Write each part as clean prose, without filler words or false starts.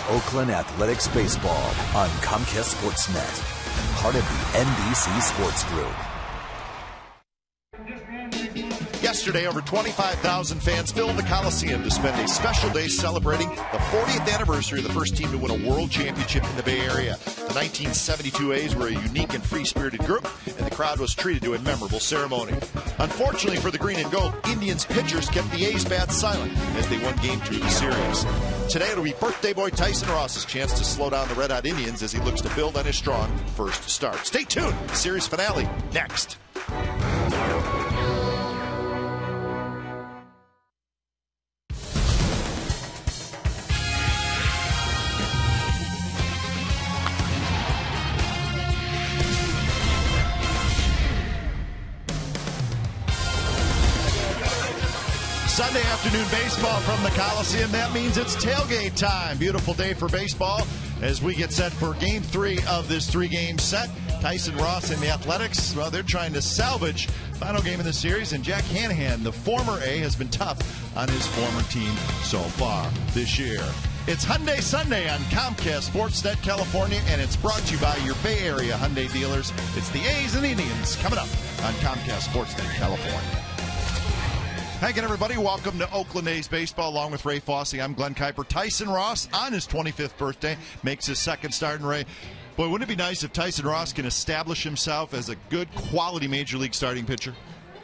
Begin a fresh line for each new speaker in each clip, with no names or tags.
Oakland Athletics Baseball on Comcast Sportsnet, part of the NBC Sports Group.
Yesterday, over 25,000 fans filled the Coliseum to spend a special day celebrating the 40th anniversary of the first team to win a world championship in the Bay Area. The 1972 A's were a unique and free-spirited group, and the crowd was treated to a memorable ceremony. Unfortunately for the green and gold, Indians pitchers kept the A's bats silent as they won Game 2 of the series. Today, it'll be birthday boy Tyson Ross's chance to slow down the Red Hot Indians as he looks to build on his strong first start. Stay tuned. Series finale next. Sunday afternoon baseball from the Coliseum. That means it's tailgate time. Beautiful day for baseball as we get set for Game 3 of this three-game set. Tyson Ross and the Athletics, well, they're trying to salvage final game of the series, and Jack Hanahan, the former A, has been tough on his former team so far this year. It's Hyundai Sunday on Comcast Sportsnet California, and it's brought to you by your Bay Area Hyundai dealers. It's the A's and Indians coming up on Comcast Sportsnet California. Hi again, everybody. Welcome to Oakland A's Baseball along with Ray Fosse. I'm Glenn Kuiper. Tyson Ross on his 25th birthday makes his second start. And Ray, boy, wouldn't it be nice if Tyson Ross can establish himself as a good quality major league starting pitcher?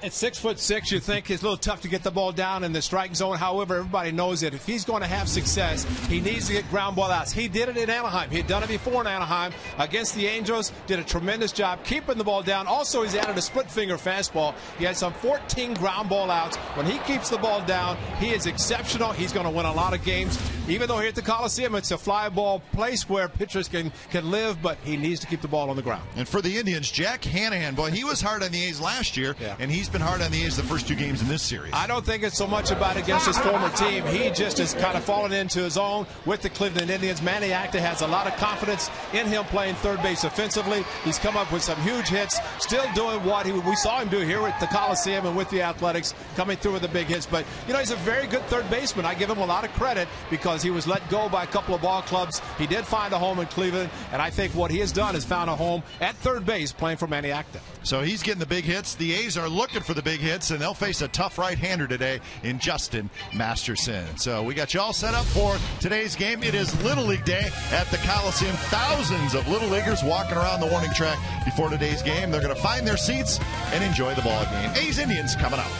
At 6'6", you think it's a little tough to get the ball down in the strike zone. However, everybody knows that if he's going to have success, he needs to get ground ball outs. He did it in Anaheim. He had done it before in Anaheim against the Angels. Did a tremendous job keeping the ball down. Also, he's added a split finger fastball. He had some 14 ground ball outs. When he keeps the ball down, he is exceptional. He's going to win a lot of games. Even though here at the Coliseum, it's a fly ball place where pitchers can live, but he needs to keep the ball on the ground.
And for the Indians, Jack Hanahan, boy, he was hard on the A's last year, and he's been hard on the A's the first two games in this series.
I don't think it's so much about against his former team. He just has kind of fallen into his own with the Cleveland Indians. Manny Acta has a lot of confidence in him playing third base offensively. He's come up with some huge hits, still doing what we saw him do here at the Coliseum and with the Athletics, coming through with the big hits. But, you know, he's a very good third baseman. I give him a lot of credit because he was let go by a couple of ball clubs. He did find a home in Cleveland, and I think what he has done is found a home at third base playing for Manny Acta.
So he's getting the big hits. The A's are looking for the big hits, and they'll face a tough right-hander today in Justin Masterson. So we got you all set up for today's game. It is Little League Day at the Coliseum. Thousands of Little Leaguers walking around the warning track before today's game. They're going to find their seats and enjoy the ball game. A's Indians coming up.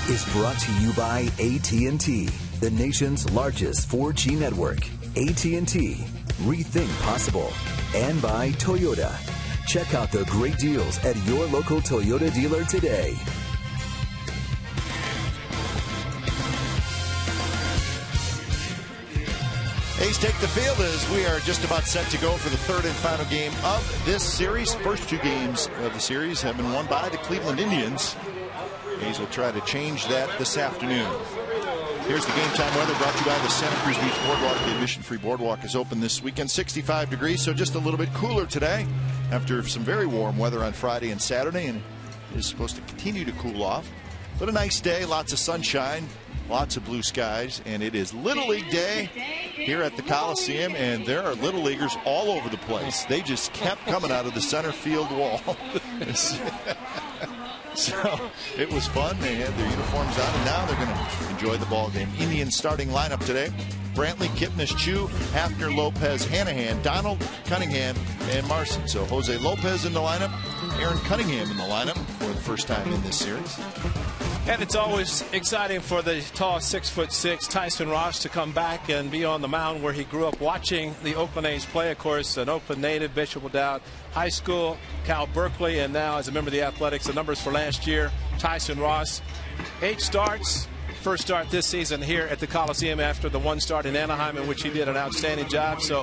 is brought to you by AT&T, the nation's largest 4G network. AT&T, rethink possible. And by Toyota. Check out the great deals at your local Toyota dealer today.
A's take the field as we are just about set to go for the third and final game of this series. First two games of the series have been won by the Cleveland Indians. A's will try to change that this afternoon. Here's the game time weather brought to you by the Santa Cruz Beach Boardwalk. The admission-free boardwalk is open this weekend. 65 degrees, so just a little bit cooler today after some very warm weather on Friday and Saturday, and it is supposed to continue to cool off. But a nice day, lots of sunshine, lots of blue skies, and it is Little League Day here at the Coliseum, and there are Little Leaguers all over the place. They just kept coming out of the center field wall. So it was fun. They had their uniforms on, and now they're going to enjoy the ball game. Indian starting lineup today: Brantley, Kipnis, Chu, Hafner, Lopez, Hanahan, Donald, Cunningham, and Marson. So Jose Lopez in the lineup, Aaron Cunningham in the lineup for the first time in this series.
And it's always exciting for the tall 6'6" Tyson Ross to come back and be on the mound where he grew up watching the Oakland A's play. Of course, an Oakland native, Bishop O'Dowd High School, Cal Berkeley, and now as a member of the Athletics. The numbers for last year: Tyson Ross, 8 starts. First start this season here at the Coliseum after the 1 start in Anaheim, in which he did an outstanding job. So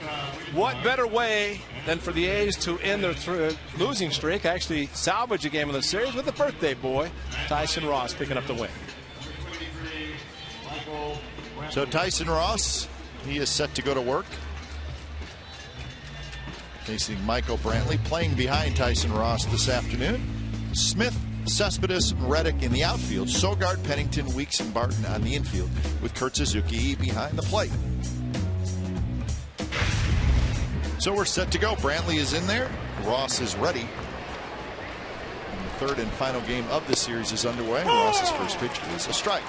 what better way than for the A's to end their losing streak, actually salvage a game of the series with the birthday boy, Tyson Ross, picking up the win.
So Tyson Ross, he is set to go to work, facing Michael Brantley. Playing behind Tyson Ross this afternoon: Smith, Cespedes, Reddick in the outfield, Sogard, Pennington, Weeks, and Barton on the infield, with Kurt Suzuki behind the plate. So we're set to go. Brantley is in there. Ross is ready. And the third and final game of the series is underway. Ross's first pitch is a strike.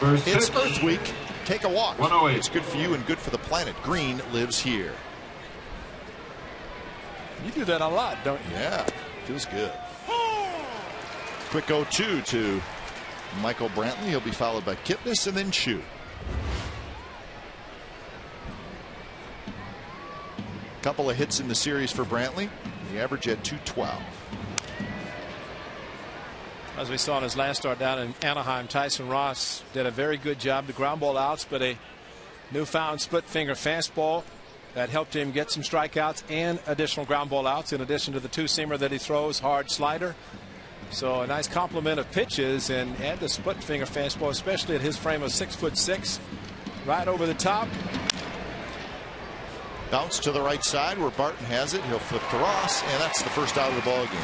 It's Earth Week. Take a walk. It's good for you and good for the planet. Green lives here.
You do that a lot, don't you?
Yeah, feels good. Quick 0-2 to Michael Brantley. He'll be followed by Kipnis and then Chu. Couple of hits in the series for Brantley. The average at 212.
As we saw in his last start down in Anaheim, Tyson Ross did a very good job. The ground ball outs, but a newfound split finger fastball that helped him get some strikeouts and additional ground ball outs, in addition to the 2-seamer that he throws, hard slider. So a nice complement of pitches, and add the split finger fastball, especially at his frame of 6'6", right over the top.
Bounce to the right side where Barton has it. He'll flip to Ross, and that's the first out of the ball game.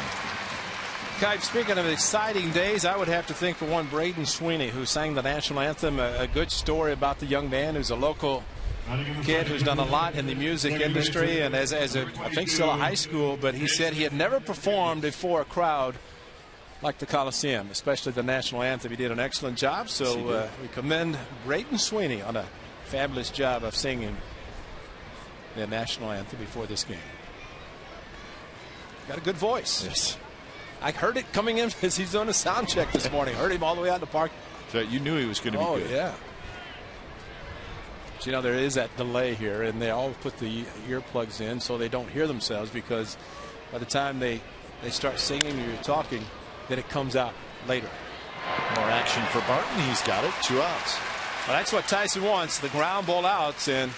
Kai, speaking of exciting days, I would have to think for one, Braden Sweeney, who sang the national anthem. A good story about the young man who's a local kid who's done a lot in the music industry, and as I think still a high school, but he said he had never performed before a crowd like the Coliseum, especially the national anthem. He did an excellent job, so we commend Braden Sweeney on a fabulous job of singing the national anthem before this game. Got a good voice.
Yes.
I heard it coming in as he's doing a sound check this morning. Heard him all the way out in the park.
So you knew he was going to be good.
Oh, yeah. But, you know, there is that delay here, and they all put the earplugs in so they don't hear themselves, because by the time they start singing or you're talking, then it comes out later.
More action for Barton. He's got it. 2 outs.
Well, that's what Tyson wants, the ground ball outs. And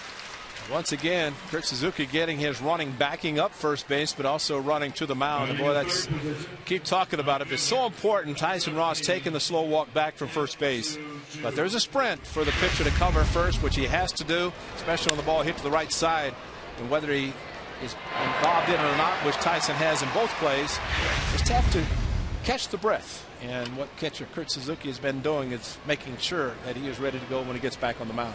once again, Kurt Suzuki getting his running, backing up first base, but also running to the mound. And boy, that's, keep talking about it. It's so important. Tyson Ross taking the slow walk back from first base. But there's a sprint for the pitcher to cover first, which he has to do, especially when the ball hit to the right side. And whether he is involved in it or not, which Tyson has in both plays, just have to catch the breath. And what catcher Kurt Suzuki has been doing is making sure that he is ready to go when he gets back on the mound.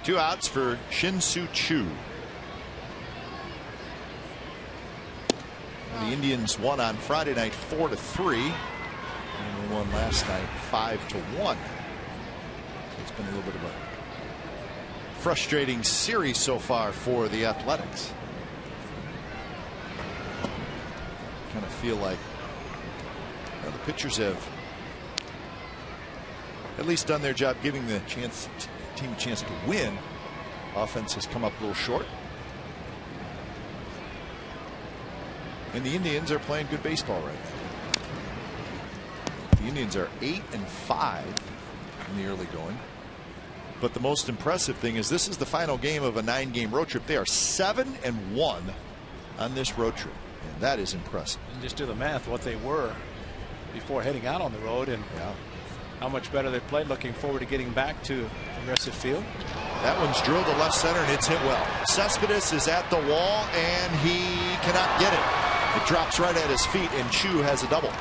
2 outs for Shin-Soo Choo. The Indians won on Friday night 4-3, and they won last night 5-1. So it's been a little bit of a frustrating series so far for the Athletics. Kind of feel like the pitchers have at least done their job giving the team a chance to win. Offense has come up a little short. And the Indians are playing good baseball right now. The Indians are 8-5 in the early going. But the most impressive thing is this is the final game of a 9-game road trip. They are 7-1 on this road trip. And that is impressive.
And just do the math, what they were before heading out on the road, and how much better they played. Looking forward to getting back to Progressive Field.
That one's drilled to left center, and it's hit well. Cespedes is at the wall, and he cannot get it. It drops right at his feet, and Chu has a double.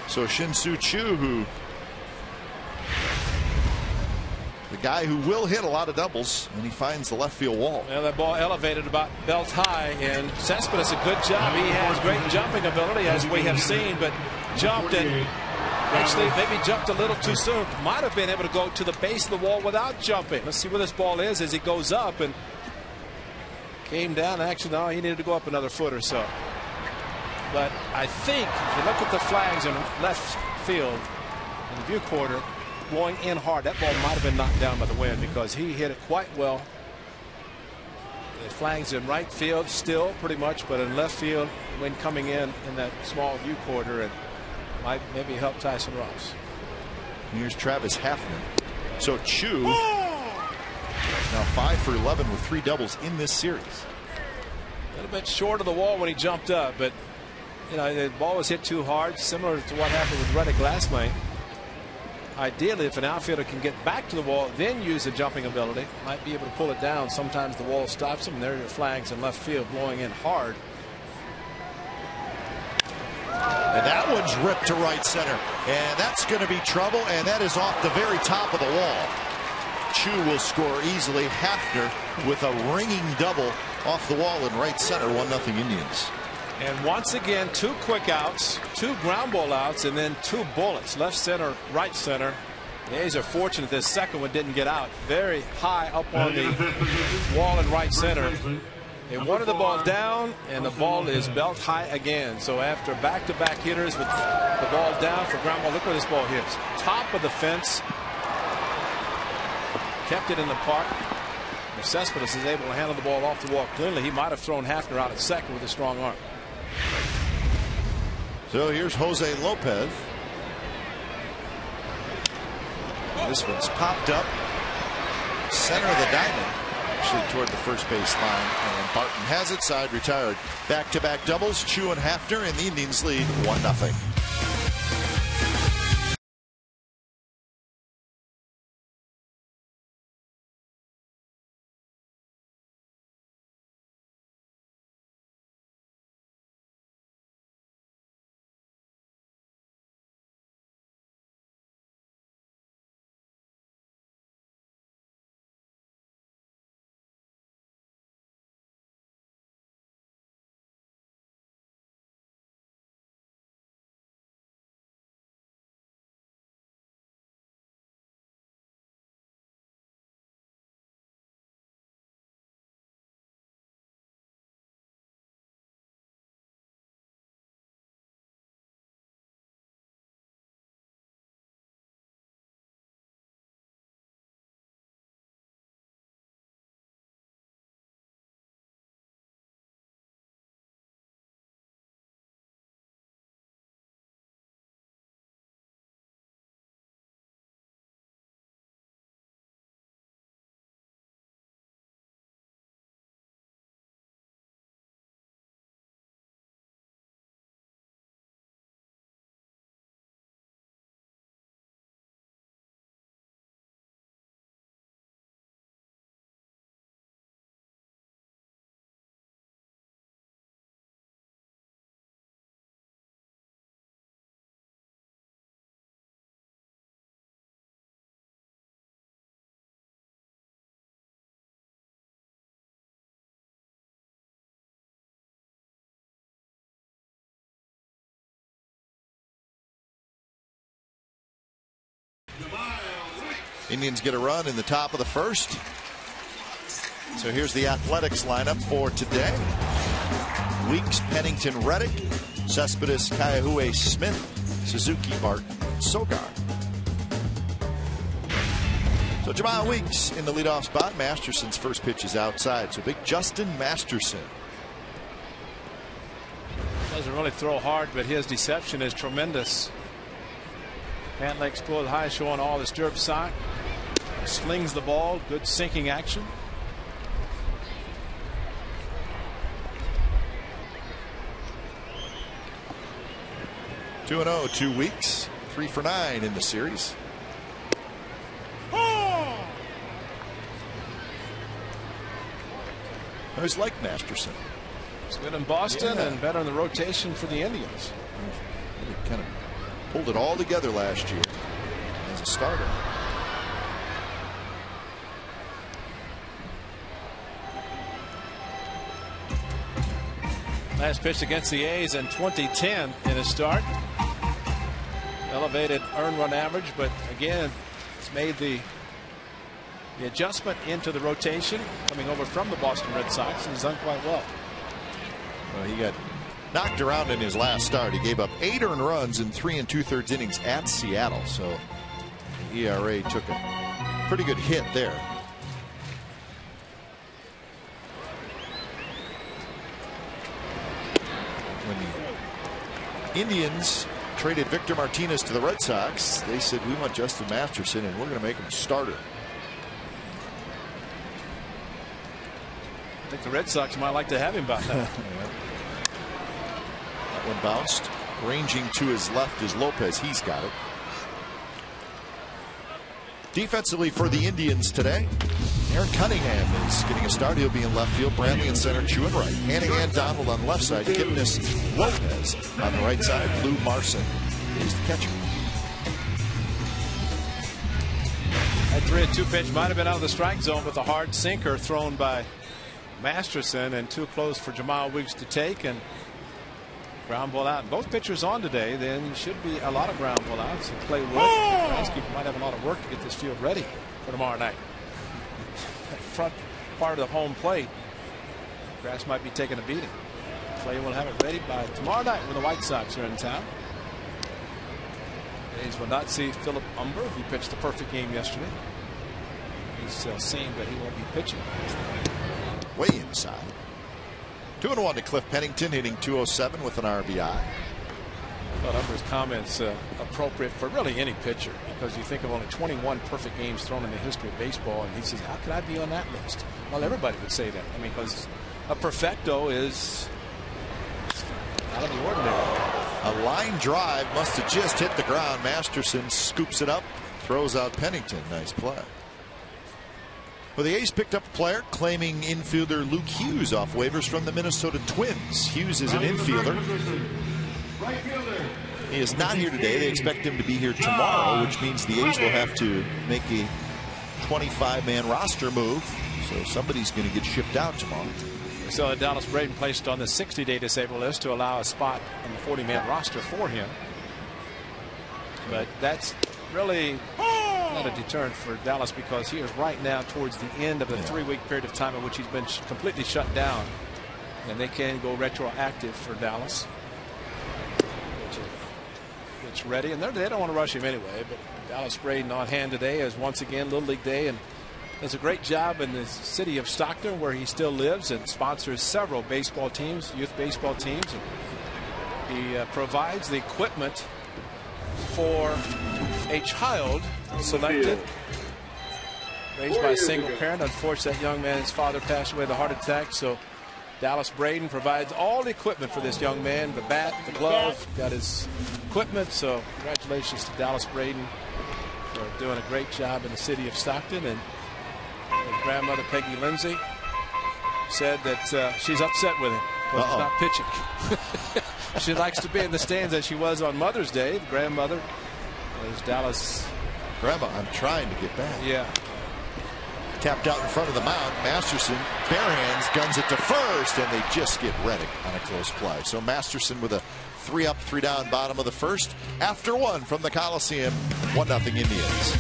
So Shin-Soo Choo, the guy who will hit a lot of doubles, and he finds the left field wall.
Well, that ball elevated about belt high, and Cespedes a good job. He has great jumping ability, as we have seen, but jumped and actually maybe jumped a little too soon. Might have been able to go to the base of the wall without jumping. Let's see where this ball is as he goes up, and came down. Actually, no, he needed to go up another foot or so. But I think if you look at the flags in left field in the view quarter, blowing in hard, that ball might have been knocked down by the wind because he hit it quite well. The flags in right field still pretty much, but in left field when coming in that small view quarter, it might maybe help Tyson Ross.
Here's Travis Hafner. So Chu now 5 for 11 with 3 doubles in this series.
A little bit short of the wall when he jumped up, but you know, the ball was hit too hard, similar to what happened with Reddick last night. Ideally, if an outfielder can get back to the wall, then use the jumping ability, might be able to pull it down. Sometimes the wall stops him, and there are your flags in left field blowing in hard.
And that one's ripped to right center, and that's going to be trouble, and that is off the very top of the wall. Chu will score easily. Hafner with a ringing double off the wall in right center. 1-0 Indians.
And once again, 2 quick outs, 2 ground ball outs, and then 2 bullets, left center, right center. The A's are fortunate this second one didn't get out. Very high up on the wall in right center. They wanted the ball down, and the ball is belt high again. So after back-to-back hitters with the ball down for ground ball, look where this ball hits. Top of the fence. Kept it in the park. If Cespedes is able to handle the ball off the wall cleanly, he might have thrown Hafner out at second with a strong arm.
So here's Jose Lopez. This one's popped up center of the diamond, actually toward the first base line, and Barton has it. Side retired. Back-to-back doubles. Chu and Hafner, and the Indians lead 1-0. Indians get a run in the top of the first. So here's the Athletics lineup for today. Weeks, Pennington, Reddick, Cespedes, Kaihue, Smith, Suzuki, Martin, Sogar. So Jamal Weeks in the leadoff spot. Masterson's first pitch is outside. So big Justin Masterson.
Doesn't really throw hard, but his deception is tremendous. Pant legs pulled high, showing all his stirrup sock. Slings the ball. Good sinking action.
Two 2-0, 2 weeks, 3 for 9 in the series. I always liked Masterson.
He's good in Boston and better in the rotation for the Indians.
He kind of pulled it all together last year as a starter.
Last pitch against the A's in 2010 in his start. Elevated earned run average, but again, it's made the adjustment into the rotation coming over from the Boston Red Sox, and he's done quite well.
Well, he got knocked around in his last start. He gave up 8 earned runs in 3 2/3 innings at Seattle, so the ERA took a pretty good hit there. When the Indians traded Victor Martinez to the Red Sox, they said, we want Justin Masterson and we're going to make him a starter.
I think the Red Sox might like to have him back now.
That one bounced. Ranging to his left is Lopez. He's got it. Defensively for the Indians today, Aaron Cunningham is getting a start. He'll be in left field. Brantley in center, Chu in right. Hanahan, Donald on the left side. Kipnis, Lopez on the right side. Lou Marson is the catcher.
That 3-2 pitch might have been out of the strike zone with a hard sinker thrown by Masterson and too close for Jamal Weeks to take, and ground ball out. And both pitchers on today, then should be a lot of ground ball outs. And Clay Wood, groundskeeper, might have a lot of work to get this field ready for tomorrow night. That front part of the home plate, grass might be taking a beating. Clay will have it ready by tomorrow night when the White Sox are in town. A's will not see Philip Umber, who pitched the perfect game yesterday. He's seen, but he won't be pitching.
Way inside. 2-1 to Cliff Pennington, hitting .207 with an RBI.
I thought Umber's comments appropriate for really any pitcher, because you think of only 21 perfect games thrown in the history of baseball, and he says, how could I be on that list? Well, everybody would say that. I mean, because a perfecto is out of the ordinary.
A line drive must have just hit the ground. Masterson scoops it up, throws out Pennington. Nice play. Well, the A's picked up a player claiming infielder Luke Hughes off waivers from the Minnesota Twins. Hughes is an infielder. He is not here today. They expect him to be here tomorrow, which means the A's will have to make a 25-man roster move. So somebody's going to get shipped out tomorrow.
So Dallas Braden placed on the 60-day disabled list to allow a spot on the 40-man roster for him. But that's really not a deterrent for Dallas, because he is right now towards the end of the 3-week period of time in which he's been completely shut down, and they can go retroactive for Dallas. It's ready, and they don't want to rush him anyway. But Dallas Braden on hand today is once again Little League Day, and does a great job in the city of Stockton, where he still lives, and sponsors several baseball teams, youth baseball teams. And he provides the equipment for a child selected, raised by a single parent. Unfortunately, that young man's father passed away of a heart attack. So Dallas Braden provides all the equipment for this young man, the bat, the glove, got his equipment. So congratulations to Dallas Braden for doing a great job in the city of Stockton. And his grandmother, Peggy Lindsay, said that she's upset with him because he's not pitching. She likes to be in the stands as she was on Mother's Day. The grandmother is Dallas.
Grandma, I'm trying to get back.
Yeah.
Tapped out in front of the mound. Masterson, bare hands, guns it to first, and they just get Reddick on a close play. So Masterson with a 3-up, 3-down bottom of the first. After one from the Coliseum, 1-0 Indians.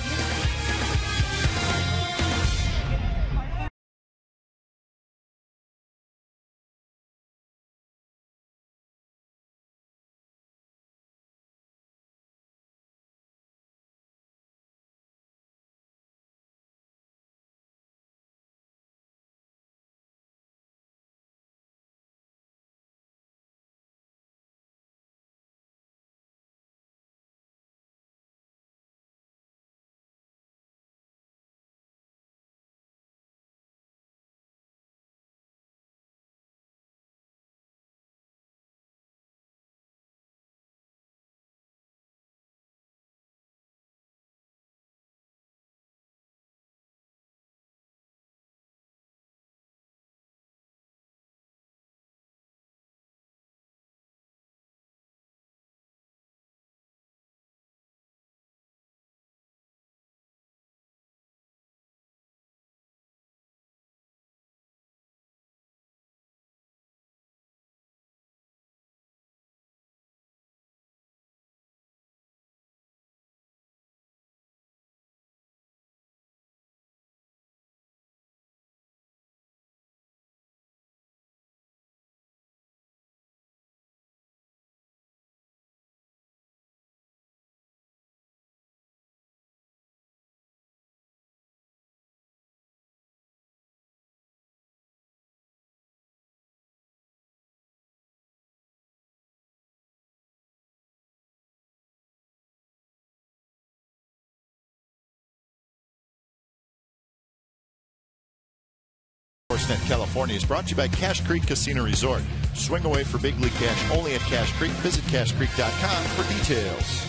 Extent, California is brought to you by Cache Creek Casino Resort. Swing away for big league cash only at Cache Creek. Visit CacheCreek.com for details.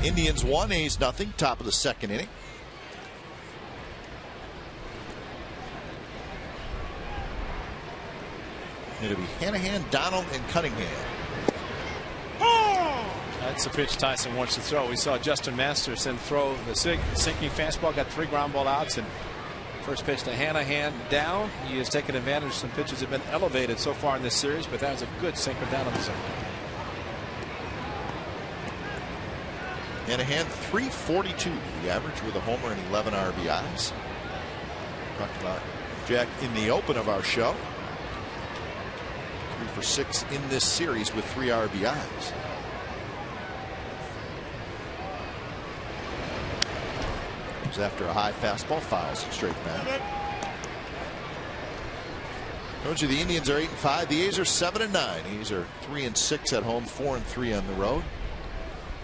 Indians 1, A's nothing. Top of the second inning. It'll be Hanahan, Donald, and Cunningham.
That's the pitch Tyson wants to throw. We saw Justin Masterson throw the sinking fastball, got 3 ground ball outs, and first pitch to Hanahan down. He has taken advantage. Some pitches have been elevated so far in this series, but that was a good sinker down on the zone.
Hanahan, 342 the average with a homer and 11 RBIs. Talked about Jack in the open of our show. 3 for 6 in this series with 3 RBIs. After a high fastball, fouls it straight back. Told you the Indians are 8-5. The A's are 7-9. A's are 3-6 at home, 4-3 on the road.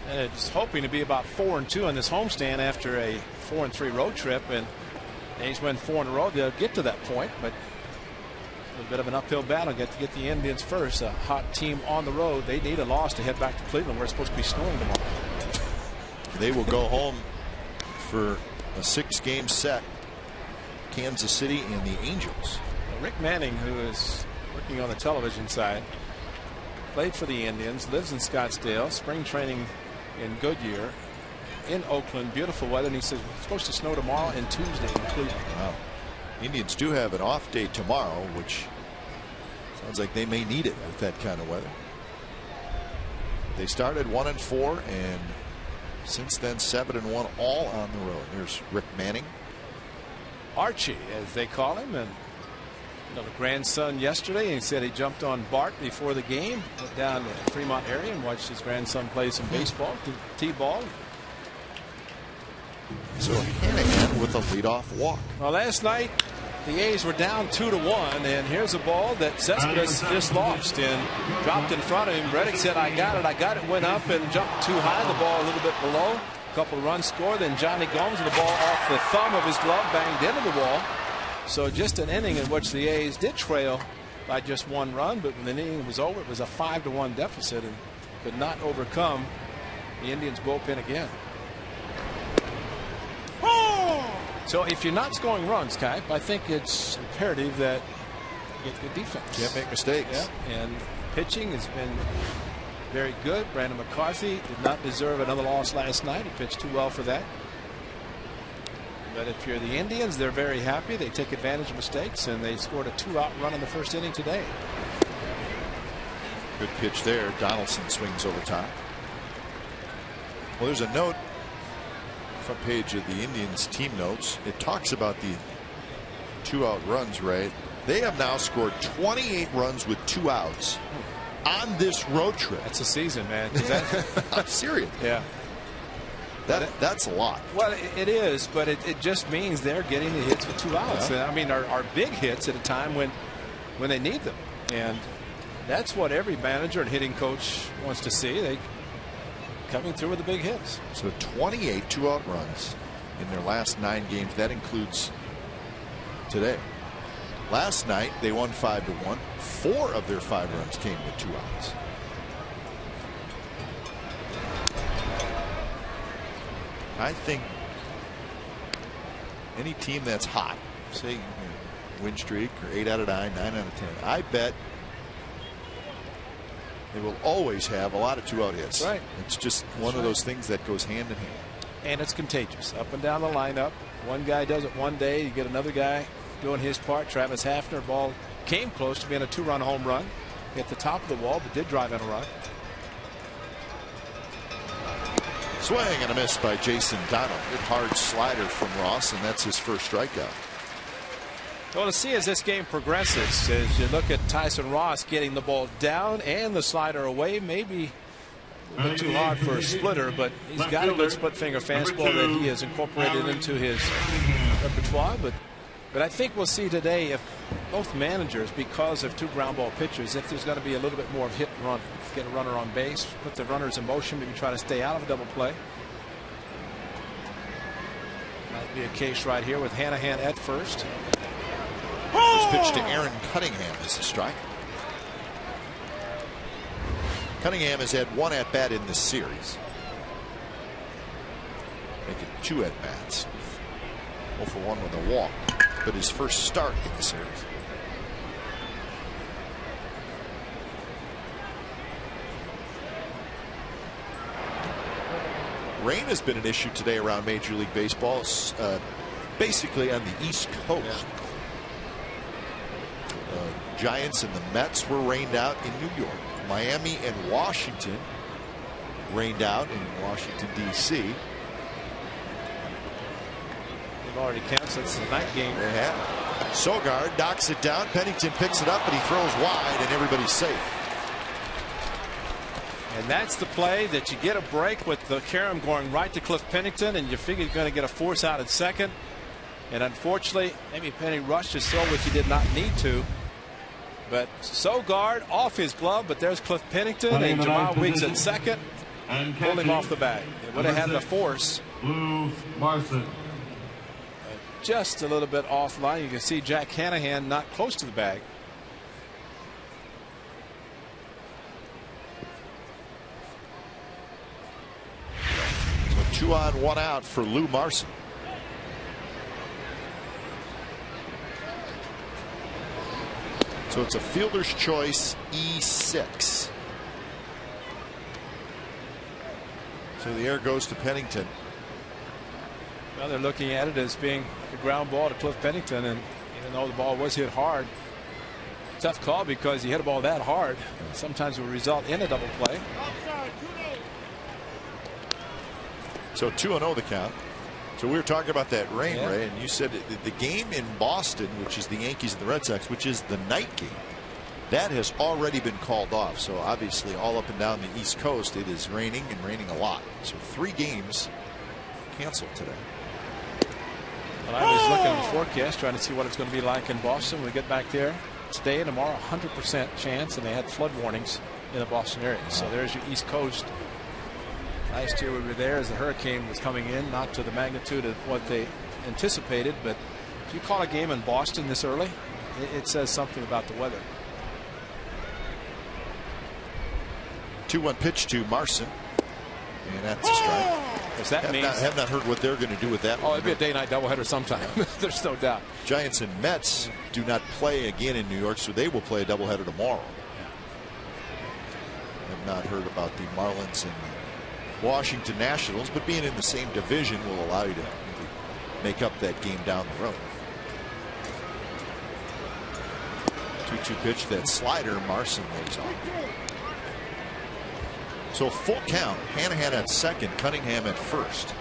And just hoping to be about 4-2 on this homestand after a 4-3 road trip, and A's win 4 in a row. They'll get to that point, but a little bit of an uphill battle. Get the Indians first. A hot team on the road. They need a loss to head back to Cleveland, where it's supposed to be snowing tomorrow.
They will go home for a 6-game set. Kansas City and the Angels.
Rick Manning, who is working on the television side, played for the Indians, lives in Scottsdale, spring training in Goodyear, in Oakland, beautiful weather, and he says it's supposed to snow tomorrow and Tuesday in Cleveland. Wow.
Indians do have an off day tomorrow, which sounds like they may need it with that kind of weather. They started 1-4 and since then 7-1 all on the road. Here's Rick Manning.
Archie, as they call him, and the grandson yesterday, and he said he jumped on Bart before the game, went down to Fremont area and watched his grandson play some baseball, T-ball.
So Hanahan with a leadoff walk.
Well, last night the A's were down 2-1, and here's a ball that Cespedes just lost and dropped in front of him. Reddick said, I got it, went up and jumped too high, the ball a little bit below. A couple of runs scored, then Johnny Gomes with the ball off the thumb of his glove, banged into the wall. So just an inning in which the A's did trail by just 1 run, but when the inning was over, it was a 5-1 deficit and could not overcome the Indians bullpen again. So if you're not scoring runs, Kai, I think it's imperative that you get good defense.
Can't make mistakes.
Yeah, and pitching has been very good. Brandon McCarthy did not deserve another loss last night. He pitched too well for that. But if you're the Indians, they're very happy. They take advantage of mistakes, and they scored a 2-out run in the first inning today.
Good pitch there. Donaldson swings over top. Well, there's a note, front page of the Indians team notes. It talks about the 2-out runs, right? They have now scored 28 runs with 2 outs on this road trip.
That's a season, man.
I'm serious.
Yeah.
That's a lot.
Well, it is, but it just means they're getting the hits with 2 outs. Yeah. I mean, our big hits at a time when they need them, and that's what every manager and hitting coach wants to see. They coming through with the big hits.
So 28 2-out runs in their last 9 games. That includes today. Last night they won 5-1. 4 of their 5 runs came with 2 outs. I think any team that's hot, say win streak or 8 out of 9, 9 out of 10, I bet they will always have a lot of 2-out hits.
Right.
It's just one of those things that goes hand in hand.
And it's contagious. Up and down the lineup. One guy does it one day, you get another guy doing his part. Travis Hafner, ball came close to being a 2-run home run. Hit the top of the wall, but did drive in a run.
Swing and a miss by Jason Donald. Good hard slider from Ross, and that's his first strikeout.
Well, to see as this game progresses, as you look at Tyson Ross getting the ball down and the slider away, maybe a bit too hard for a splitter, but he's got a good split finger fastball that he has incorporated into his repertoire. But I think we'll see today if both managers, because of 2 ground ball pitchers, if there's going to be a little bit more of hit and run, get a runner on base, put the runners in motion, maybe try to stay out of a double play. Might be a case right here with Hanahan at first.
First pitch to Aaron Cunningham is a strike. Cunningham has had 1 at-bat in this series. Making 2 at-bats. 0 for 1 with a walk. But his first start in the series. Rain has been an issue today around Major League Baseball, basically on the East Coast. Giants and the Mets were rained out in New York. Miami and Washington rained out in Washington, D.C.
They've already canceled the night game.
They have. Sogard knocks it down. Pennington picks it up, but he throws wide, and everybody's safe.
And that's the play that you get a break with the carom going right to Cliff Pennington, and you figure you're going to get a force out at second. And unfortunately, maybe Penny rushed his throw, which he did not need to. But Sogard off his glove, but there's Cliff Pennington and Jamal Weeks at second. Pulled him off the bag. It would have had the force.
Blue Marson.
Just a little bit offline. You can see Jack Hanahan not close to the bag.
So 2 on 1 out for Lou Marson. So it's a fielder's choice E6. So the air goes to Pennington.
Well, they're looking at it as being the ground ball to Cliff Pennington, and even though the ball was hit hard, tough call because you hit a ball that hard. Sometimes it will result in a double play.
So 2-0 the count. So we were talking about that rain, Ray, and you said the game in Boston, which is the Yankees and the Red Sox, which is the night game, that has already been called off. So obviously all up and down the East Coast it is raining and raining a lot. So 3 games canceled today.
Well, I was looking at the forecast trying to see what it's going to be like in Boston when we get back there today and tomorrow. 100% chance, and they had flood warnings in the Boston area. So there's your East Coast. Last year we were there as the hurricane was coming in, not to the magnitude of what they anticipated, but if you call a game in Boston this early, it says something about the weather.
2-1 pitch to Marson, and that's a strike.
That means
have not heard what they're going to do with that.
Oh, it'll be a day-night doubleheader sometime. There's no doubt.
Giants and Mets do not play again in New York, so they will play a doubleheader tomorrow. Have not heard about the Marlins and Washington Nationals, but being in the same division will allow you to make up that game down the road. 2-2 pitch, that slider, Marson lays off. So full count. Hanahan at second, Cunningham at first.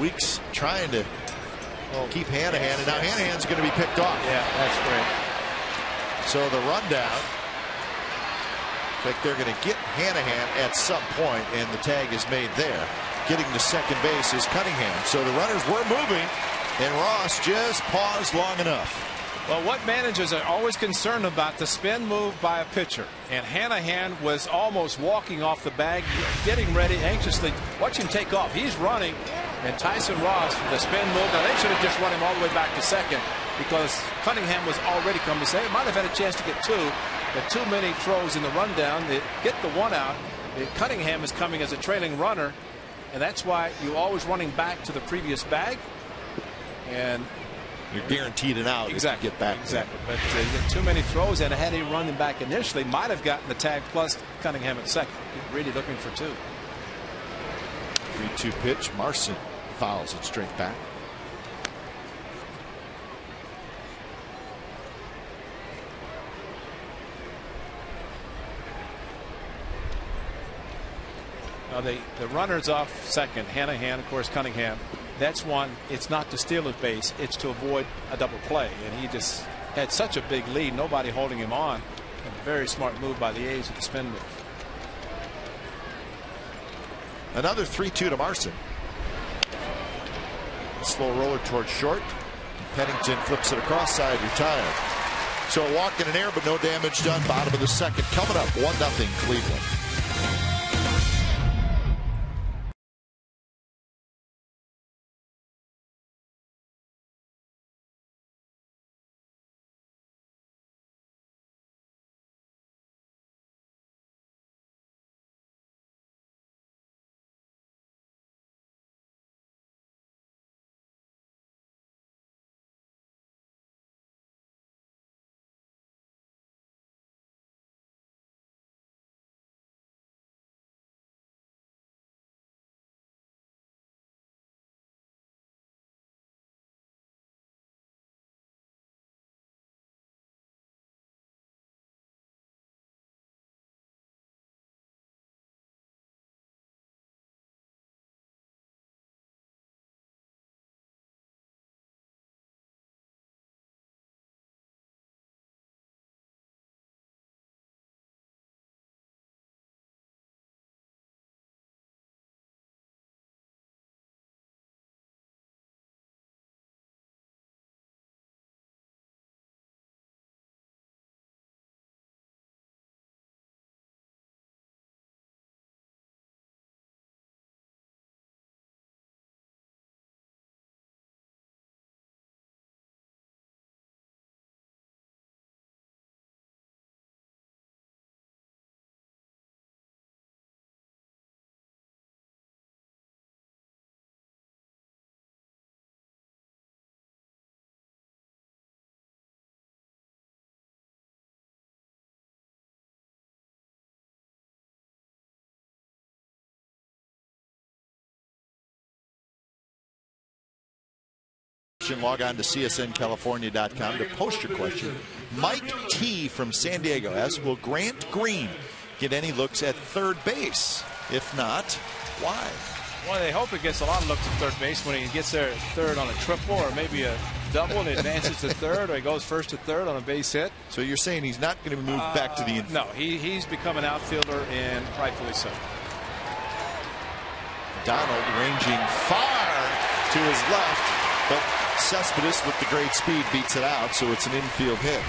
Weeks trying to keep Hanahan, and now Hanahan's going to be picked off.
Yeah, that's great.
So the rundown. I think they're going to get Hanahan at some point, and the tag is made there. Getting to second base is Cunningham. So the runners were moving, and Ross just paused long enough.
Well, what managers are always concerned about, the spin move by a pitcher. And Hanahan was almost walking off the bag, getting ready anxiously. Watch him take off. He's running. And Tyson Ross, the spin move. Now, they should have just run him all the way back to second because Cunningham was already coming to second. Might have had a chance to get 2, but too many throws in the rundown. They get the 1 out. Cunningham is coming as a trailing runner. And that's why you always running back to the previous bag. And
you're guaranteed an out.
Exactly.
If you get back.
Exactly. But you get too many throws, and had he run him back initially, might have gotten the tag plus Cunningham at second. Really looking for 2.
3-2 pitch. Marson fouls it straight back.
Now the runner's off second. Hanahan, of course, Cunningham. That's one. It's not to steal his base. It's to avoid a double play. And he just had such a big lead. Nobody holding him on. A very smart move by the A's with the spin move.
Another 3-2 to Marson. Slow roller towards short. Pennington flips it across side, retired. So a walk and an error, but no damage done. Bottom of the second. Coming up, 1-0 Cleveland. Log on to csncalifornia.com to post your question. Mike T. from San Diego asks, will Grant Green get any looks at third base? If not, why?
Well, they hope he gets a lot of looks at third base when he gets there at third on a triple or maybe a double and advances to third, or he goes first to third on a base hit.
So you're saying he's not going to move back to the infield?
No, he's become an outfielder, and rightfully so.
Donald ranging far to his left, but Cespedes with the great speed beats it out, so it's an infield hit.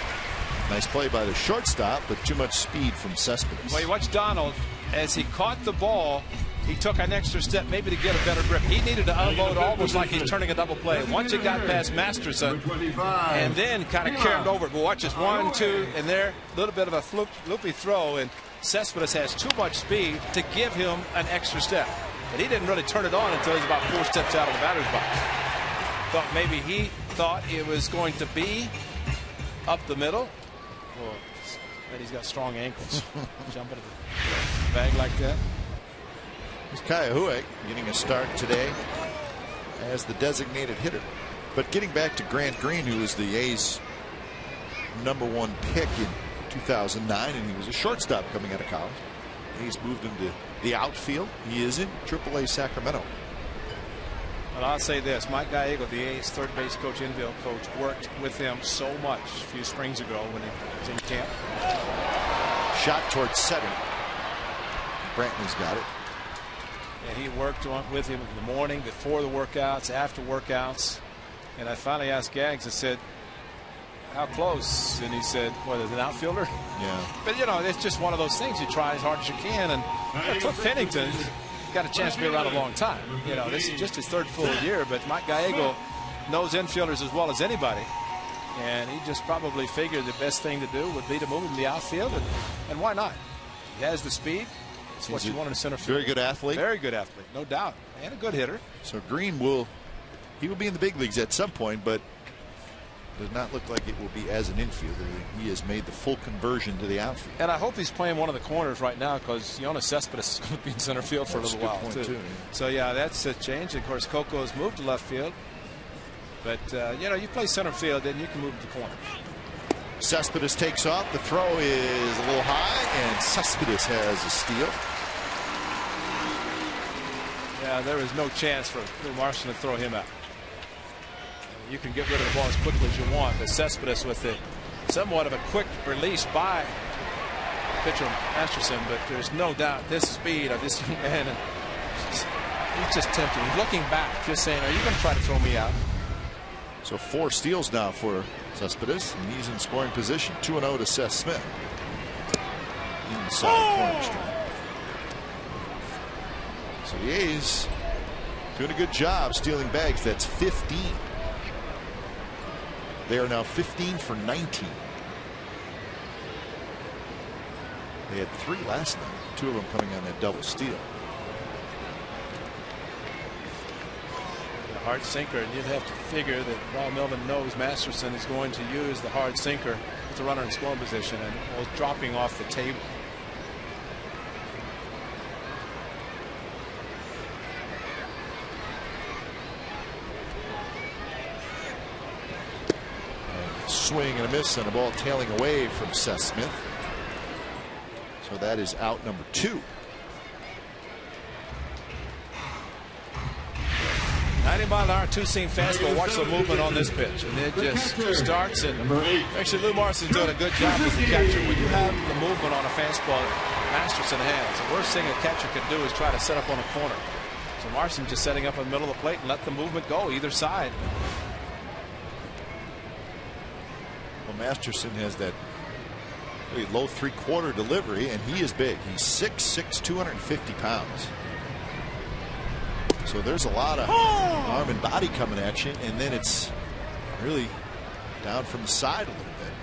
Nice play by the shortstop, but too much speed from Cespedes.
Well, you watch Donald as he caught the ball. He took an extra step maybe to get a better grip. He needed to unload almost like he's turning a double play. Once it got past Masterson and then kind of carried over. But watch this, 1, 2, and there, a little bit of a loopy throw, and Cespedes has too much speed to give him an extra step. But he didn't really turn it on until he was about 4 steps out of the batter's box. Thought maybe he thought it was going to be up the middle. Well, but he's got strong ankles. Jumping the bag like that.
It's CLE AT OAK getting a start today as the designated hitter. But getting back to Grant Green, who was the A's #1 pick in 2009, and he was a shortstop coming out of college. A's moved him to the outfield. He is in AAA Sacramento.
Well, I'll say this, Mike Gallego, the A's third base coach, infield coach, worked with him so much a few springs ago when he was in camp.
Shot towards center. Brantley's got it.
And he worked with him in the morning, before the workouts, after workouts. And I finally asked Gags, I said, how close? And he said, what, is an outfielder?
Yeah.
But, you know, it's just one of those things. You try as hard as you can. And Cliff Pennington got a chance to be around a long time. You know, this is just his third full year, but Mike Gallego knows infielders as well as anybody. And he just probably figured the best thing to do would be to move him to the outfield. And why not? He has the speed. It's what you want in a center field.
Very good athlete.
Very good athlete, no doubt. And a good hitter.
So Green will be in the big leagues at some point, but does not look like it will be as an infielder. He has made the full conversion to the outfield.
And I hope he's playing one of the corners right now, because Jonas Cespedes is going to be in center field for a little while too.
Yeah.
So yeah, that's a change. Of course, Coco has moved to left field, but you know, you play center field, then you can move to the corner.
Cespedes takes off. The throw is a little high, and Cespedes has a steal.
Yeah, there is no chance for Phil Marshall to throw him out. You can get rid of the ball as quickly as you want, but Cespedes with it, somewhat of a quick release by pitcher Masterson, but there's no doubt this speed of this young man, and he's just tempting. He's looking back, just saying, are you going to try to throw me out?
So 4 steals now for Cespedes, and he's in scoring position. 2-0 to Seth Smith. Inside corner strike. So the A's doing a good job stealing bags. That's 15. They are now 15 for 19. They had 3 last night, 2 of them coming on that double steal.
The hard sinker, and you'd have to figure that Paul Melvin knows Masterson is going to use the hard sinker with the runner in scoring position and was dropping off the table.
Swing and a miss on a ball tailing away from Seth Smith. So that is out number 2.
90-mile-an-hour two-seam fastball. Watch the movement on this pitch, and it just starts. And actually, Lou Morrison's doing a good job as the catcher. When you have the movement on a fastball, Masterson has. The worst thing a catcher can do is try to set up on a corner. So Morrison just setting up in the middle of the plate and let the movement go either side.
Well, Masterson has that really low 3/4 delivery, and he is big. He's 6'6", 250 pounds. So there's a lot of arm and body coming at you, and then it's really down from the side a little bit.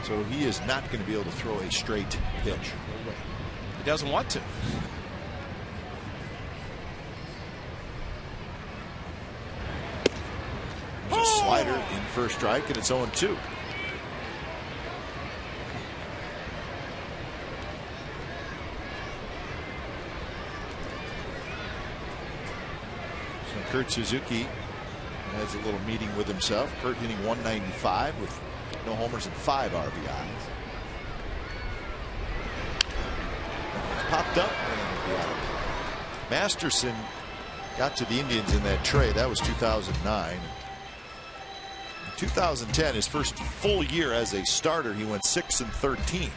So he is not going to be able to throw a straight pitch.
He doesn't want to.
There's a slider in first strike, and it's 0-2. Kurt Suzuki has a little meeting with himself. Kurt hitting 195 with no homers and 5 RBIs. It's popped up and out. Masterson got to the Indians in that trade. That was 2009. In 2010, his first full year as a starter, he went 6-13.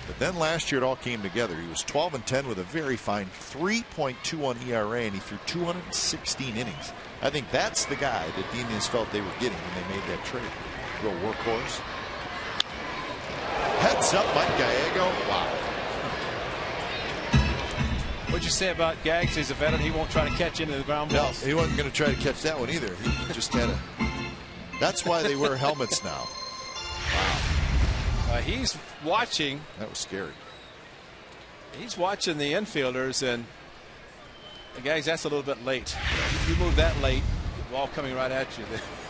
But then last year it all came together. He was 12-10 with a very fine 3.21 ERA, and he threw 216 innings. I think that's the guy that the Indians felt they were getting when they made that trade. Real workhorse. Heads up, Mike Gallego. Wow.
What'd you say about Gags? He's a veteran. He won't try to catch into the ground balls.
No, he wasn't going to try to catch that one either. He just had a. That's why they wear helmets now. Wow.
He's watching.
That was scary.
He's watching the infielders, and the Gags, that's a little bit late. If you move that late, the ball coming right at you,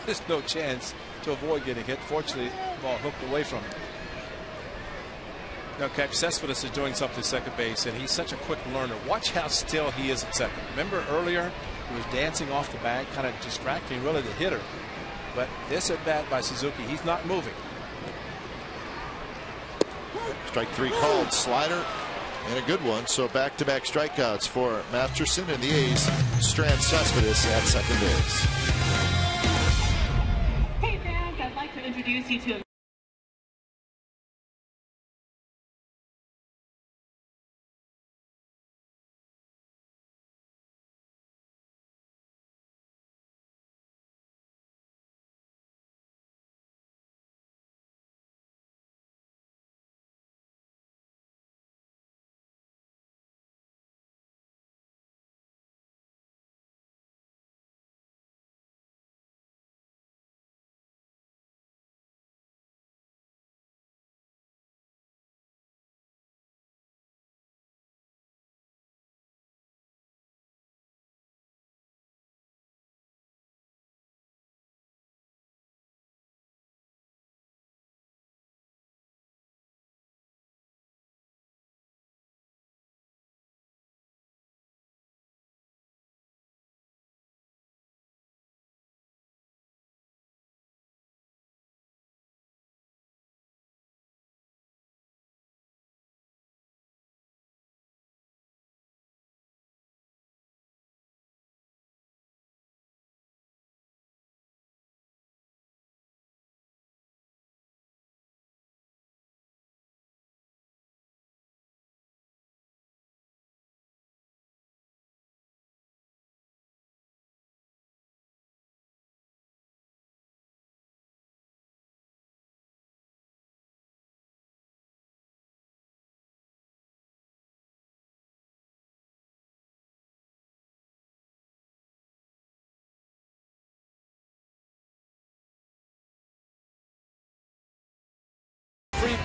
there's no chance to avoid getting hit. Fortunately, the ball hooked away from him. Now, Cap Cespedes is doing something at second base, and he's such a quick learner. Watch how still he is at second. Remember earlier, he was dancing off the bag, kind of distracting really the hitter. But this at bat by Suzuki, he's not moving.
Strike 3 called, slider, and a good one. So back-to-back strikeouts for Masterson, and the A's strand Cespedes at second base.
Hey fans, I'd like to introduce you to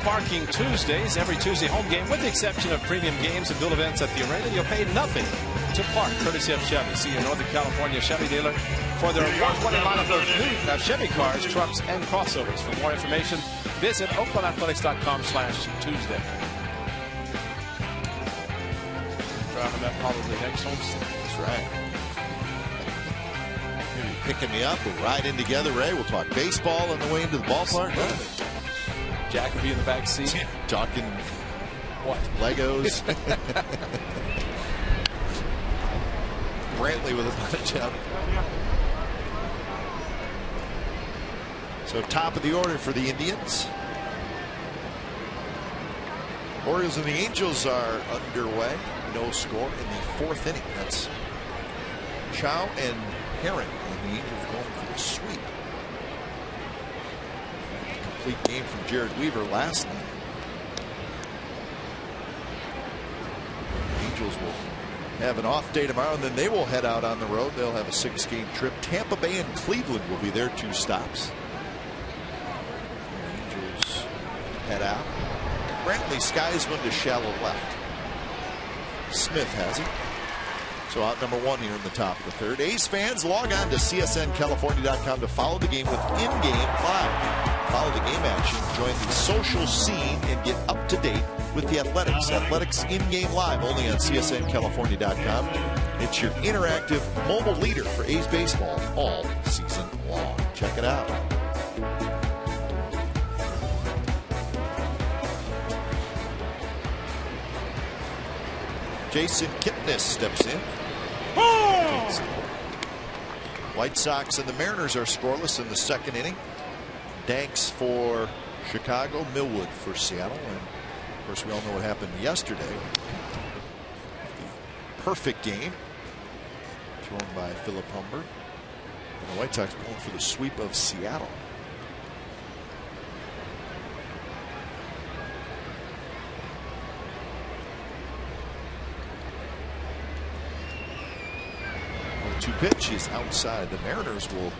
parking Tuesdays. Every Tuesday home game, with the exception of premium games and dual events at the arena, you'll pay nothing to park, courtesy of Chevy. See your Northern California Chevy dealer for their 120 lineup of new Chevy cars, trucks, and crossovers. For more information, visit oaklandathletics.com/Tuesday. Driving that probably next homestead.
That's right. Maybe picking me up. We'll ride in together, Ray. We'll talk baseball on the way into the ballpark.
Jack will be in the back seat.
Talking
what?
Legos. Brantley with a bunch of. So top of the order for the Indians. Orioles and the Angels are underway. No score in the 4th inning. That's Chow and Herring, and the Angels going for the sweep. Complete game from Jared Weaver last night. The Angels will have an off day tomorrow, and then they will head out on the road. They'll have a 6-game trip. Tampa Bay and Cleveland will be their 2 stops. The Angels head out. Brantley skies one to shallow left. Smith has it. So out number 1 here in the top of the 3rd. A's fans, log on to csncalifornia.com to follow the game with in-game live. Follow the game action, join the social scene, and get up to date with the Athletics. Athletics in-game live only on csncalifornia.com. It's your interactive mobile leader for A's baseball all season long. Check it out. Jason Kipnis steps in. White Sox and the Mariners are scoreless in the 2nd inning. Danks for Chicago, Millwood for Seattle, and of course we all know what happened yesterday. The perfect game thrown by Philip Humber, and the White Sox going for the sweep of Seattle. The 2 pitch is outside. The Mariners will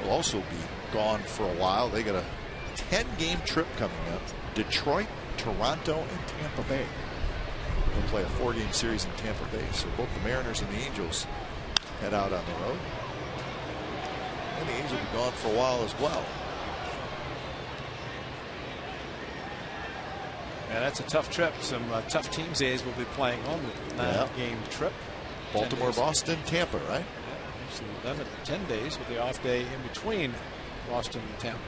also be gone for a while. They got a 10-game trip coming up. Detroit, Toronto, and Tampa Bay. They'll play a 4-game series in Tampa Bay. So both the Mariners and the Angels head out on the road. And the Angels will be gone for a while as well.
Yeah, that's a tough trip. Some tough teams. A's will be playing on the 9-game trip.
Baltimore, Boston, Tampa, right?
So 10 days with the off day in between Boston and Tampa.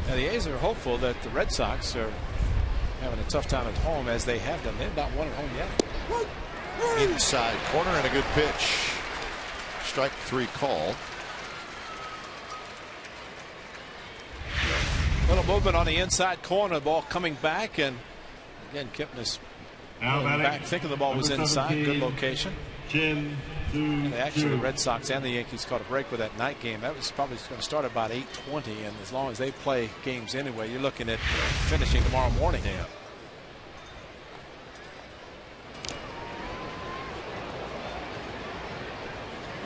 Now the A's are hopeful that the Red Sox are having a tough time at home, as they have done. They've not won at home yet.
Inside corner and a good pitch. Strike 3 called.
Little movement on the inside corner. The ball coming back, and again Kipnis back thinking the ball was inside. Good location. And actually the Red Sox and the Yankees caught a break with that night game. That was probably going to start about 8:20, and as long as they play games anyway, you're looking at finishing tomorrow morning.
Yeah.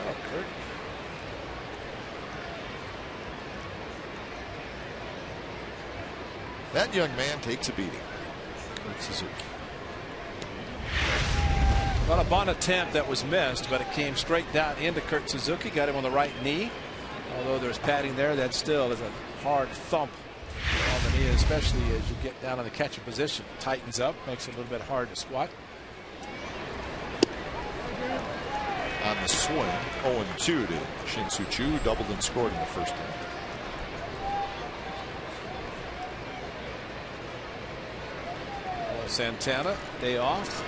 Oh, Kurt.
That young man takes a beating.
Well, a bunt attempt that was missed, but it came straight down into Kurt Suzuki. Got him on the right knee. Although there's padding there, that still is a hard thump on the knee, especially as you get down in the catcher position. It tightens up, makes it a little bit hard to squat.
On the swing, 0-2 to Shin-Soo Choo, doubled and scored in the 1st inning.
Santana, day off,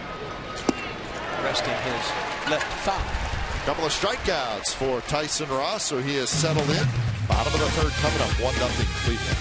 resting his left thigh.
Couple of strikeouts for Tyson Ross, so he has settled in. Bottom of the 3rd coming up, 1-0 Cleveland.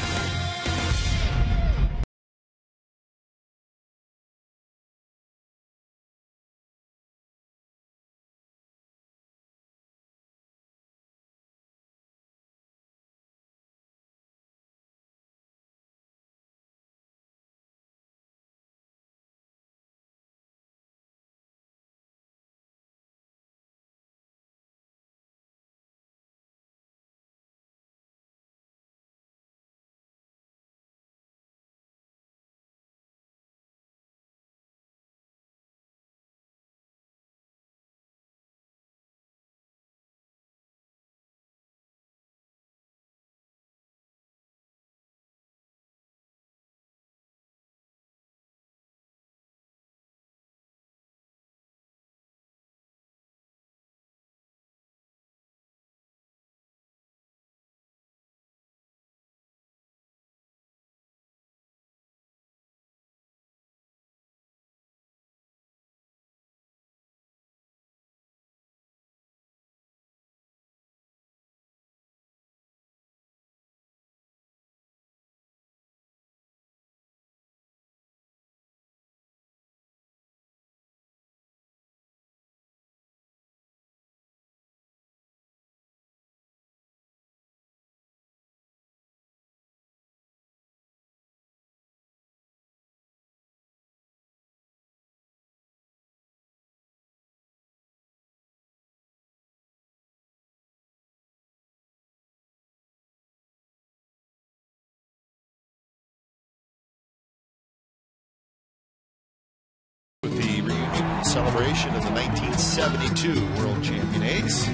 celebration of the 1972 World Champion A's.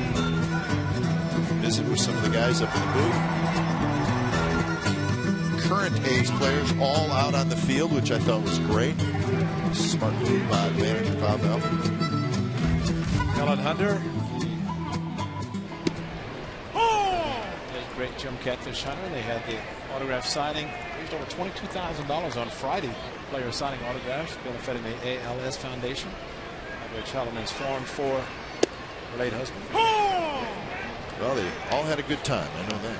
Visit with some of the guys up in the booth. Current A's players all out on the field, which I thought was great. Smart move by manager Bob Melvin.
Helen Hunter. Great Jim Catfish Hunter. They had the autograph signing. Raised over $22,000 on Friday. Players signing autographs benefiting the ALS Foundation, which Helen has formed for her late husband.
Well, they all had a good time. I know that.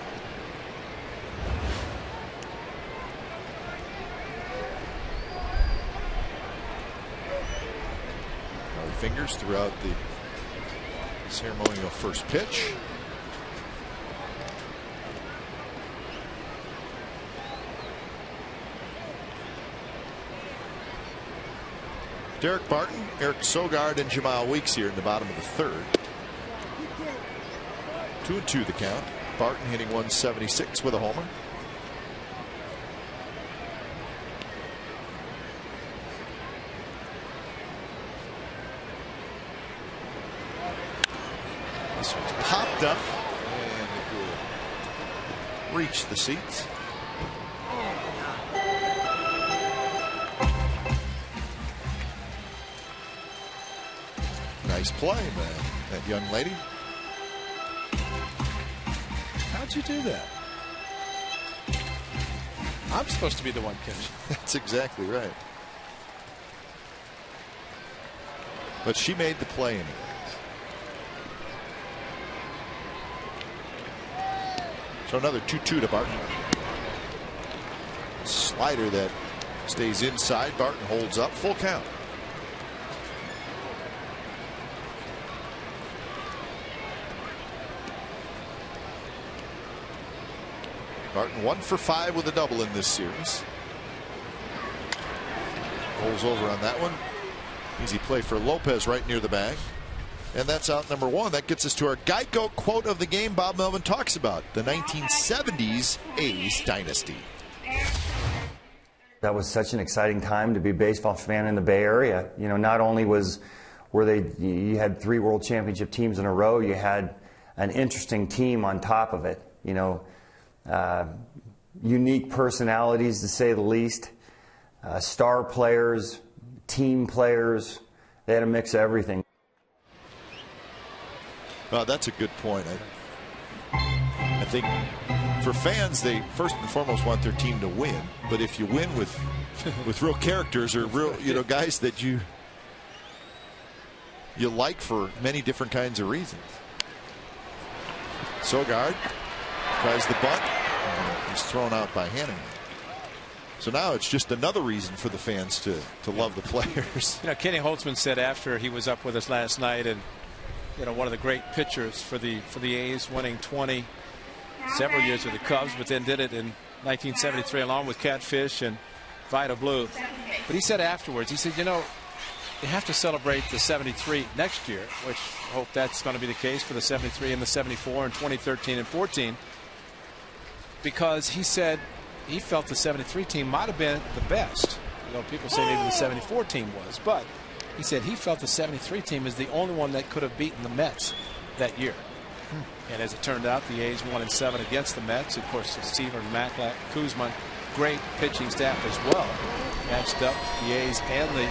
Fingers throughout the ceremonial first pitch. Derek Barton, Eric Sogard, and Jamal Weeks here in the bottom of the third. 2-2 the count. Barton hitting 176 with a homer. This one's popped up, and it will reach the seats. Nice play, man. That young lady.
How'd you do that? I'm supposed to be the one catching.
That's exactly right. But she made the play anyways. So another 2-2 to Barton. Slider that stays inside. Barton holds up. Full count. Barton 1 for 5 with a double in this series. Rolls over on that one. Easy play for Lopez right near the bag. And that's out number 1. That gets us to our Geico quote of the game Bob Melvin talks about. The 1970s A's dynasty.
That was such an exciting time to be a baseball fan in the Bay Area. You know, not only you had 3 World Championship teams in a row, you had an interesting team on top of it. You know, unique personalities to say the least, star players, team players. They had a mix of everything.
Well, that's a good point. I think for fans, they first and foremost want their team to win. But if you win with real characters or real, guys that you like for many different kinds of reasons. Sogard tries the bunt. He's thrown out by Hanneman. So now it's just another reason for the fans to love the players.
You know, Kenny Holtzman said after he was up with us last night, and one of the great pitchers for the A's, winning 20 several years with the Cubs, but then did it in 1973 along with Catfish and Vida Blue. But he said afterwards, he said, you have to celebrate the 73 next year, which I hope that's going to be the case for the 73 and the 74 and 2013 and 14. Because he said he felt the 73 team might have been the best. People say maybe the 74 team was, but he said he felt the 73 team is the only one that could have beaten the Mets that year. And as it turned out, the A's won in 7 against the Mets. Of course, Seaver, Maclack, Kuzma, great pitching staff as well. Matched up the A's and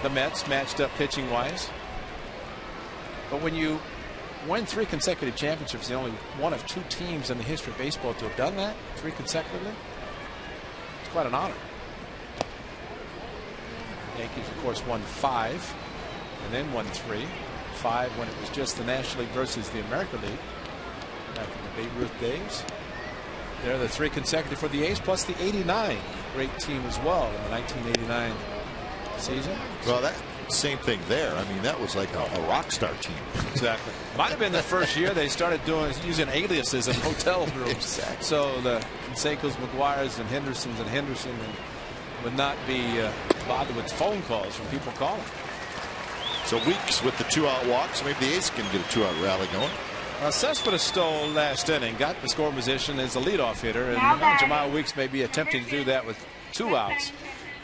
the Mets matched up pitching wise. But when you win 3 consecutive championships, the only one of 2 teams in the history of baseball to have done that 3 consecutively, it's quite an honor. The Yankees, of course, won 5 and then won 3. 5 when it was just the National League versus the American League back in the Babe Ruth days. They're the 3 consecutive for the A's, plus the 89 great team as well in the 1989 season.
Well, that same thing there. I mean, that was like a rock star team.
Exactly. Might have been the first year they started using aliases in hotel rooms.
Exactly.
So the Canseco's, McGuire's, and Hendersons would not be bothered with phone calls from people calling.
So Weeks with the 2-out walk, so maybe the A's can get a 2-out rally going.
Cespedes stole last inning, got the score position as the leadoff hitter, and Jamal Weeks may be attempting to do that with 2 outs.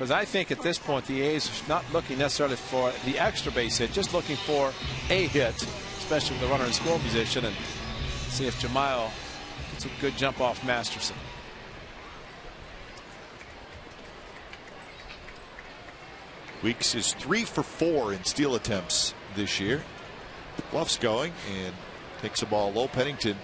Because I think at this point the A's are not looking necessarily for the extra base hit, just looking for a hit, especially with the runner in scoring position, and see if Jamiel gets a good jump off Masterson.
Weeks is 3 for 4 in steal attempts this year. Bluff's going and takes a ball low. Pennington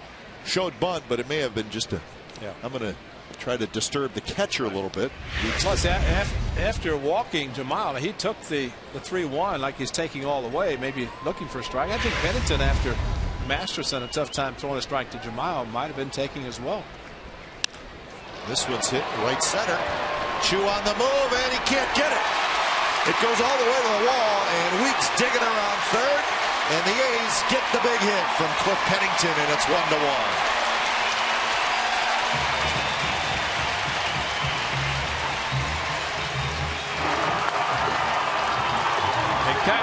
showed bunt, but it may have been just a.
Yeah.
I'm going to try to disturb the catcher a little bit.
Plus, after walking Jamiel, he took the 3-1 like he's taking all the way, maybe looking for a strike. I think Pennington, after Masterson a tough time throwing a strike to Jamiel, might have been taking as well.
This one's hit right center. Chu on the move, and he can't get it. It goes all the way to the wall, and Weeks digging around third, and the A's get the big hit from Cliff Pennington, and it's 1-1.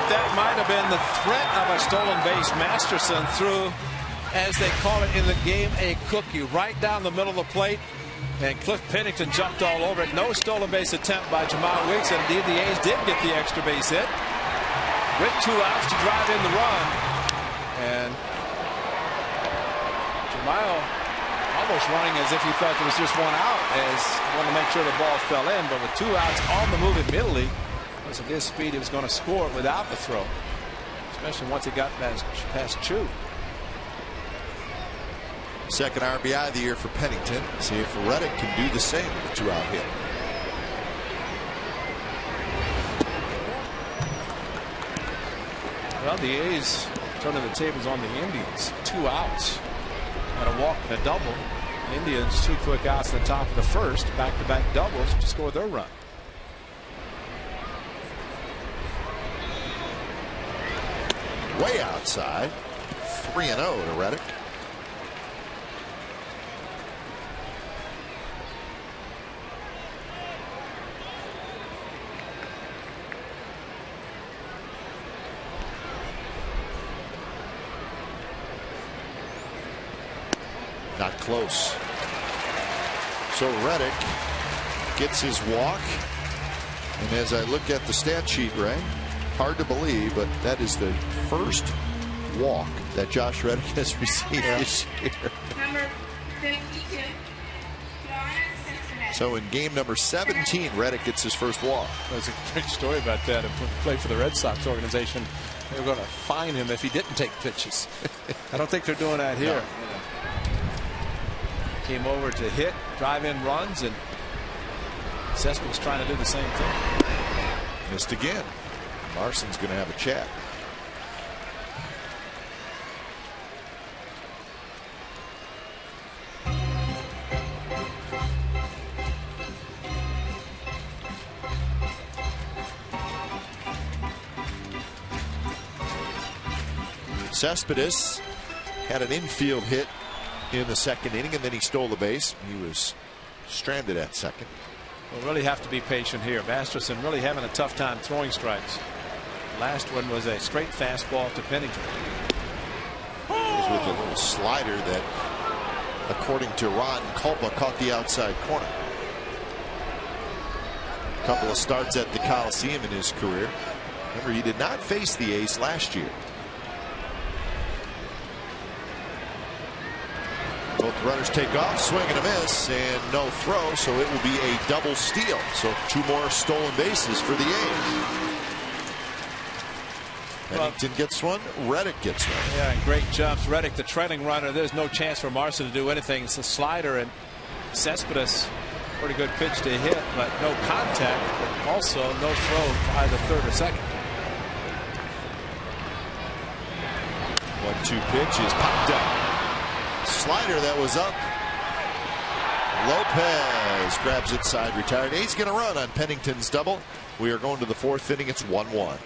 That might have been the threat of a stolen base. Masterson threw, as they call it in the game, a cookie right down the middle of the plate, and Cliff Pennington jumped all over it. No stolen base attempt by Jamiel Weeks, and indeed the A's did get the extra base hit with 2 outs to drive in the run. And Jamiel almost running as if he thought there was just 1 out, as he wanted to make sure the ball fell in, but with 2 outs on the move admittedly. Because of his speed, he was going to score without the throw, especially once he got past Chu.
Second RBI of the year for Pennington. See if Reddick can do the same with a 2-out hit.
Well, the A's turning the tables on the Indians. 2 outs and a walk and a double. The Indians 2 quick outs at the top of the first, back-to-back doubles to score their run.
Way outside. 3-0 to Reddick. Not close. So Reddick gets his walk. And as I look at the stat sheet, Ray, hard to believe, but that is the first walk that Josh Reddick has received this year.
Number 52,
so in game number 17, Reddick gets his first walk.
There's a great story about that. When he played for the Red Sox organization, they were going to fine him if he didn't take pitches. I don't think they're doing that here.
No.
Came over to hit, drive in runs, and Cespedes trying to do the same thing.
Missed again. Larson's going to have a chat. Cespedes had an infield hit in the second inning, and then he stole the base. He was stranded at second.
We'll really have to be patient here. Masterson really having a tough time throwing strikes. Last one was a straight fastball to Pennington.
It was with a little slider that, according to Ron Kulpa, caught the outside corner. A couple of starts at the Coliseum in his career. Remember, he did not face the A's last year. Both runners take off, swing and a miss, and no throw, so it will be a double steal. So 2 more stolen bases for the A's. Pennington gets one, Reddick gets one.
Yeah, and great jumps. Reddick, the trailing runner. There's no chance for Marson to do anything. It's a slider, and Cespedes, pretty good pitch to hit, but no contact, but also no throw for either third or second.
1-2 pitch is popped up. Slider that was up. Lopez grabs it side retired. A's going to run on Pennington's double. We are going to the 4th inning. It's 1-1.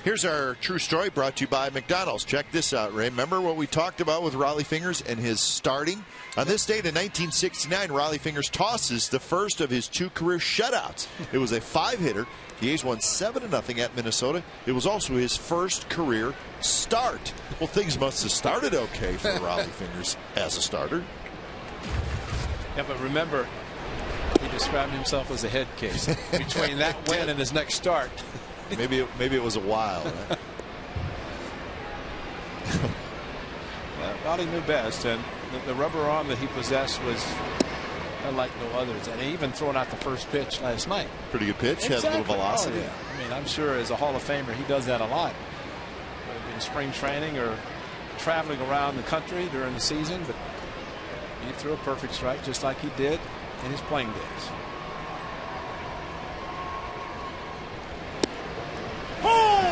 Here's our true story brought to you by McDonald's. Check this out, Ray. Remember what we talked about with Rollie Fingers and his starting? On this date in 1969, Rollie Fingers tosses the first of his 2 career shutouts. It was a 5-hitter. The A's won 7-0 at Minnesota. It was also his first career start. Well, things must have started okay for Rollie Fingers as a starter.
Yeah, but remember, he described himself as a head case between that win and his next start.
Maybe it was a while. Right?
Rollie knew best, and the rubber arm that he possessed was unlike no others. And he even thrown out the first pitch last night.
Pretty good pitch.
Exactly.
Had a little velocity.
Oh, yeah. I mean, I'm sure as a Hall of Famer, he does that a lot. Whether in spring training or traveling around the country during the season, but he threw a perfect strike just like he did in his playing days.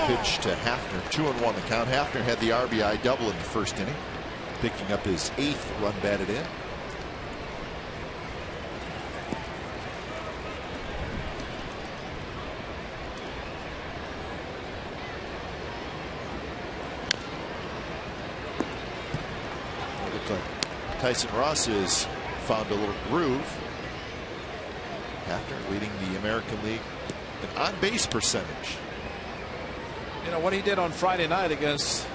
Pitch to Hafner, 2-1 the count. Hafner had the RBI double in the first inning, picking up his 8th run batted in. It looks like Tyson Ross has found a little groove. Hafner leading the American League in on-base percentage.
You know what he did on Friday night against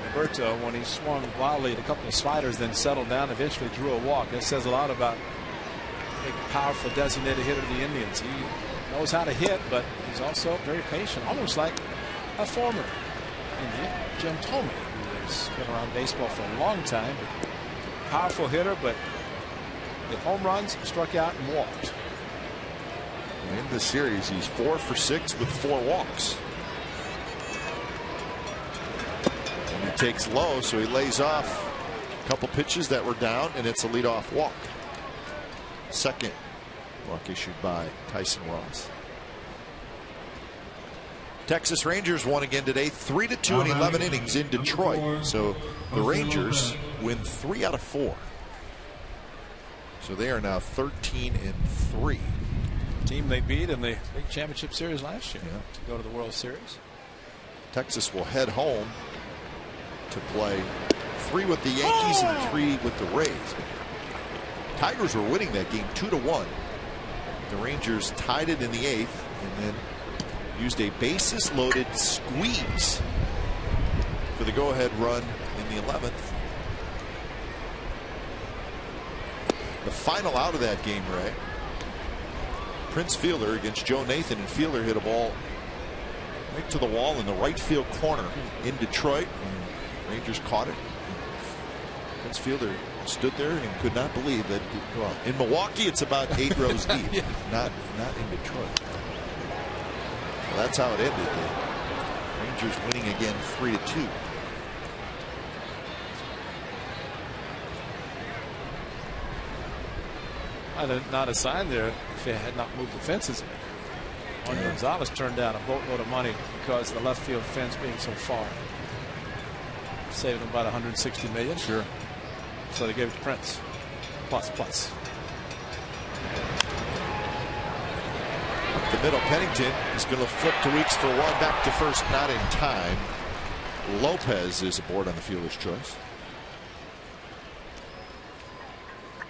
Roberto when he swung wildly at a couple of sliders, then settled down, eventually drew a walk. That says a lot about a powerful designated hitter of the Indians. He knows how to hit, but he's also very patient, almost like a former Indian, Jim Thome, who has been around baseball for a long time. Powerful hitter, but the home runs, struck out, and walked.
In this series, he's 4 for 6 with 4 walks. And he takes low, so he lays off a couple pitches that were down, and it's a leadoff walk. Second walk issued by Tyson Ross. Texas Rangers won again today, 3-2 in 11 innings in Detroit. So the Rangers win 3 out of 4. So they are now 13-3.
Team they beat in the big championship series last year to go to the World Series.
Texas will head home to play 3 with the Yankees and 3 with the Rays. Tigers were winning that game 2-1. The Rangers tied it in the 8th and then used a bases loaded squeeze for the go ahead run in the 11th. The final out of that game, Ray. Prince Fielder against Joe Nathan, and Fielder hit a ball right to the wall in the right field corner in Detroit. And Rangers caught it. Prince Fielder stood there and could not believe that. Well, in Milwaukee, it's about 8 rows deep, not in Detroit. Well, that's how it ended. The Rangers winning again 3-2.
Not a sign there if they had not moved the fences. Juan Gonzalez turned down a boatload of money because of the left field fence being so far. Saved them about $160 million.
Sure.
So they gave it to Prince. Plus.
Up the middle, Pennington is going to flip to Weeks for 1. Back to first, not in time. Lopez is aboard on the fielder's choice.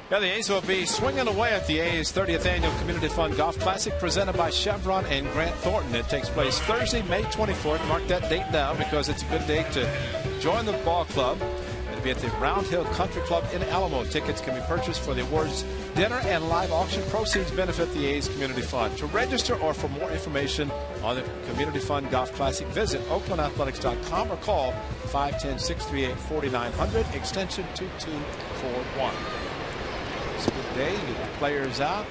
Yeah, the A's will be swinging away at the A's 30th Annual Community Fund Golf Classic presented by Chevron and Grant Thornton. It takes place Thursday, May 24th. Mark that date down because it's a good day to join the ball club. It'll be at the Round Hill Country Club in Alamo. Tickets can be purchased for the awards dinner and live auction. Proceeds benefit the A's Community Fund. To register or for more information on the Community Fund Golf Classic, visit oaklandathletics.com or call 510-638-4900, extension 2241. It's a good day. You get the players out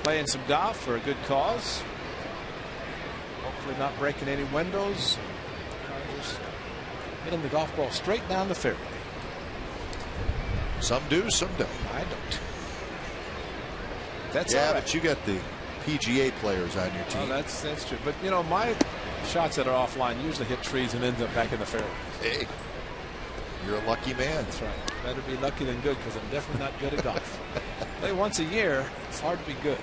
playing some golf for a good cause. Hopefully not breaking any windows. Just hitting the golf ball straight down the fairway.
Some do, some don't.
I don't. That's
all right.
But
you got the PGA players on your team.
Oh, that's true. But you know, my shots that are offline usually hit trees and end up back in the fairway.
Hey, you're a lucky man.
That's right. Better be lucky than good because I'm definitely not good at golf. Play once a year. It's hard to be good,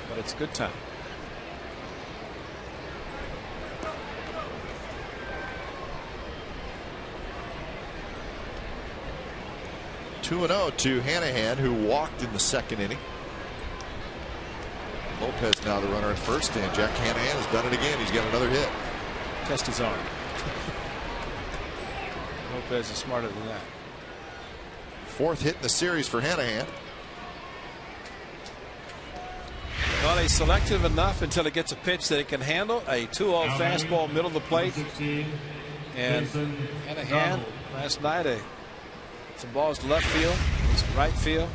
but it's a good time.
2-0 to Hanahan, who walked in the second inning. Lopez now the runner at first, and Jack Hanahan has done it again. He's got another hit.
Test his arm. Lopez is smarter than that.
4th hit in the series for Hanahan.
Well, he's selective enough until he gets a pitch that he can handle. A 2-0 fastball, middle of the plate. And Hanahan last night, some balls to left field, some right field.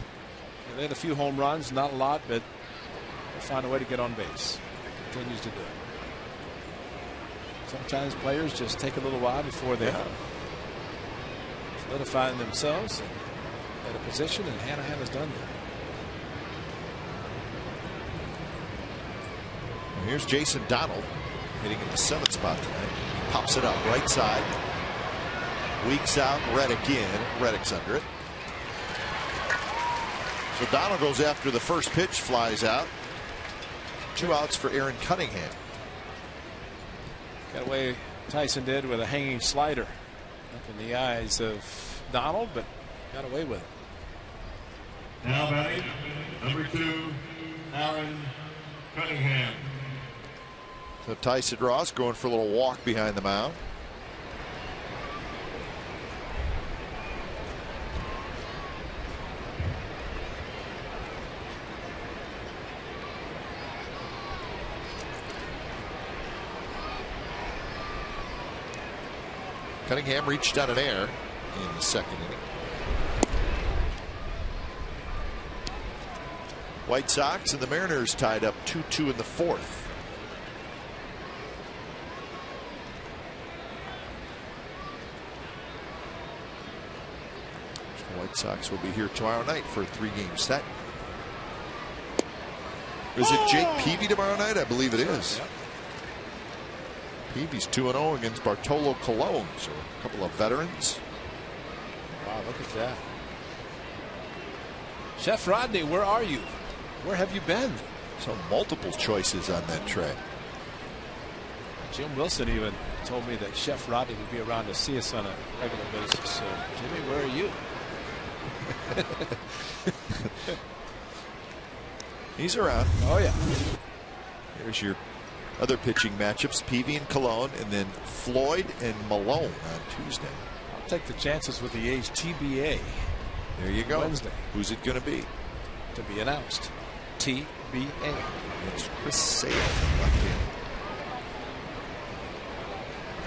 They had a few home runs, not a lot, but they'll find a way to get on base. Continues to do it. Sometimes players just take a little while before they solidify themselves at a position, and Hanahan has done that.
Here's Jason Donald hitting in the 7th spot tonight. Pops it up right side. Weeks out, Reddick in. Reddick's under it. So Donald goes after the first pitch, flies out. 2 outs for Aaron Cunningham.
Got away, Tyson did, with a hanging slider up in the eyes of Donald, but got away with it.
Now batting, number 2, Aaron Cunningham.
So Tyson Ross going for a little walk behind the mound. Cunningham reached out an error in the second inning. White Sox and the Mariners tied up 2-2 in the 4th. The White Sox will be here tomorrow night for a 3-game set. Is it Jake Peavy tomorrow night? I believe it is. Peavy's 2-0 against Bartolo Colon, so a couple of veterans.
Wow, look at that. Chef Rodney, where are you? Where have you been?
So multiple choices on that tray.
Jim Wilson even told me that Chef Rodney would be around to see us on a regular basis. So, Jimmy, where are you?
He's around.
Oh, yeah.
Here's your other pitching matchups: Peavy and Cologne, and then Floyd and Malone on Tuesday.
I'll take the chances with the A's TBA.
There you go.
Wednesday.
Who's it going to be?
To be announced. TBA.
It's Chris Sale from left hand.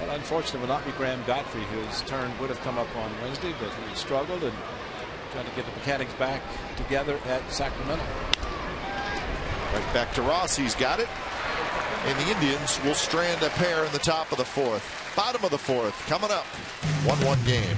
Well, unfortunately, will not be Graham Godfrey, whose turn would have come up on Wednesday, but he struggled and trying to get the mechanics back together at Sacramento.
Right back to Ross. He's got it. And the Indians will strand a pair in the top of the 4th. Bottom of the 4th coming up. 1-1 game.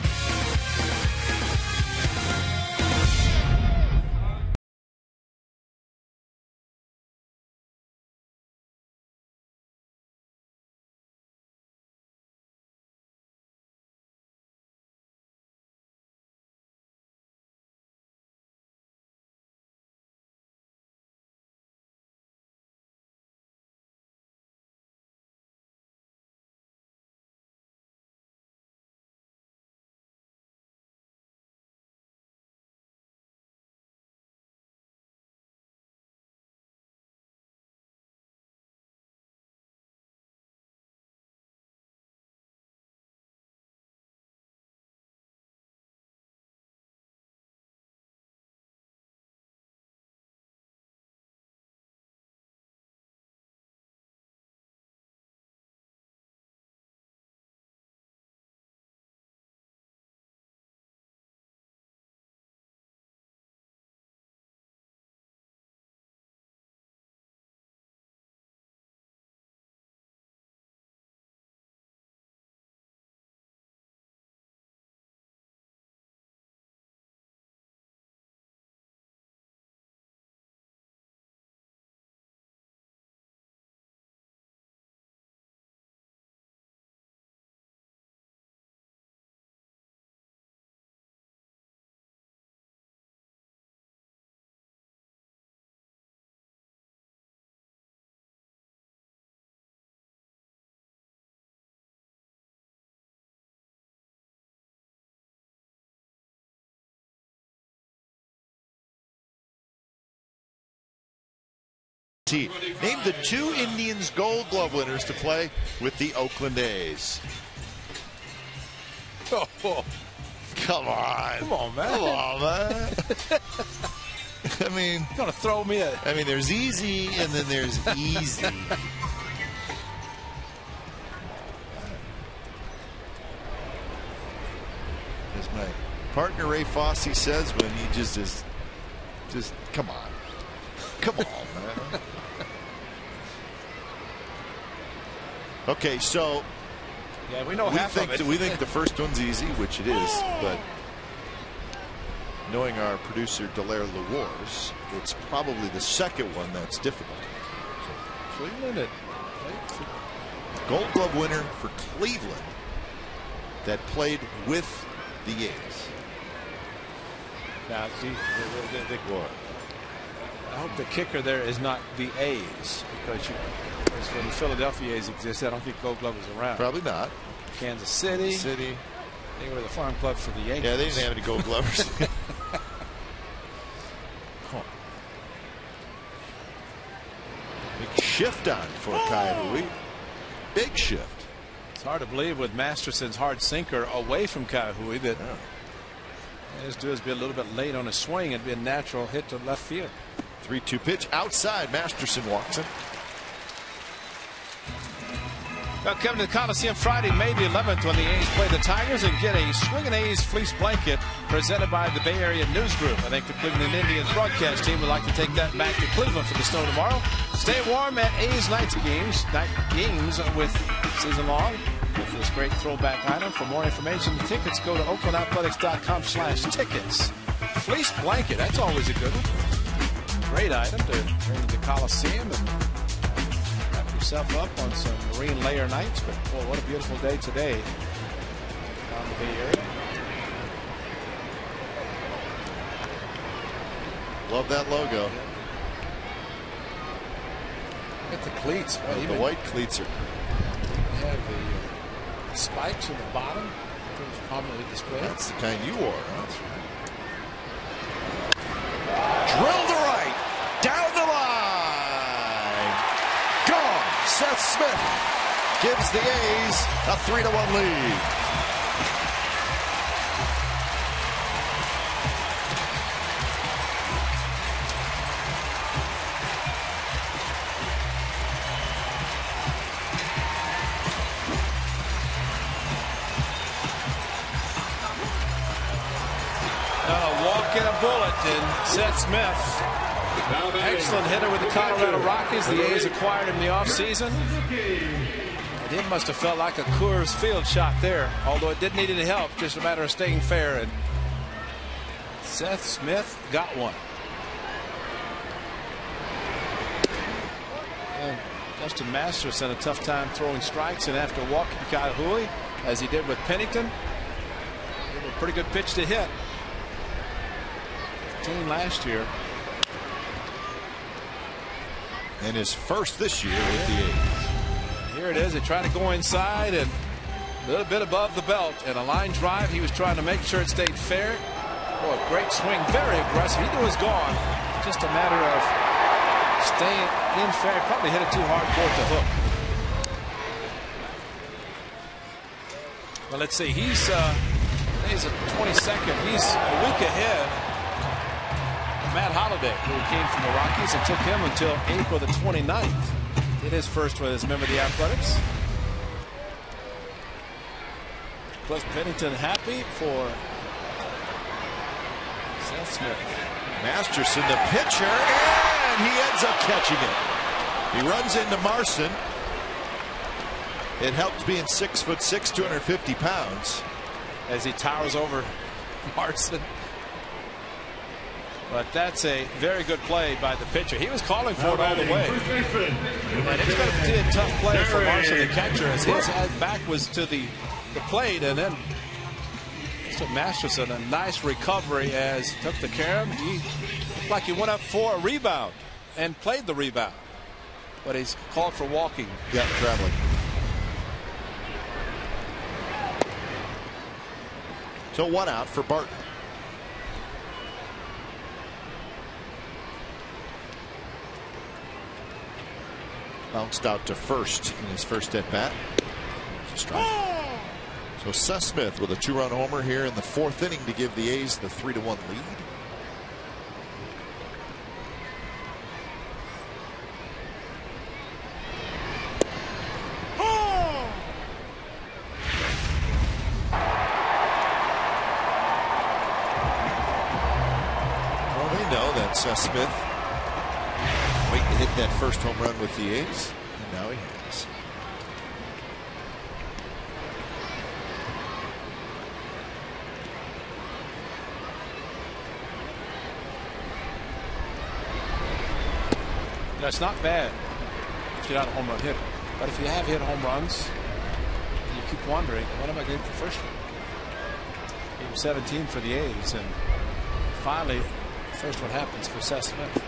Name the 2 Indians Gold Glove winners to play with the Oakland A's.
Oh,
come on.
Come on, man.
Come on, man. I mean,
you're gonna throw me a.
I mean, there's easy and then there's easy. As my partner Ray Fosse says when he just come on. Come on, man. Okay, so
yeah, we know half of it.
We think the first one's easy, which it is, but knowing our producer Delaire LaWars, it's probably the second one that's difficult.
Cleveland,
Gold Glove winner for Cleveland that played with the A's.
Now, see, I hope the kicker there is not the A's, because when the Philadelphia A's existed, I don't think Gold Glove was around.
Probably not.
Kansas City. They were the farm club for the Yankees.
Yeah, they didn't have any Gold Glovers. Big shift on for Kaihui. Big shift.
It's hard to believe with Masterson's hard sinker away from Kaihui that his do is be a little bit late on a swing and be a natural hit to left field.
3-2 pitch outside. Masterson walks in.
Now coming to the Coliseum Friday, May the 11th, when the A's play the Tigers and get a Swingin' A's fleece blanket presented by the Bay Area News Group. I think the Cleveland Indians broadcast team would like to take that back to Cleveland for the snow tomorrow. Stay warm at A's night games with season long with this great throwback item. For more information and tickets, go to oaklandathletics.com/tickets. Fleece blanket, that's always a good one. Great item to bring to the Coliseum and wrap yourself up on some marine layer nights. But boy, what a beautiful day today down the Bay Area.
Love that logo.
Look at the cleats.
Well, the white cleats are.
They have the spikes on the bottom. Prominently displayed.
That's the kind you wore. That's right. Drill to right. Down the line. Gone. Seth Smith gives the A's a 3-1 lead.
Walk in a bullet, and Seth Smith, excellent hitter with the Colorado Rockies. The A's acquired him in the offseason. It must have felt like a Coors Field shot there, although it didn't need any help, just a matter of staying fair. And Seth Smith got one. And Justin Masterson had a tough time throwing strikes, and after walking Kaihui, as he did with Pennington, a pretty good pitch to hit. 15 last year.
And his first this year with the A's.
Here it is. They try to go inside and a little bit above the belt, and a line drive. He was trying to make sure it stayed fair. Oh, a great swing, very aggressive. He knew it was gone. Just a matter of staying in fair. Probably hit it too hard for it to hook. Well, let's see. He's at 22nd. He's a week ahead of Matt Holliday, who came from the Rockies. It took him until April the 29th. Did his first one as a member of the Athletics. Cliff Pennington happy for Seth Smith.
Masterson, the pitcher, and he ends up catching it. He runs into Marson. It helps being 6'6", 250 pounds.
As he towers over Marson. But that's a very good play by the pitcher. He was calling for it all the way. And it's going to be a tough play for Marson, the catcher, as his back was to the plate. And then Mr. Masterson, a nice recovery as he took the carom. He looked like he went up for a rebound and played the rebound. But he's called for walking.
Yeah, traveling. So 1 out for Barton. bounced out to first in his first at bat. So Seth Smith with a 2-run homer here in the 4th inning to give the A's the 3-1 lead. Well, they know that Seth Smith waiting to hit that first home run with the A's, and now he has.
It's not bad if you're not a home run hitter. But if you have hit home runs, you keep wondering, what am I going to do the first one? Game 17 for the A's, and finally, the first one happens for Seth Smith.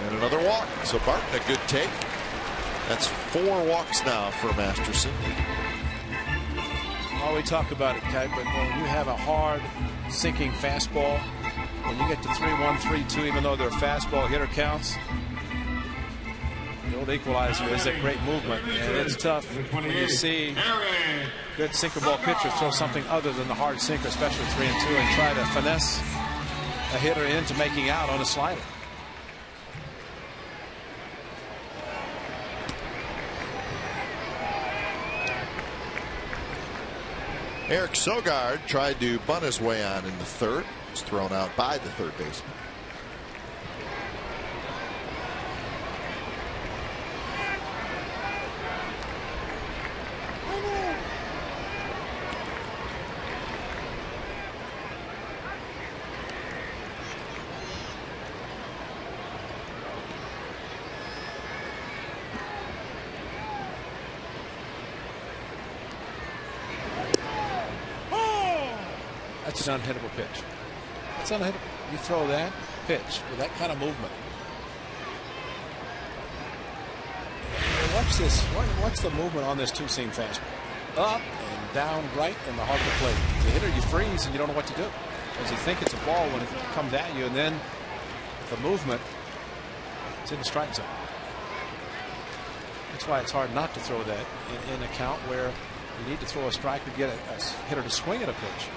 And another walk. So Barton, a good take. That's 4 walks now for Masterson.
Oh, we talk about it, Kite, but when you have a hard sinking fastball, when you get to 3-1, 3-2, even though their fastball hitter counts, the old equalizer is a great movement, and it's tough when you see good sinker ball pitchers throw something other than the hard sinker, especially 3-2, and try to finesse a hitter into making out on a slider.
Eric Sogard tried to bunt his way on in the 3rd. Was thrown out by the 3rd baseman.
That's an unhittable pitch. It's unhittable. You throw that pitch with that kind of movement. Watch this. What's the movement on this 2-seam fastball? Up and down, right in the heart of the plate. As a hitter, you freeze and you don't know what to do, because you think it's a ball when it comes at you, and then the movement, it's in the strike zone. That's why it's hard not to throw that in a count where you need to throw a strike to get a hitter to swing at a pitch.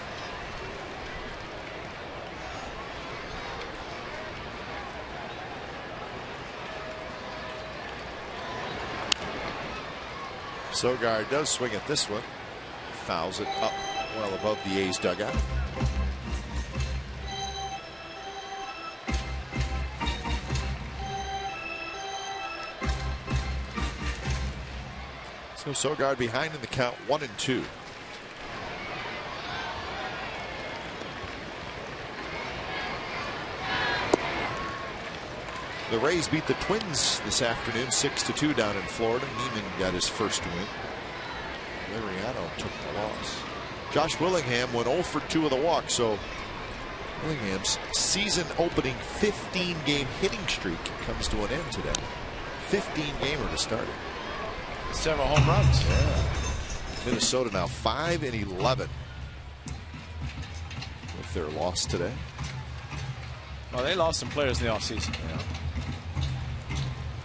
Sogard does swing at this one. Fouls it up well above the A's dugout. So Sogard behind in the count, 1-2. The Rays beat the Twins this afternoon 6-2 down in Florida. Neiman got his first win. Liriano took the loss. Josh Willingham went 0 for 2 of the walk, so Willingham's season opening 15-game hitting streak comes to an end today. 15-gamer to start it.
Several home runs.
Yeah. Minnesota now 5-11 with their loss today.
Well, they lost some players in the offseason.
Yeah.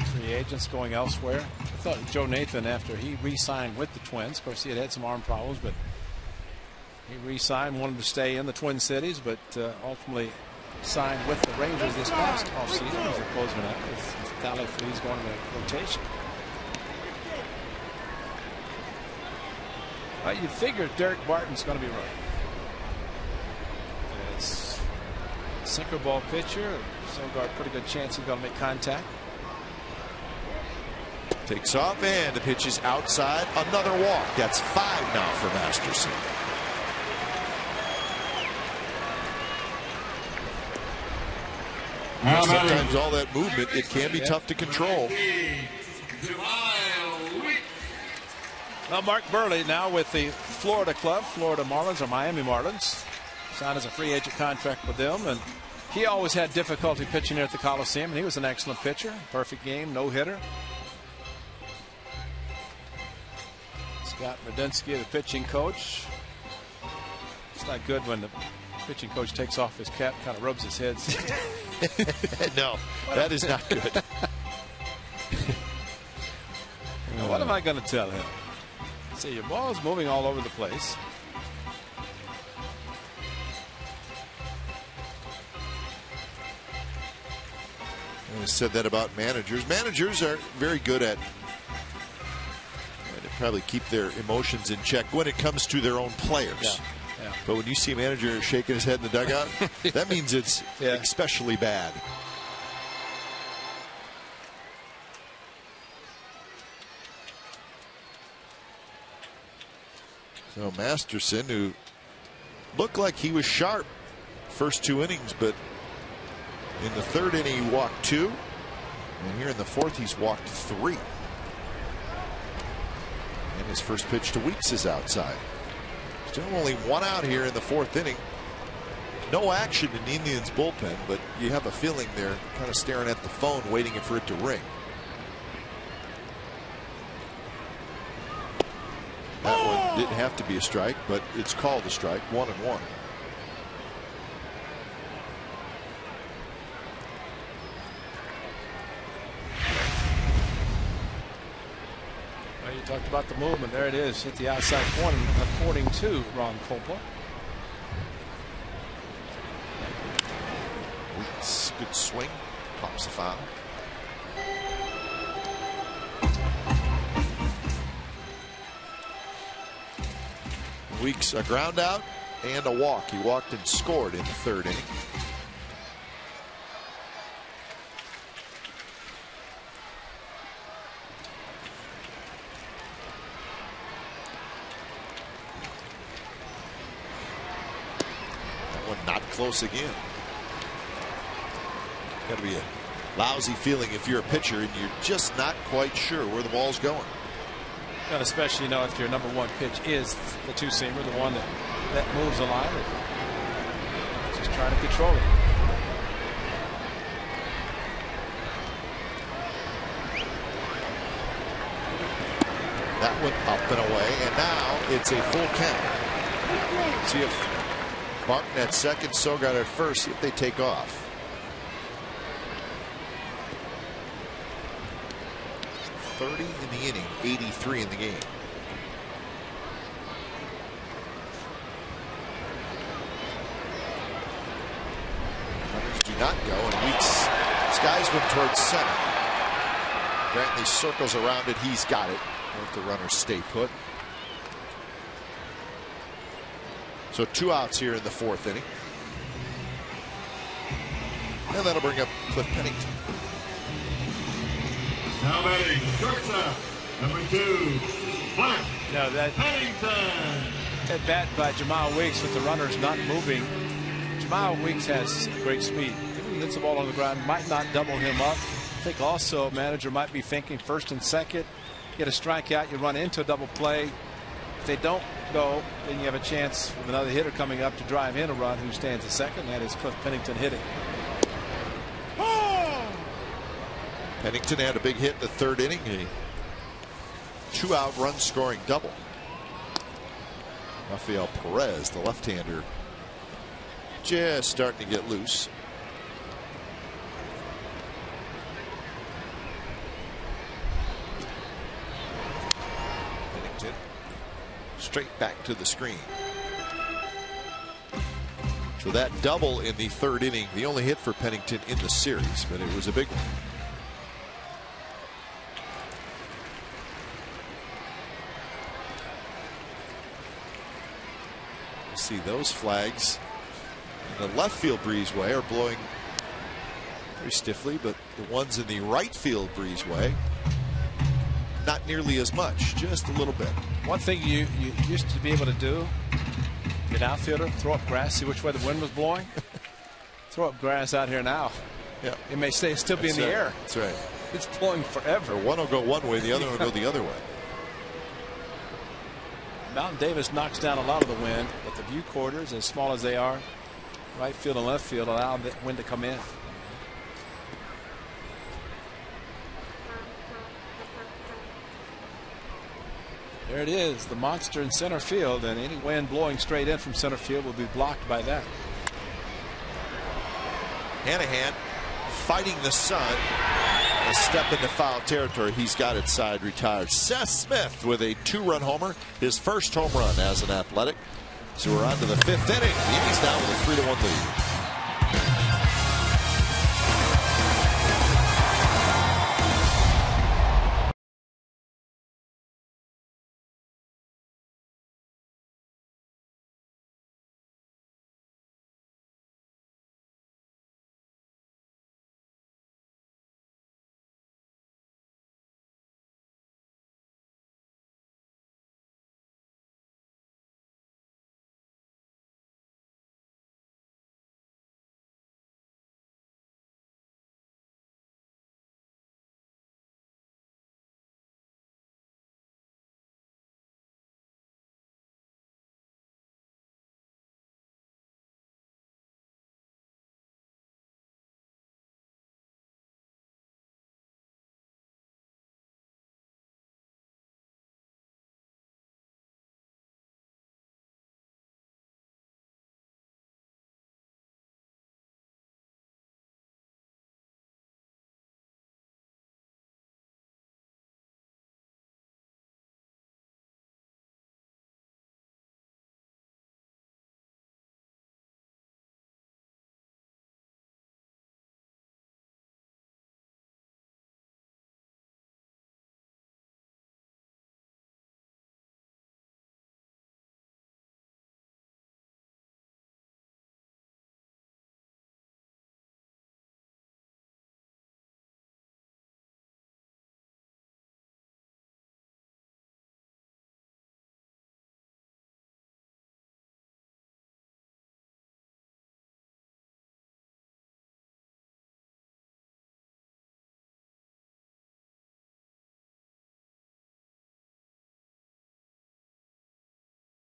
Free agents going elsewhere. I thought Joe Nathan, after he re-signed with the Twins, of course he had some arm problems, but he re-signed, wanted to stay in the Twin Cities, but ultimately signed with the Rangers this past offseason as they're closing out with Tally Fleas going to rotation. You'd figure Derek Barton's going to be right. It's sinker ball pitcher. Sogard, pretty good chance he's going to make contact.
Takes off, and the pitch is outside. Another walk. That's 5 now for Masterson. Sometimes all that movement, it can be tough to control.
Well, Mark Burley now with the Florida club, Florida Marlins or Miami Marlins. Signed as a free agent contract with them, and he always had difficulty pitching here at the Coliseum, and he was an excellent pitcher. Perfect game, no hitter. Scott Radinsky, the pitching coach. It's not good when the pitching coach takes off his cap, kind of rubs his head.
No, that is not good.
I going to tell him? See, your ball is moving all over the place.
I said that about managers. Managers are very good at probably keep their emotions in check when it comes to their own players.
Yeah.
But when you see a manager shaking his head in the dugout, that means it's especially bad. So Masterson, who looked like he was sharp first 2 innings, but in the 3rd inning he walked 2, and here in the 4th he's walked 3. And his first pitch to Weeks is outside. Still only 1 out here in the 4th inning. No action in the Indians bullpen, but you have a feeling they're kind of staring at the phone waiting for it to ring. That one didn't have to be a strike, but it's called a strike. 1-1.
Well, you talked about the movement. There it is. Hit the outside corner, according to Ron Coppola.
Weeks, good swing. Pops the foul. Weeks, a ground out and a walk. He walked and scored in the 3rd inning. That one not close again. Got to be a lousy feeling if you're a pitcher and you're just not quite sure where the ball's going.
And especially, if your number 1 pitch is the 2-seamer, the one that moves a line, just trying to control it.
That one up and away, and now it's a full count. See if Martin at second, Sogard at first, see if they take off. 30 in the inning, 83 in the game. Runners do not go, and Weeks skies one towards center. Brantley circles around it. He's got it. Let the runners stay put. So 2 outs here in the 4th inning. And that'll bring up Cliff Pennington.
Now batting, shortstop, number 2, Cliff Pennington.
At bat by Jamal Weeks with the runners not moving. Jamal Weeks has great speed. If he hits the ball on the ground, might not double him up. I think also manager might be thinking 1st and 2nd. Get a strikeout, you run into a double play. If they don't go, then you have a chance with another hitter coming up to drive in a run who stands at second. That is Cliff Pennington hitting.
Pennington had a big hit in the 3rd inning. A 2-out run scoring double. Rafael Perez, the left-hander, just starting to get loose. Pennington straight back to the screen. So that double in the 3rd inning, the only hit for Pennington in the series, but it was a big one. See those flags in the left field breezeway are blowing very stiffly, but the ones in the right field breezeway not nearly as much, just a little bit.
One thing you used to be able to do, an outfielder, throw up grass, see which way the wind was blowing. Throw up grass out here now.
Yeah,
it may still be in the air.
That's right.
It's blowing forever.
Or one will go one way, the other will go the other way.
Mountain Davis knocks down a lot of the wind, but the view quarters, as small as they are, right field and left field, allow the wind to come in. There it is, the monster in center field, and any wind blowing straight in from center field will be blocked by that.
Hanahan fighting the sun to step into foul territory. He's got it side retired. Seth Smith with a 2-run homer, his first home run as an Athletic. So we're on to the 5th inning. The Yankees now with a 3-1 lead.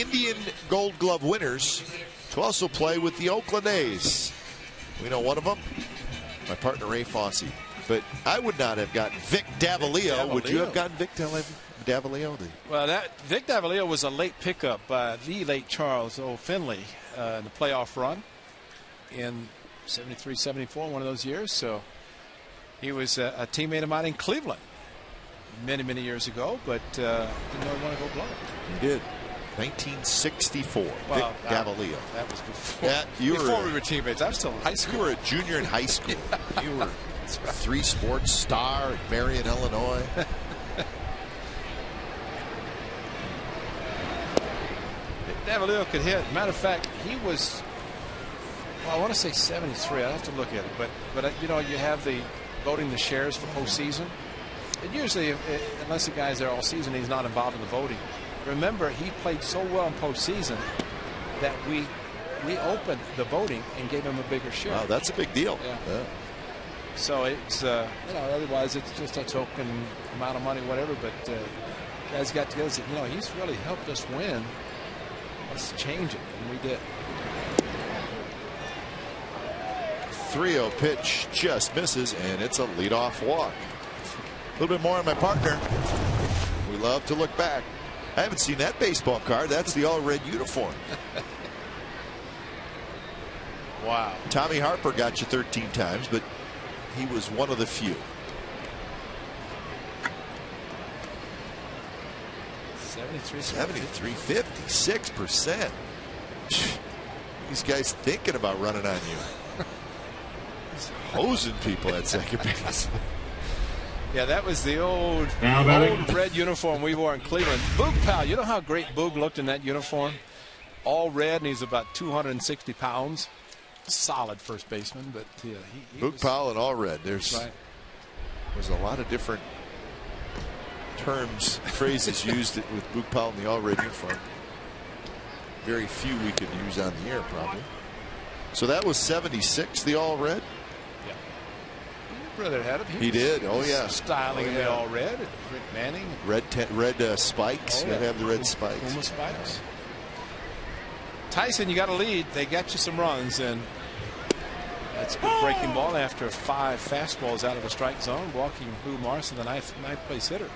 Indian Gold Glove winners to also play with the Oakland A's. We know one of them, my partner Ray Fosse. But I would not have gotten Vic Davalillo. Would you have gotten Vic Davalillo?
Well, Vic Davalillo was a late pickup by the late Charles O. Finley in the playoff run in 73, 74, one of those years. So he was a teammate of mine in Cleveland many, many years ago, but didn't know he wanted to go glove.
He did. 1964.
Well,
Vic Davalillo.
That was before.
Before
we were teammates. I was still in high school.
You were a junior in high school. You were a 3-sports star at Marion, Illinois.
Davalillo could hit. Matter of fact, he was, well, I want to say 73. I have to look at it, but you know, you have the voting the shares for postseason. And usually, unless the guy's there all season, he's not involved in the voting. Remember, he played so well in postseason that we opened the voting and gave him a bigger share.
Wow, that's a big deal.
Yeah. So it's you know, otherwise it's just a token amount of money, whatever. But guys got together and said, you know, he's really helped us win. Let's change it, and we did.
3-0 pitch just misses, and it's a leadoff walk. A little bit more on my partner. We love to look back. I haven't seen that baseball card. That's the all-red uniform.
Wow.
Tommy Harper got you 13 times, but he was one of the few. 73, 56%. These guys thinking about running on you. He's hosing people at second base.
Yeah, that was the old red uniform we wore in Cleveland. Boog Powell, you know how great Boog looked in that uniform? All red, and he's about 260 pounds. Solid first baseman, but he
Boog Powell and all red. There's a lot of different terms, phrases used with Boog Powell in the all red uniform. Very few we could use on the air, probably. So that was 76, the all red.
Brother had it.
He did. Oh yeah.
Styling in the all red. Rick Manning.
Red spikes. You have the red spikes.
Puma spikes. Tyson, you got a lead. They got you some runs, and that's a good breaking ball after 5 fastballs out of the strike zone, walking Lou Morrison, the ninth place hitter.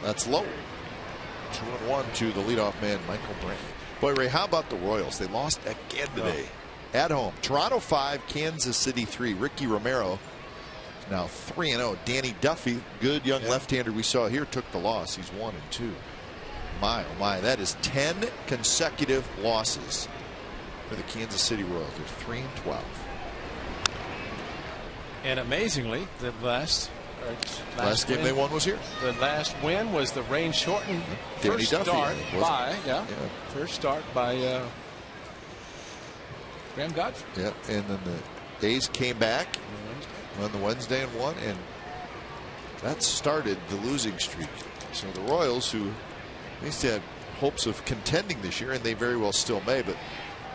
That's low. 2-1 to the leadoff man, Michael Brandt. Boy, Ray, how about the Royals? They lost again today. At home. Toronto 5, Kansas City 3. Ricky Romero is now 3-0. Danny Duffy, good young left-hander we saw here, took the loss. He's 1-2. My, oh my, that is 10 consecutive losses for the Kansas City Royals. They're 3-12.
And amazingly, the last
game they won was here.
The last win was the rain shortened first start by first start by Graham Godfrey.
Yeah, and then the A's came back on the Wednesday and won, and that started the losing streak. So the Royals, who at least had hopes of contending this year, and they very well still may, but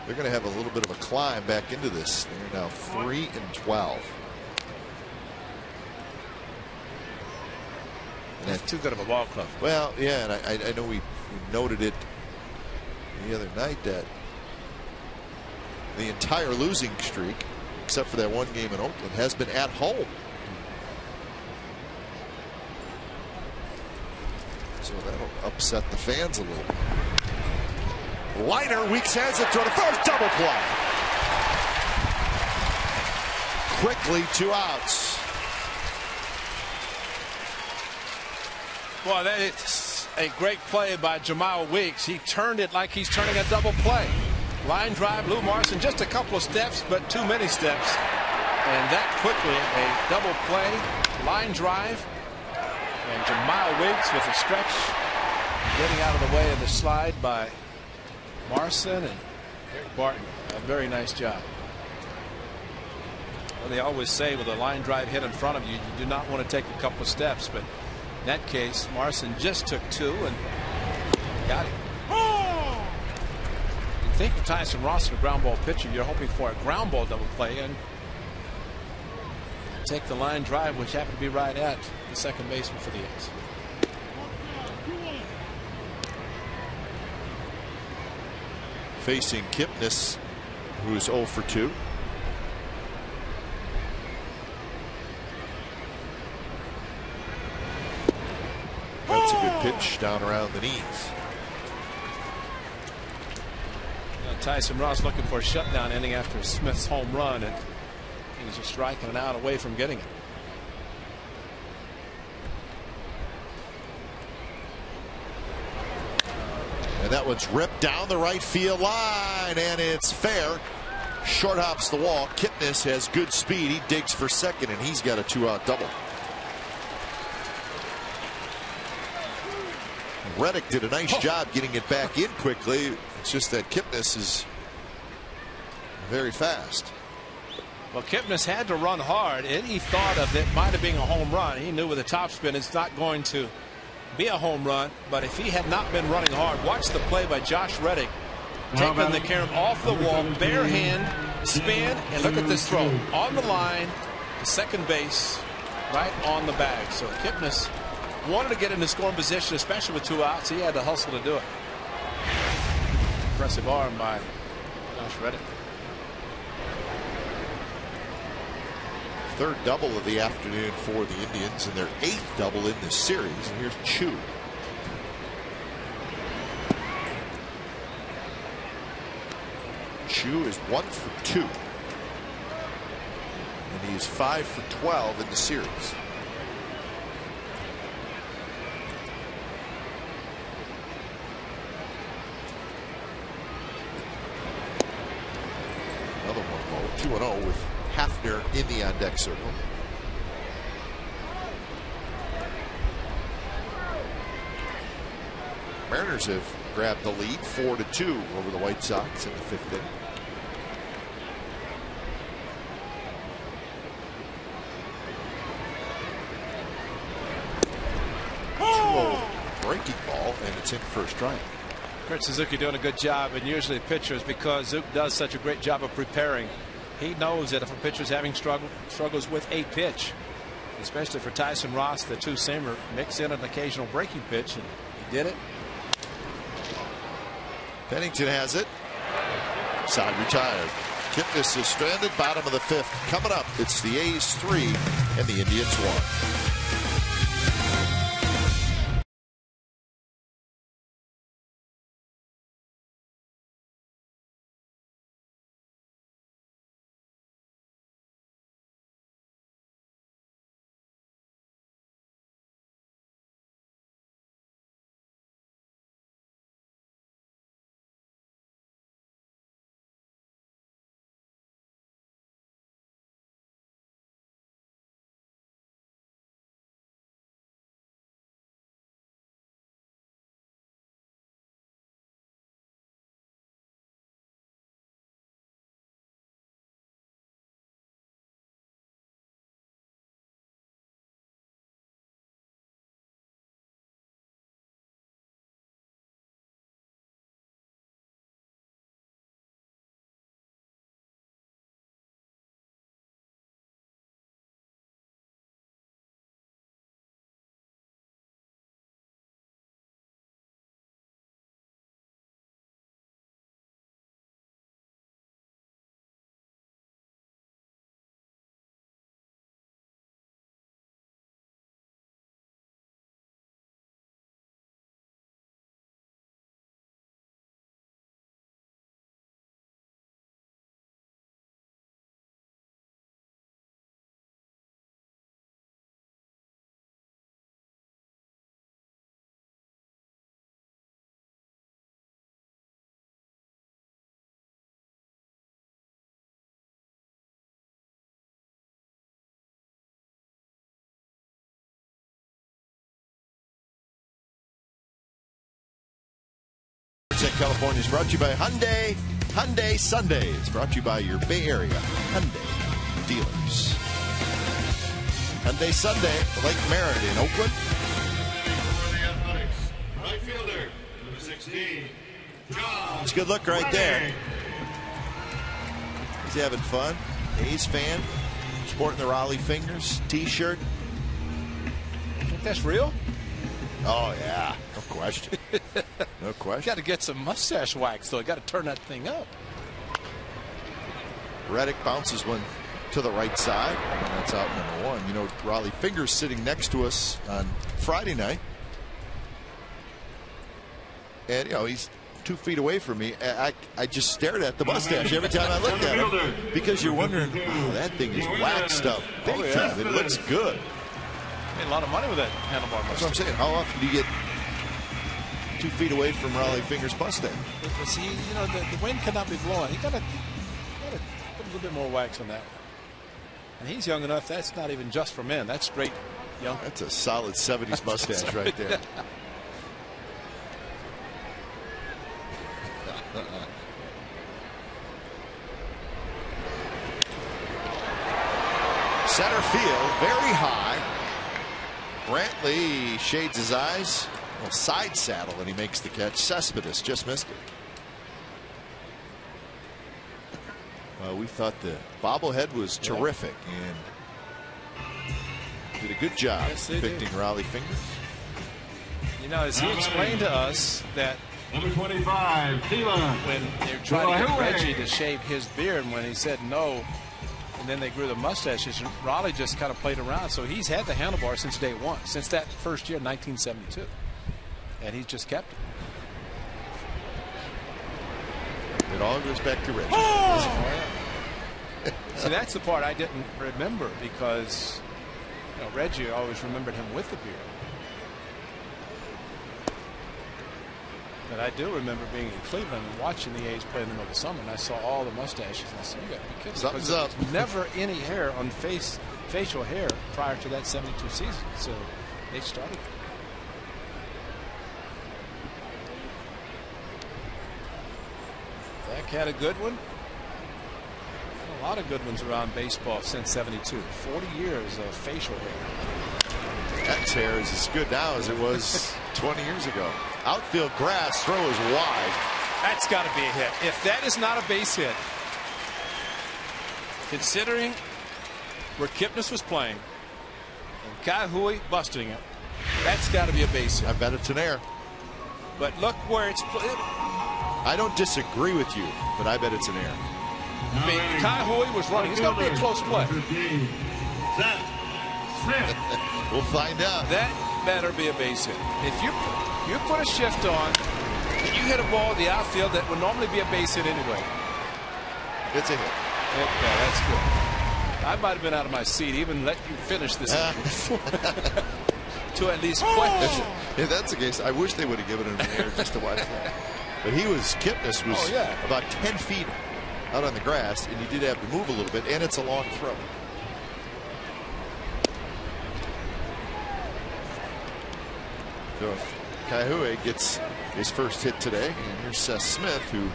they're going to have a little bit of a climb back into this. They're now 3-12.
That's too good of a ball club.
Well, yeah, and I know we noted it the other night that the entire losing streak, except for that one game in Oakland, has been at home. So that'll upset the fans a little bit. Liner, Weeks has it to the first, double play. Quickly, 2 outs.
Well, that's a great play by Jamal Weeks. He turned it like he's turning a double play. Line drive, Lou Morrison, just a couple of steps, but too many steps. And that quickly, a double play, line drive, and Jamal Weeks with a stretch, getting out of the way of the slide by Morrison and Eric Barton. A very nice job. Well, they always say with a line drive hit in front of you, you do not want to take a couple of steps, but in that case, Morrison just took 2 and got it. You think of Tyson Ross, a ground ball pitcher, you're hoping for a ground ball double play and take the line drive, which happened to be right at the second baseman for the A's.
Facing Kipnis, who's 0 for 2. That's a good pitch down around the knees.
Tyson Ross looking for a shutdown inning after Smith's home run, and he's just striking it out away from getting it.
And that one's ripped down the right field line, and it's fair. Short hops the wall. Kipnis has good speed. He digs for second, and he's got a 2-out double. Reddick did a nice job getting it back in quickly. It's just that Kipnis is very fast.
Well, Kipnis had to run hard, and he thought of it might have been a home run. He knew with a topspin it's not going to be a home run, but if he had not been running hard, watch the play by Josh Reddick, taking the carom off the wall, bare hand, spin, and look at this throw on the line to second base, right on the bag. So Kipnis wanted to get in the scoring position, especially with 2 outs. He had to hustle to do it. Impressive arm by Josh Reddick.
Third double of the afternoon for the Indians, and their 8th double in this series. And here's Chu. Chu is 1 for 2. And he is 5 for 12 in the series. Another 1-0 with Hafner in the on-deck circle. Mariners have grabbed the lead 4-2 over the White Sox in the 5th inning. Breaking ball, and it's in first strike.
Kurt Suzuki doing a good job, and usually pitchers, because Zook does such a great job of preparing, he knows that if a pitcher's having struggles with a pitch, especially for Tyson Ross, the two-seamer, mix in an occasional breaking pitch, and he did it.
Pennington has it. Side retired. Kipnis is stranded, bottom of the 5th. Coming up, it's the A's 3 and the Indians 1. Sunset California is brought to you by Hyundai. Hyundai Sundays, brought to you by your Bay Area Hyundai dealers. Hyundai Sunday, Lake Merritt in Oakland.
For the Athletics, right fielder, number 16, John.
It's a good look right there. He's having fun. A's fan, sporting the Raleigh Fingers T-shirt.
Think that's real?
Oh, yeah. No question. No question.
Got to get some mustache wax, though. Got to turn that thing up.
Reddick bounces one to the right side. And that's out number 1. You know, Raleigh Fingers sitting next to us on Friday night. And, you know, he's 2 feet away from me. I just stared at the mustache every time I looked at him. Because you're wondering, oh, that thing is waxed up big time. It looks good.
Made a lot of money with that handlebar mustache.
That's what I'm saying. How often do you get 2 feet away from Raleigh Fingers' mustache?
But see, you know, the wind cannot be blowing. You got to put a little bit more wax on that one. And he's young enough. That's not even just for men. That's straight young.
That's a solid 70s mustache right there. Center field, very high. Brantley shades his eyes. Well, side saddle, and he makes the catch. Cespedes just missed it. We thought the bobblehead was terrific and did a good job depicting Raleigh Fingers.
You know, as he explained to us that
Number 25, Tila.
when they were trying to get Reggie to shave his beard, and when he said no, and then they grew the mustaches, Raleigh just kind of played around. So he's had the handlebar since day one, since that first year, 1972. And he's just kept it.
It all goes back to Reggie.
Oh! See, that's the part I didn't remember because, you know, Reggie always remembered him with the beard. But I do remember being in Cleveland and watching the A's play in the middle of the summer, and I saw all the mustaches, and I said, you got to be kidding.
Something's up.
Never any hair on facial hair prior to that 72 season, so they started. Dak had a good one. A lot of good ones around baseball since 72. 40 years of facial hair.
Dak's hair is as good now as it was 20 years ago. Outfield grass, throw is wide.
That's got to be a hit. If that is not a base hit, considering where Kipnis was playing and Kai Hui busting it, that's got to be a base hit.
I bet it's an error.
But look where it's played.
I don't disagree with you, but I bet it's an error.
I mean, Kai Hui was running. It's going to be a close play.
We'll find out.
That better be a base hit. If you put a shift on, and you hit a ball in the outfield that would normally be a base hit anyway.
It's a hit.
Yeah, that's good. I might have been out of my seat, even let you finish this to at least question.
If that's the case, I wish they would have given him an error just to watch that. But Kipnis was about 10 feet out on the grass, and he did have to move a little bit, and it's a long throw. So Kai Hui gets his first hit today, and here's Seth Smith, who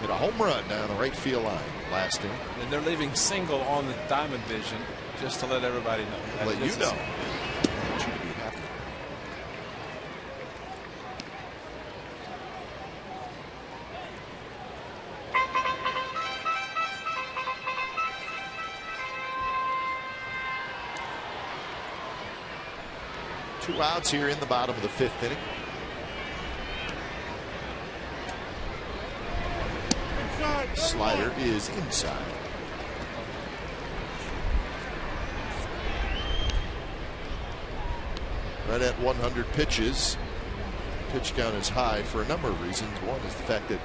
hit a home run down the right field line last inning.
And they're leaving single on the diamond vision just to let everybody know.
Let you know. I want you to be happy. Two outs here in the bottom of the 5th inning. Slider is inside. Right at 100 pitches. Pitch count is high for a number of reasons. One is the fact that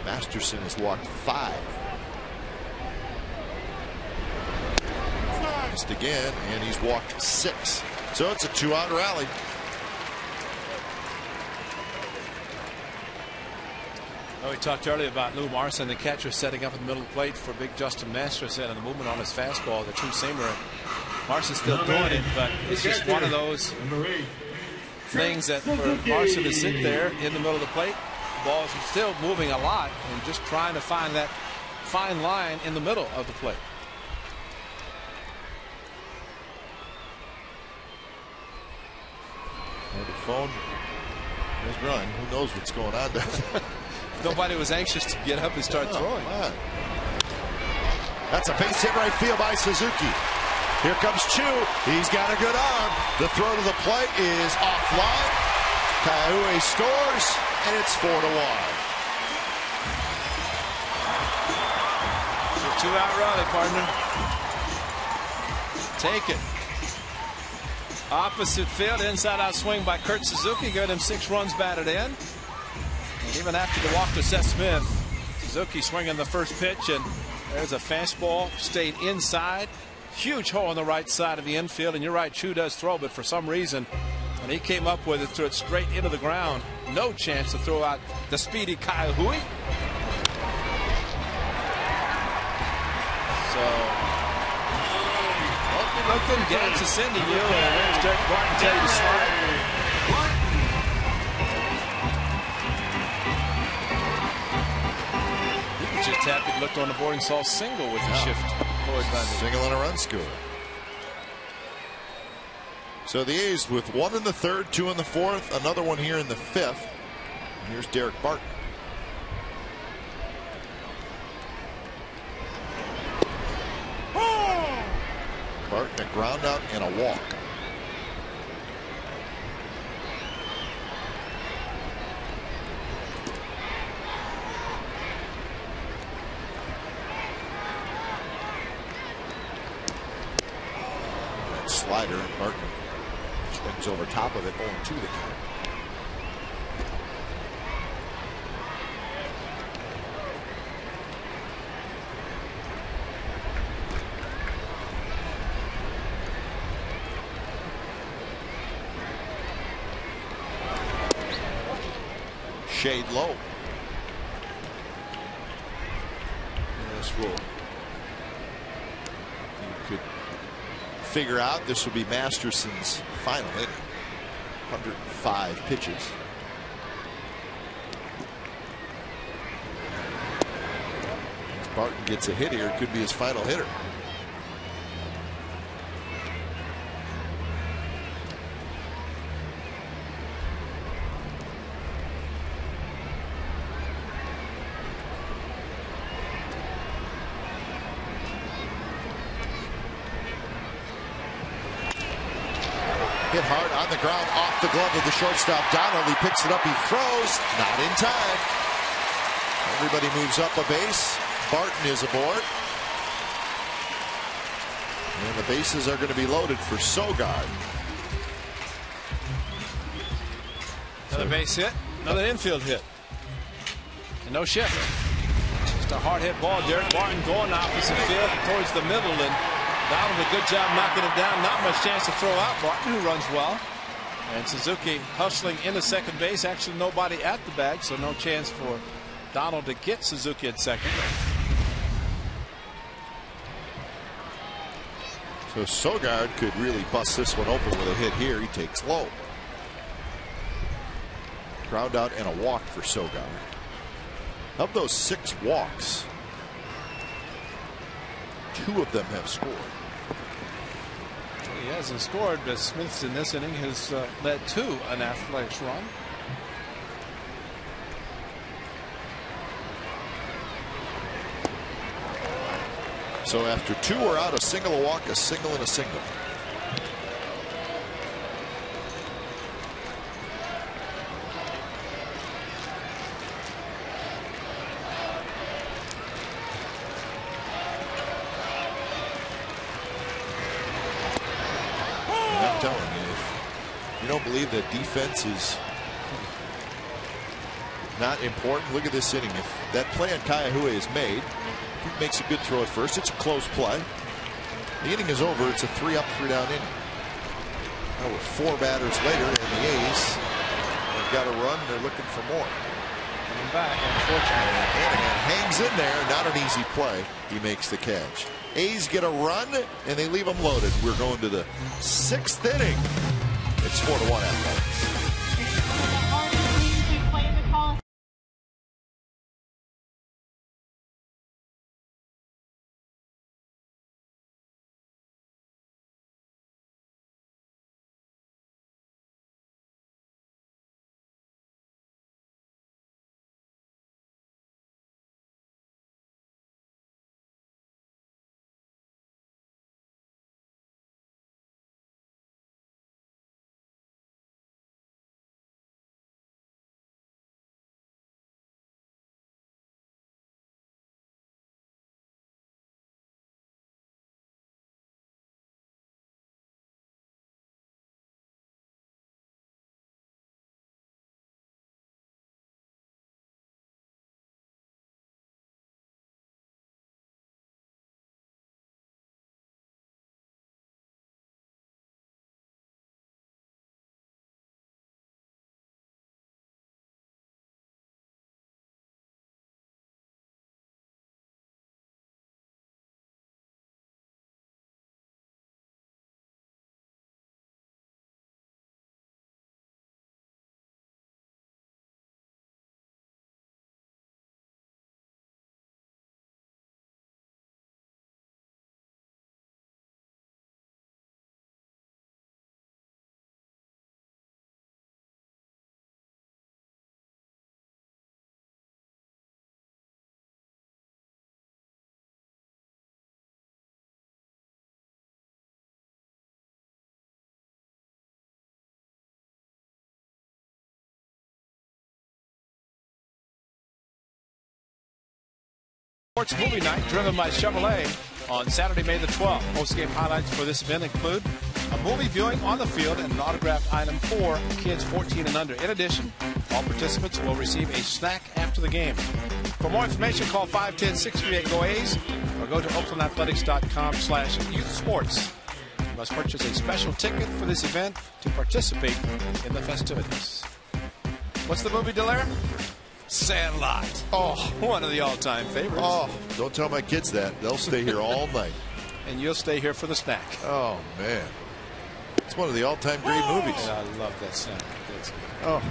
Masterson has walked 5. Missed again, and he's walked 6. So it's a 2-out rally.
We talked earlier about Lou Marson, the catcher, setting up in the middle of the plate for big Justin Masterson, and the movement on his fastball, the two-seamer. Marson's still doing it, but it's just one of those things that for Marson to sit there in the middle of the plate, Ball's still moving a lot and just trying to find that fine line in the middle of the plate.
The phone is run. Who knows what's going on there?
Nobody was anxious to get up and start throwing.
Man. That's a base hit right field by Suzuki. Here comes Chu. He's got a good arm. The throw to the plate is offline. Kaiahue scores, and it's 4-1.
It's a 2-out rally, partner. Take it. Opposite field, inside out swing by Kurt Suzuki, giving him 6 runs batted in. And even after the walk to Seth Smith, Suzuki swinging the first pitch, and there's a fastball, stayed inside. Huge hole on the right side of the infield, and you're right, Chu does throw, but for some reason, when he came up with it, threw it straight into the ground. No chance to throw out the speedy Kaiahue. So, looking, Gats is sending you, and there's Derek Barton tell you to slide. He was just happy to look on the board and saw a single with the shift.
Single and a run score. So the A's with 1 in the 3rd, 2 in the 4th, another one here in the 5th. Here's Derek Barton. Barton, a ground out and a walk. That slider, and Barton swings over top of it, 0-2 the count. Shade low. This will, you could figure out, this will be Masterson's final inning. 105 pitches. If Barton gets a hit here, it could be his final hitter. Hit hard on the ground, off the glove of the shortstop Donald. He picks it up, he throws, not in time. Everybody moves up a base. Barton is aboard. And the bases are going to be loaded for Sogard.
Another base hit, another infield hit. And no shift. Just a hard hit ball. Derek Barton going opposite field towards the middle, and Donald a good job knocking it down. Not much chance to throw out. Barton, who runs well. And Suzuki hustling into second base. Actually nobody at the bag, so no chance for Donald to get Suzuki at second.
So Sogard could really bust this one open with a hit here. He takes low. Ground out and a walk for Sogard. Of those 6 walks, 2 of them have scored.
He hasn't scored, but Smith's in this inning has led to an Athletics run.
So after 2 are out, a single, a walk, a single, and a single. I'm telling you, if you don't believe that defense is not important, look at this inning. If that play on Kaiahue is made, he makes a good throw at first. It's a close play. The inning is over. It's a 3-up, 3-down inning. Now we're 4 batters later, and the A's have got a run. They're looking for more.
Coming back, unfortunately.
Hanahan hangs in there. Not an easy play. He makes the catch. A's get a run, and they leave them loaded. We're going to the 6th inning. It's 4-1 Athletics.
Sports Movie Night, driven by Chevrolet, on Saturday, May the 12th. Post-game highlights for this event include a movie viewing on the field and an autographed item for kids 14 and under. In addition, all participants will receive a snack after the game. For more information, call 510-638-GO-A's or go to oaklandathletics.com/youthsports. You must purchase a special ticket for this event to participate in the festivities. What's the movie, Delaire? Sandlot. Oh, one of the all-time favorites.
Oh, don't tell my kids that. They'll stay here all night.
And you'll stay here for the snack.
Oh, man. It's one of the all-time great movies.
And I love that Sandlot. That's good.
Oh.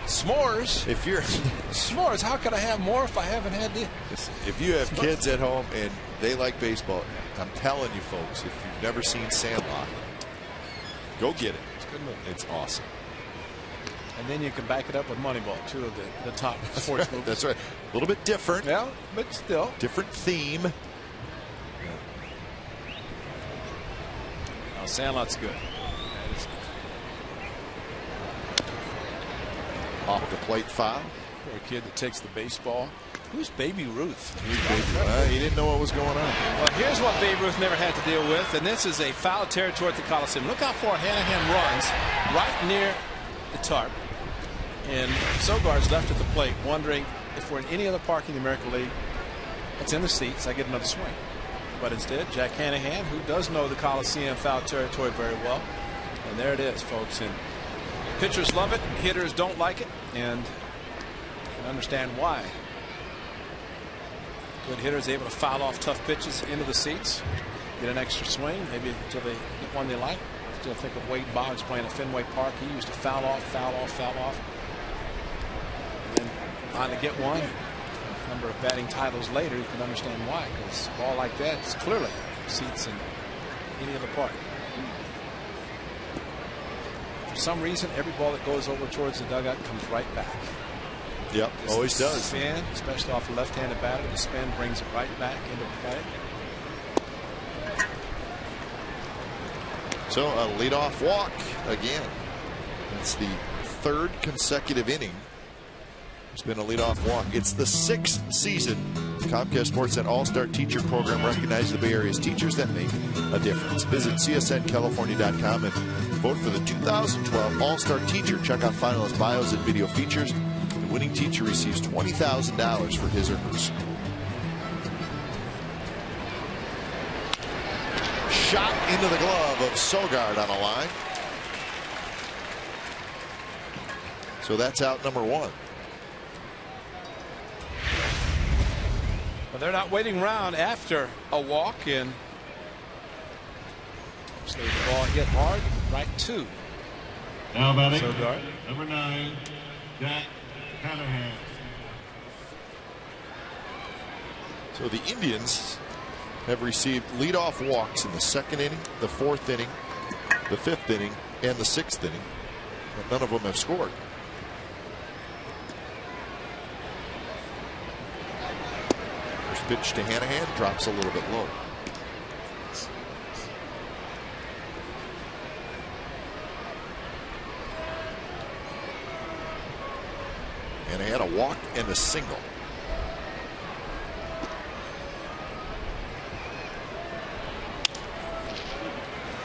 S'mores.
If you're
S'mores, how could I have more if I haven't had the...
If you have kids at home and they like baseball, I'm telling you folks, if you've never seen Sandlot, go get it.
It's a good movie.
It's awesome.
And then you can back it up with Moneyball, two of the top sports movies.
That's right. A little bit different.
Yeah, but still.
Different theme.
Now, Sandlot's good. That is good.
Off the plate foul.
For a kid that takes the baseball. Who's Baby Ruth?
He didn't know what was going on.
Well, here's what Babe Ruth never had to deal with, and this is a foul territory at the Coliseum. Look how far Hanahan runs right near the tarp. And Sogard's left at the plate wondering if we're in any other park in the American League that's in the seats, I get another swing. But instead, Jack Hanahan, who does know the Coliseum foul territory very well. And there it is, folks. And pitchers love it, hitters don't like it, and you can understand why. Good hitters able to foul off tough pitches into the seats, get an extra swing, maybe until they get one they like. Still think of Wade Boggs playing at Fenway Park. He used to foul off, foul off, foul off. And then finally get one. A number of batting titles later, you can understand why. Because a ball like that is clearly seats in any other park. For some reason, every ball that goes over towards the dugout comes right back.
Yep,
Just
always does.
Spin, especially off a left-handed batter, the spin brings it right back into play.
So a leadoff walk again. It's the third consecutive inning. It's been a leadoff walk. It's the 6th season Comcast Sportsnet All-Star Teacher Program recognizes the Bay Area's teachers that make a difference. Visit csncalifornia.com and vote for the 2012 All-Star Teacher. Check out finalist bios and video features. The winning teacher receives $20,000 for his or her school. Shot into the glove of Sogard on a line. So that's out number 1.
But they're not waiting around after a walk, and so the ball hit hard right to
Now batting,
Sogard.
number 9, Jack Hanahan.
So the Indians have received leadoff walks in the 2nd inning, the 4th inning, the 5th inning, and the 6th inning. But none of them have scored. First pitch to Hanahan drops a little bit low. Hanahan a walk and a single.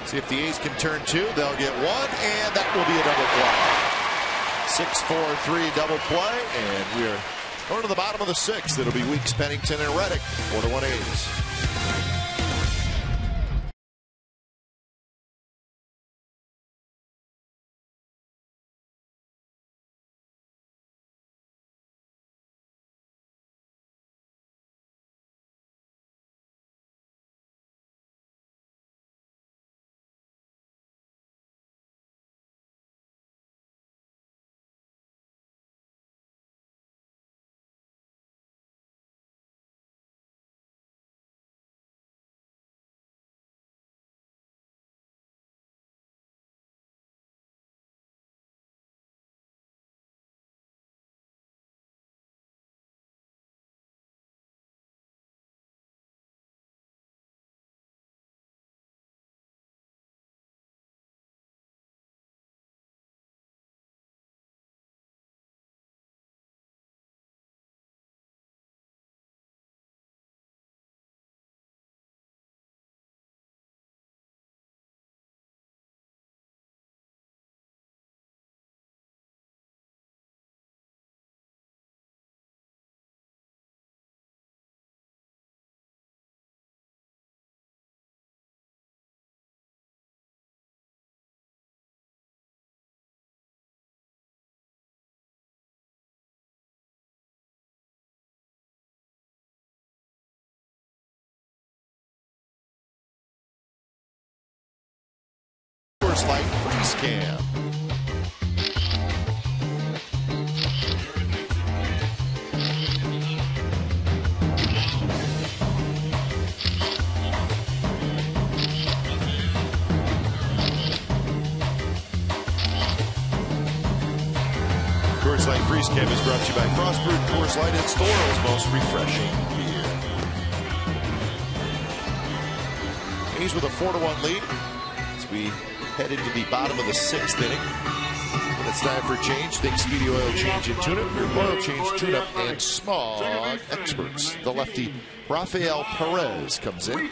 See if the A's can turn 2. They'll get 1, and that will be a double play. 6-4-3 double play, and we're going to the bottom of the 6th. It'll be Weeks, Pennington, and Reddick. 4-1 A's. Coors Light Freeze Cam. Coors Light Freeze Cam is brought to you by Frostbrewed Coors Light. It's the world's most refreshing beer. He's with a 4-1 lead as we head into the bottom of the 6th inning. When it's time for change, think Speedy Oil Change and Tune-Up. Your oil change, tune-up, and smog experts. The lefty Rafael Perez comes in.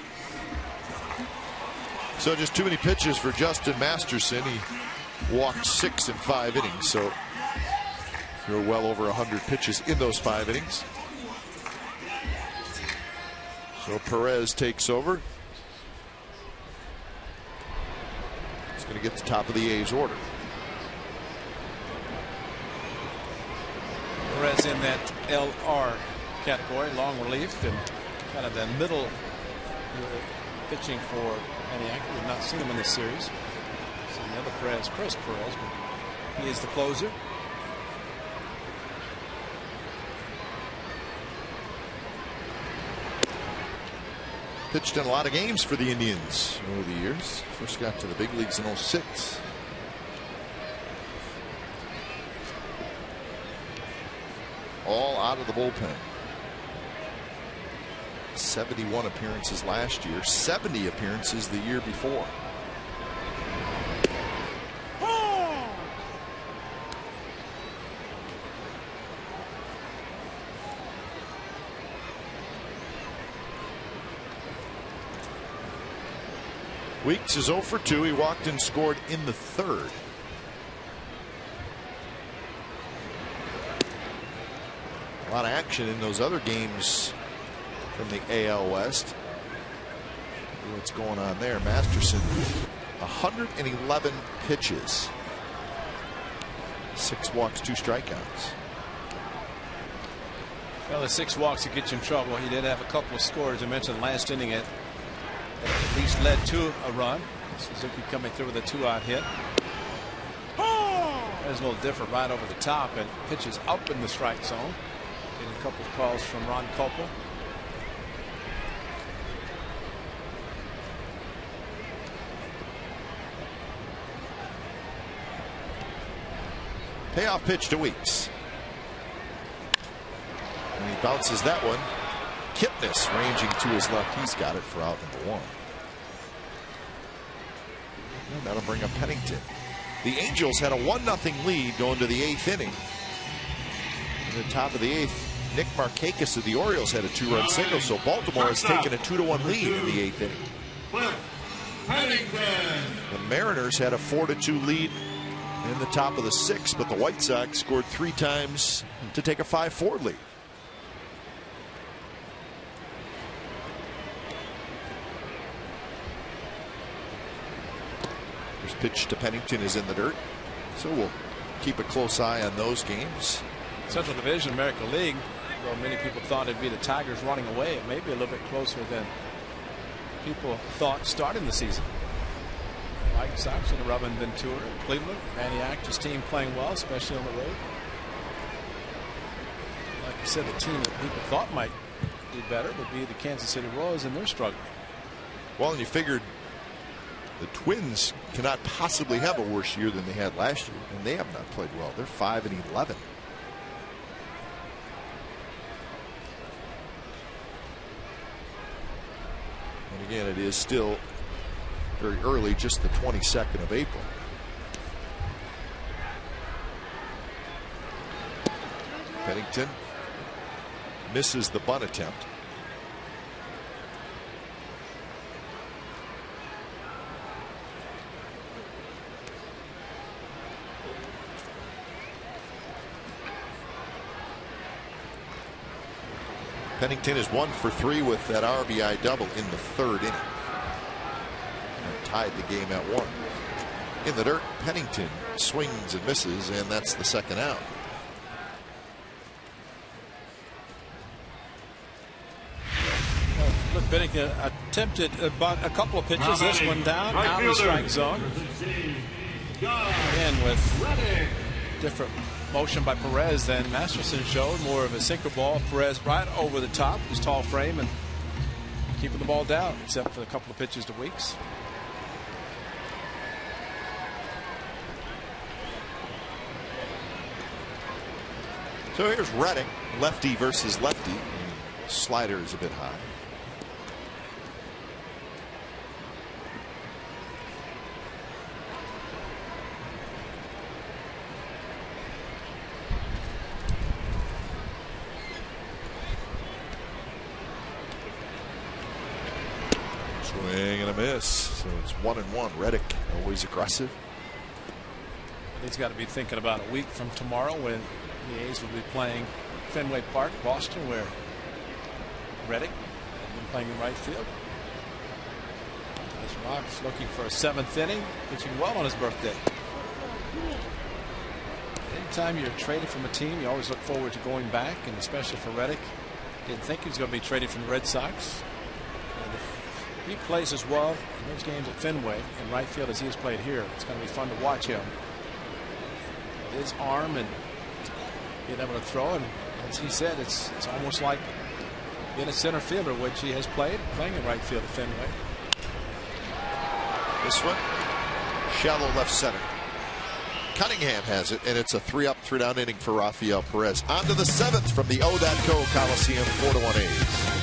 So just too many pitches for Justin Masterson. He walked 6 in 5 innings. So threw well over 100 pitches in those 5 innings. So Perez takes over. He's going to get the top of the A's order.
Perez in that LR category, long relief, and kind of the middle pitching for Antioch. We've not seen him in this series. So the other Perez, Chris Perez, but he is the closer.
Pitched in a lot of games for the Indians over the years. First got to the big leagues in '06. All out of the bullpen. 71 appearances last year, 70 appearances the year before. Weeks is 0 for 2. He walked and scored in the 3rd. A lot of action in those other games from the AL West. See what's going on there. Masterson, 111 pitches. 6 walks, 2 strikeouts.
Well, the 6 walks that get you in trouble. He did have a couple of scores. I mentioned last inning at least led to a run. Suzuki coming through with a 2-out hit. That's a little different, right over the top, and pitches up in the strike zone. Getting a couple of calls from Ron Culpa.
Payoff pitch to Weeks. And he bounces that one. Kipnis ranging to his left. He's got it for out number 1. And that'll bring up Pennington. The Angels had a 1-0 lead going to the 8th inning. At the top of the 8th, Nick Markakis of the Orioles had a 2-run single, so Baltimore has taken a 2-1 lead in the 8th inning. The Mariners had a 4-2 lead in the top of the 6th, but the White Sox scored 3 times to take a 5-4 lead. Pitch to Pennington is in the dirt, so we'll keep a close eye on those games.
Central Division, American League, though many people thought it'd be the Tigers running away, it may be a little bit closer than people thought starting the season. White Sox and Robin Ventura, Cleveland, Antioch, his team playing well, especially on the road. Like I said, the team that people thought might do better would be the Kansas City Royals, and they're struggling.
Well, and you figured the Twins cannot possibly have a worse year than they had last year, and they have not played well. They're 5-11. And again, it is still very early, just the 22nd of April. Pennington misses the bunt attempt. Pennington is 1 for 3 with that RBI double in the 3rd inning. And tied the game at 1. In the dirt, Pennington swings and misses, and that's the 2nd out.
Well, Cliff Bennington attempted about a couple of pitches. This one down out of the strike zone. Again with different motion by Perez than Masterson showed. More of a sinker ball. Perez right over the top, his tall frame, and keeping the ball down, except for a couple of pitches to Weeks.
So here's Reddick, lefty versus lefty. Slider is a bit high. Swing and a miss. So it's 1-1. Reddick always aggressive.
He's got to be thinking about a week from tomorrow when the A's will be playing Fenway Park, Boston, where Reddick has been playing in right field. As Rock's looking for a 7th inning, pitching well on his birthday. Anytime you're traded from a team, you always look forward to going back, and especially for Reddick. Didn't think he was going to be traded from the Red Sox. And if he plays as well in those games at Fenway in right field as he has played here, it's going to be fun to watch him. With his arm and being able to throw, and as he said, it's almost like being a center fielder, which he has playing in right field at Fenway.
This one, shallow left center. Cunningham has it, and it's a 3-up, 3-down inning for Rafael Perez. On to the 7th from the CLE AT OAK Coliseum, 4-1 A's.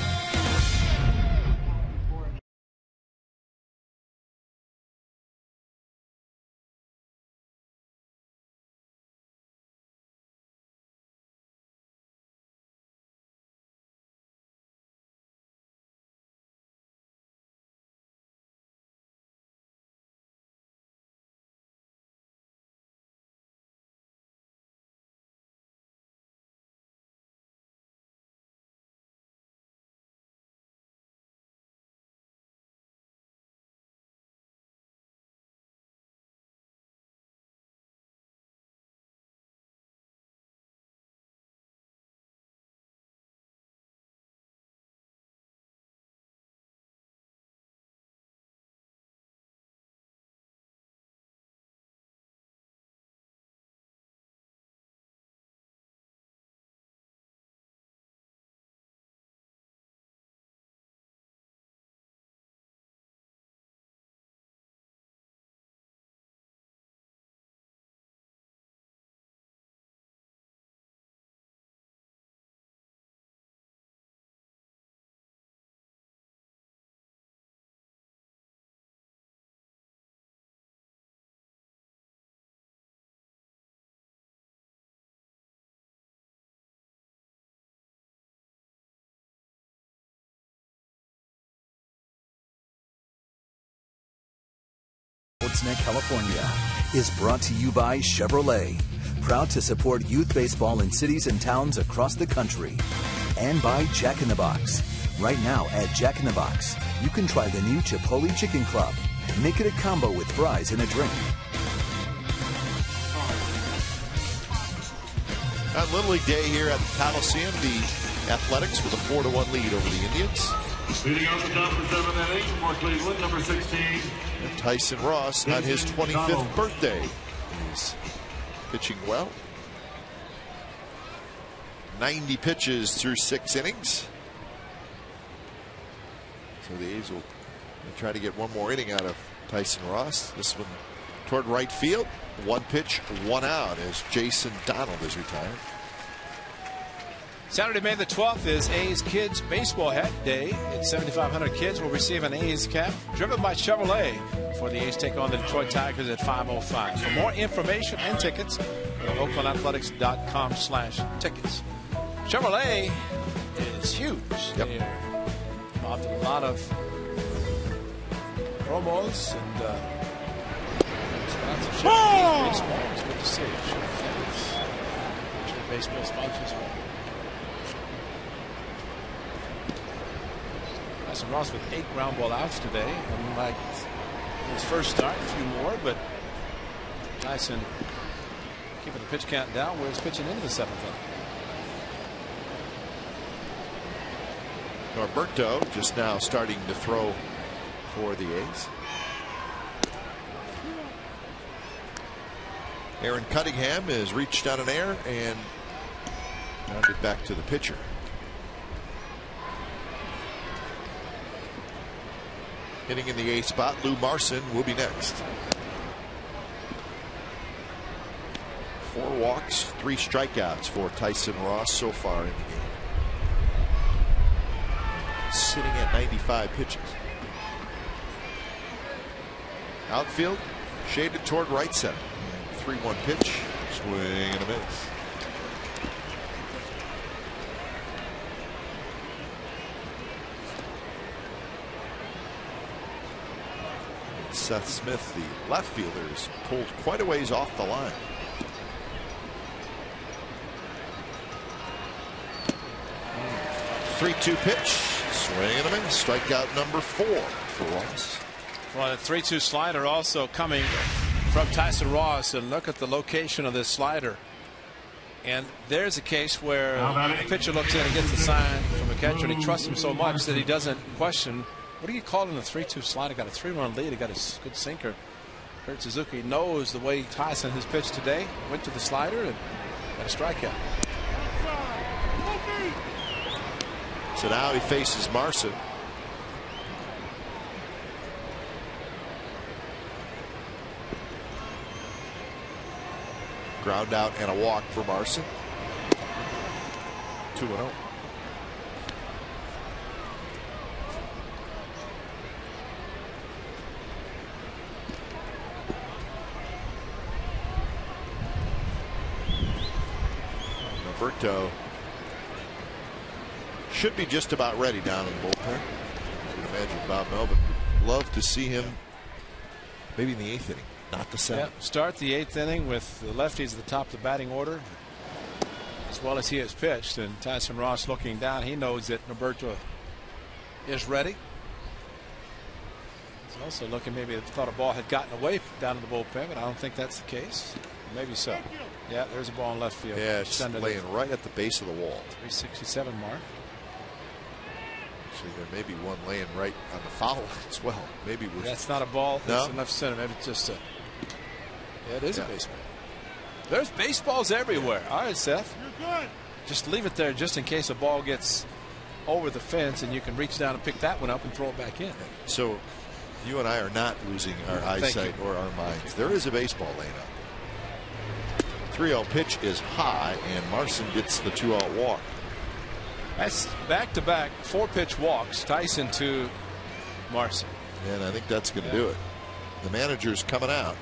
Sportsnet California is brought to you by Chevrolet, proud to support youth baseball in cities and towns across the country, and by Jack in the Box. Right now at Jack in the Box, you can try the new Chipotle Chicken Club. Make it a combo with fries and a drink.
On Little League Day here at the Coliseum, the Athletics with a 4-1 lead over the Indians.
Leading off the top for 7th inning for Cleveland, number 16.
And Tyson Ross on his 25th birthday. He's pitching well. 90 pitches through 6 innings. So the A's will try to get one more inning out of Tyson Ross. This one toward right field. 1 pitch, 1 out as Jason Donald is retired.
Saturday, May the 12th is A's Kids Baseball Hat Day. It's 7,500 kids will receive an A's cap driven by Chevrolet before the A's take on the Detroit Tigers at 5:05. For more information and tickets, go to OaklandAthletics.com/tickets. Chevrolet is huge.
Yep.
They're involved in a lot of promos and sponsorship. Baseball. It's good to see. Baseball sponsors. Tyson Ross with 8 ground ball outs today. Unlike his first start, a few more, but Tyson keeping the pitch count down where he's pitching into the 7th inning.
Norberto just now starting to throw for the A's. Aaron Cunningham has reached out an air and grounded back to the pitcher. Hitting in the A spot, Lou Marson will be next. 4 walks, 3 strikeouts for Tyson Ross so far in the game. Sitting at 95 pitches. Outfield shaded toward right center. 3-1 pitch, swing and a miss. Seth Smith, the left fielder, is pulled quite a ways off the line. Mm. 3-2 pitch, swing and a miss. Strikeout number 4 for Ross.
Well, the 3-2 slider also coming from Tyson Ross, and look at the location of this slider. And there's a case where the pitcher looks in and gets the sign from the catcher, and he trusts him so much that he doesn't question. What do you call in the 3-2 slider? Got a 3-run lead. He got a good sinker. Kurt Suzuki knows the way Tyson has pitched today. Went to the slider and got a strikeout.
So now he faces Marson. Ground out and a walk for Marson. 2-0. Norberto should be just about ready down in the bullpen. I would imagine Bob Melvin would love to see him maybe in the 8th inning, not the 7th.
Yeah, start the 8th inning with the lefties at the top of the batting order, as well as he has pitched. And Tyson Ross looking down, he knows that Norberto is ready. He's also looking, maybe thought a ball had gotten away down in the bullpen, but I don't think that's the case. Maybe so. Yeah, there's a ball in left field.
Yeah, it's laying right at the base of the wall.
367 mark.
Actually, there may be one laying right on the foul as well. Maybe
that's not a ball.
No?
It's in left center. Maybe it's just a. Yeah, it is a baseball. There's baseballs everywhere. All right, Seth.
You're good.
Just leave it there just in case a ball gets over the fence and you can reach down and pick that one up and throw it back in.
So you and I are not losing our eyesight or our minds. There is a baseball laying up. 3-0 pitch is high, and Marson gets the 2-out walk.
That's back-to-back 4-pitch walks. Tyson to Marson.
And I think that's going to do it. The manager's coming out.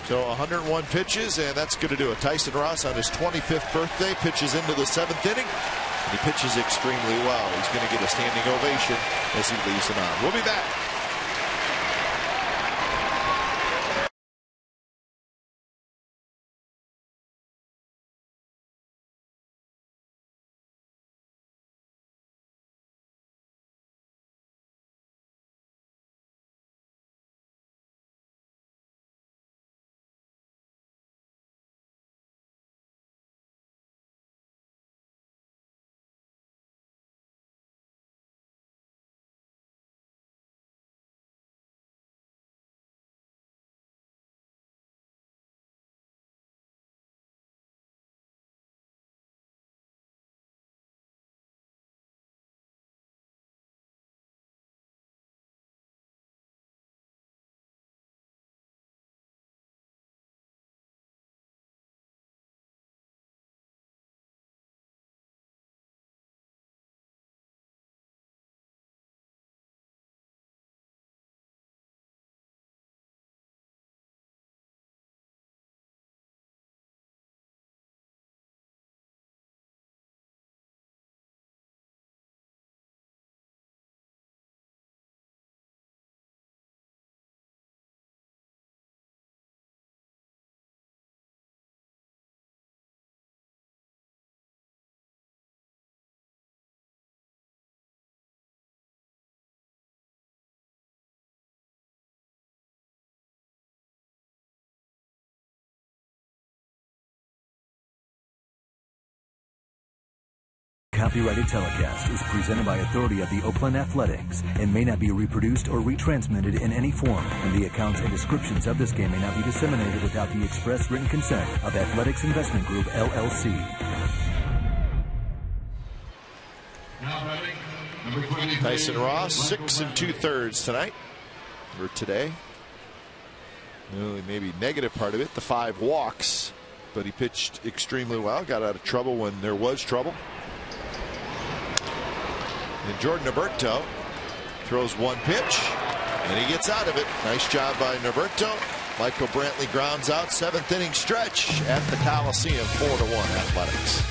So 101 pitches, and that's going to do it. Tyson Ross on his 25th birthday pitches into the 7th inning. And he pitches extremely well. He's going to get a standing ovation as he leaves the mound. We'll be back.
copyrighted telecast is presented by authority of the Oakland Athletics and may not be reproduced or retransmitted in any form, and the accounts and descriptions of this game may not be disseminated without the express written consent of Athletics Investment Group, LLC.
Tyson Ross, 6 2/3 tonight, or today. Well, maybe negative part of it, the 5 walks, but he pitched extremely well, got out of trouble when there was trouble. And Jordan Alberto throws one pitch, and he gets out of it. Nice job by Alberto. Michael Brantley grounds out, 7th inning stretch at the Coliseum, 4-1 Athletics.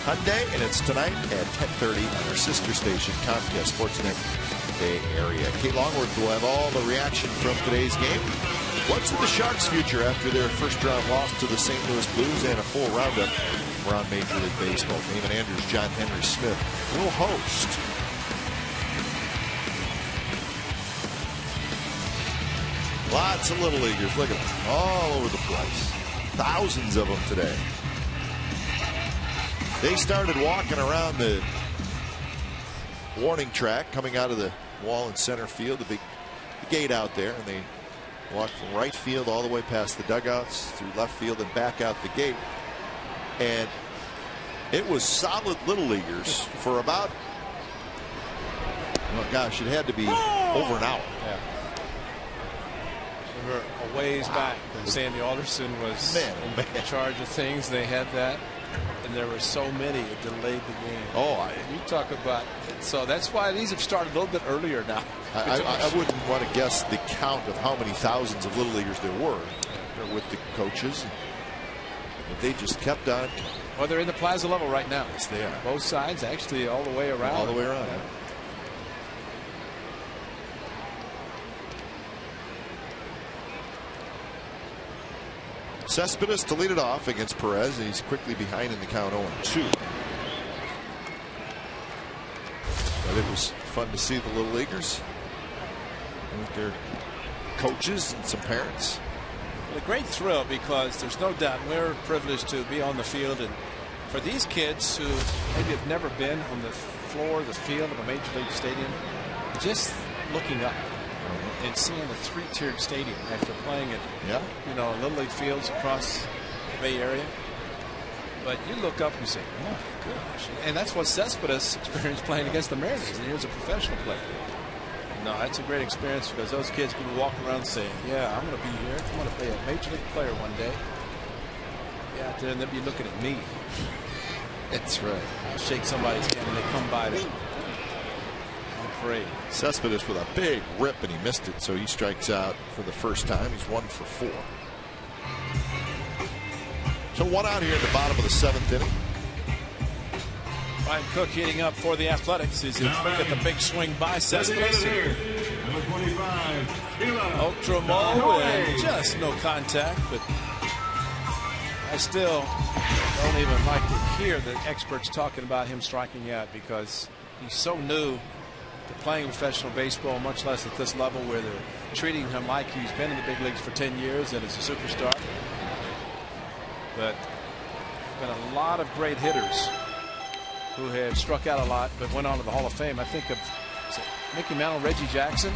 Hyundai, and it's tonight at 10:30 on our sister station, Comcast Sportsnet Bay Area. Kate Longworth will have all the reaction from today's game. What's in the Sharks' future after their first-round loss to the St. Louis Blues, and a full roundup around Major League Baseball? Damon Andrews, John Henry Smith will host. Lots of little leaguers. Look at them all over the place. Thousands of them today. They started walking around the warning track coming out of the wall in center field, the gate out there, and they walked from right field all the way past the dugouts through left field and back out the gate. And it was solid little leaguers for about, oh gosh, it had to be over an hour.
Yeah. We were a ways back when Sandy Alderson was in charge of things. They had that. And there were so many, it delayed the game.
Oh,
you talk about it. So that's why these have started a little bit earlier now.
I wouldn't want to guess the count of how many thousands of little leaguers there were with the coaches. But they just kept on.
Well, they're in the plaza level right now.
Yes, they are.
Both sides, actually, all the way around.
All the way around. Yeah. Cespedes to lead it off against Perez, and he's quickly behind in the count 0-2. But it was fun to see the little leaguers with their coaches and some parents.
A great thrill, because there's no doubt we're privileged to be on the field, and for these kids who maybe have never been on the floor, the field of a major league stadium, just looking up and seeing a 3-tiered stadium after playing at little league fields across the Bay Area. But you look up and you say, oh my gosh. And that's what Cespedes experienced playing against the Mariners, and here's a professional player. No, that's a great experience, because those kids can walk around saying, yeah, I'm going to be here. I'm going to be a major league player one day. Yeah, and they'll be looking at me.
That's right.
I'll shake somebody's hand and they come by to parade.
Cespedes with a big rip, and he missed it, so he strikes out for the first time. He's 1 for 4. So 1 out here in the bottom of the 7th inning.
Ryan Cook heating up for the Athletics. He's look at the big swing by Cespedes. Ultramo and just no contact, but I still don't even like to hear the experts talking about him striking out because he's so new to playing professional baseball, much less at this level where they're treating him like he's been in the big leagues for 10 years and is a superstar. But been a lot of great hitters who have struck out a lot but went on to the Hall of Fame. I think of Mickey Mantle, Reggie Jackson.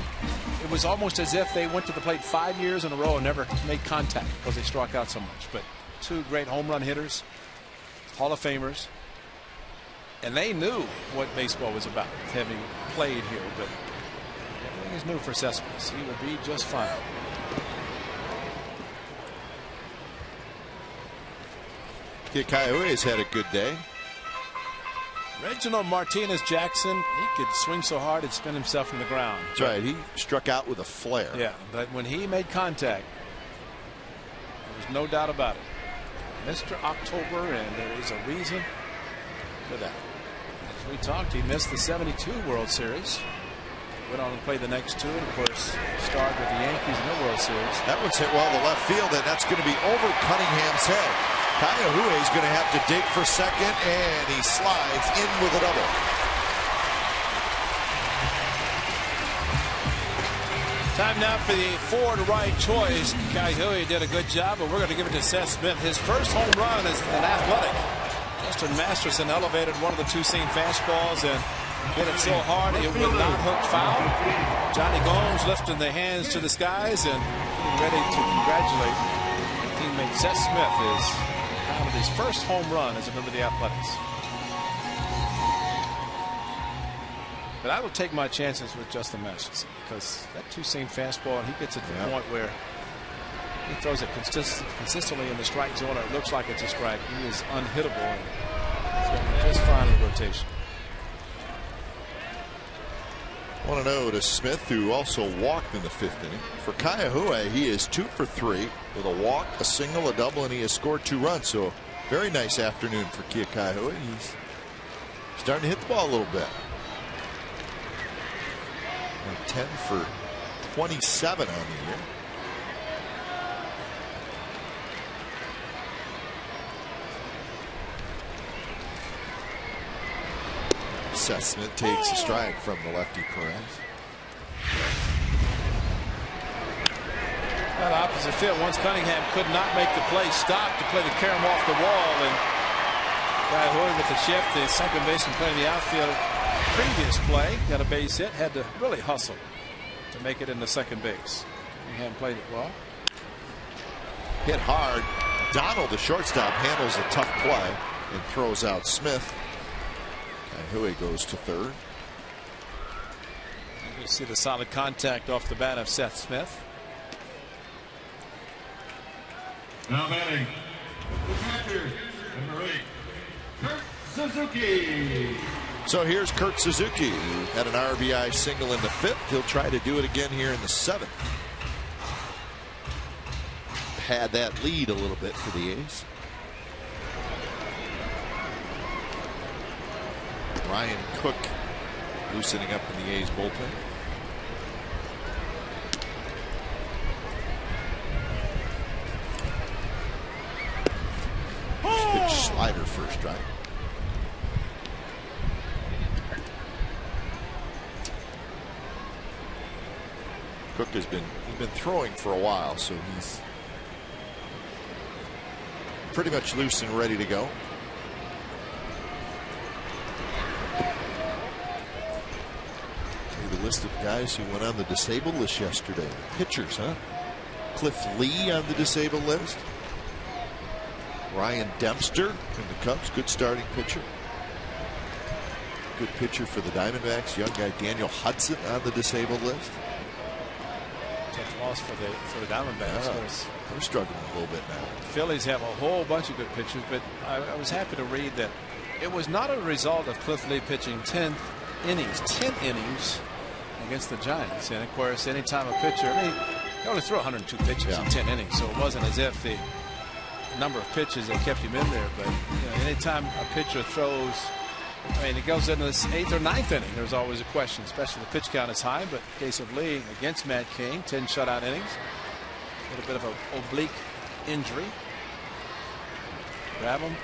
It was almost as if they went to the plate 5 years in a row and never made contact because they struck out so much. But two great home run hitters, Hall of Famers, and they knew what baseball was about, having played here. But everything is new for Cespedes. He will be just fine.
Kikahue's had a good day.
Reginald Martinez Jackson, he could swing so hard he'd spin himself in the ground.
That's right. He struck out with a flare.
Yeah, but when he made contact, there was no doubt about it. Mr. October, and there is a reason for that. As we talked, he missed the '72 World Series. Went on to play the next two, and of course, starred with the Yankees in the World Series.
That one's hit well to left field, and that's going to be over Cunningham's head. Kikahue's going to have to dig for second, and he slides in with a double.
Time now for the forward right choice. Kikahuе did a good job, but we're going to give it to Seth Smith. His first home run is an athletic. Justin Masterson elevated one of the two-seam fastballs and hit it so hard it would not hook foul. Johnny Gomes lifting the hands to the skies and getting ready to congratulate teammate Seth Smith is out of his first home run as a member of the Athletics. But I will take my chances with Justin Masterson because that two-seam fastball, and he gets it to the point where he throws it consistently in the strike zone, or it looks like it's a strike. He is unhittable, and he's going to be just fine in rotation.
1-0 to Smith, who also walked in the 5th inning. For Kikahue, he is 2 for 3 with a walk, a single, a double, and he has scored 2 runs. So very nice afternoon for Kikahue. He's starting to hit the ball a little bit. And 10 for 27 on the year. Seth Smith takes a strike from the lefty Perez.
That opposite field, once Cunningham could not make the play, stopped to play the carom off the wall, and Kikahue with the shift, the second baseman playing the outfield. Previous play, got a base hit, had to really hustle to make it into second base. Cunningham played it well.
Hit hard. Donald, the shortstop, handles a tough play and throws out Smith. Kikahue goes to third.
You see the solid contact off the bat of Seth Smith.
Now batting, the catcher, number 8, Kurt Suzuki.
So here's Kurt Suzuki, who had an RBI single in the 5th. He'll try to do it again here in the 7th. Had that lead a little bit for the A's. Ryan Cook loosening up in the A's bullpen. Big slider first strike. Cook has been throwing for a while, so he's pretty much loose and ready to go. The list of guys who went on the disabled list yesterday. Pitchers, huh? Cliff Lee on the disabled list. Ryan Dempster from the Cubs, good starting pitcher. Good pitcher for the Diamondbacks. Young guy Daniel Hudson on the disabled list.
Tough loss for the Diamondbacks.
Yeah, they're struggling a little bit now.
Phillies have a whole bunch of good pitchers, but I was happy to read that it was not a result of Cliff Lee pitching 10 innings against the Giants. And of course, anytime a pitcher, I mean, he only threw 102 pitches in 10 innings, so it wasn't as if the number of pitches that kept him in there. But you know, anytime a pitcher throws I mean, it goes into this 8th or 9th inning. There's always a question, especially the pitch count is high. But in the case of Lee against Matt Cain, 10 shutout innings. A little bit of an oblique injury. Grab him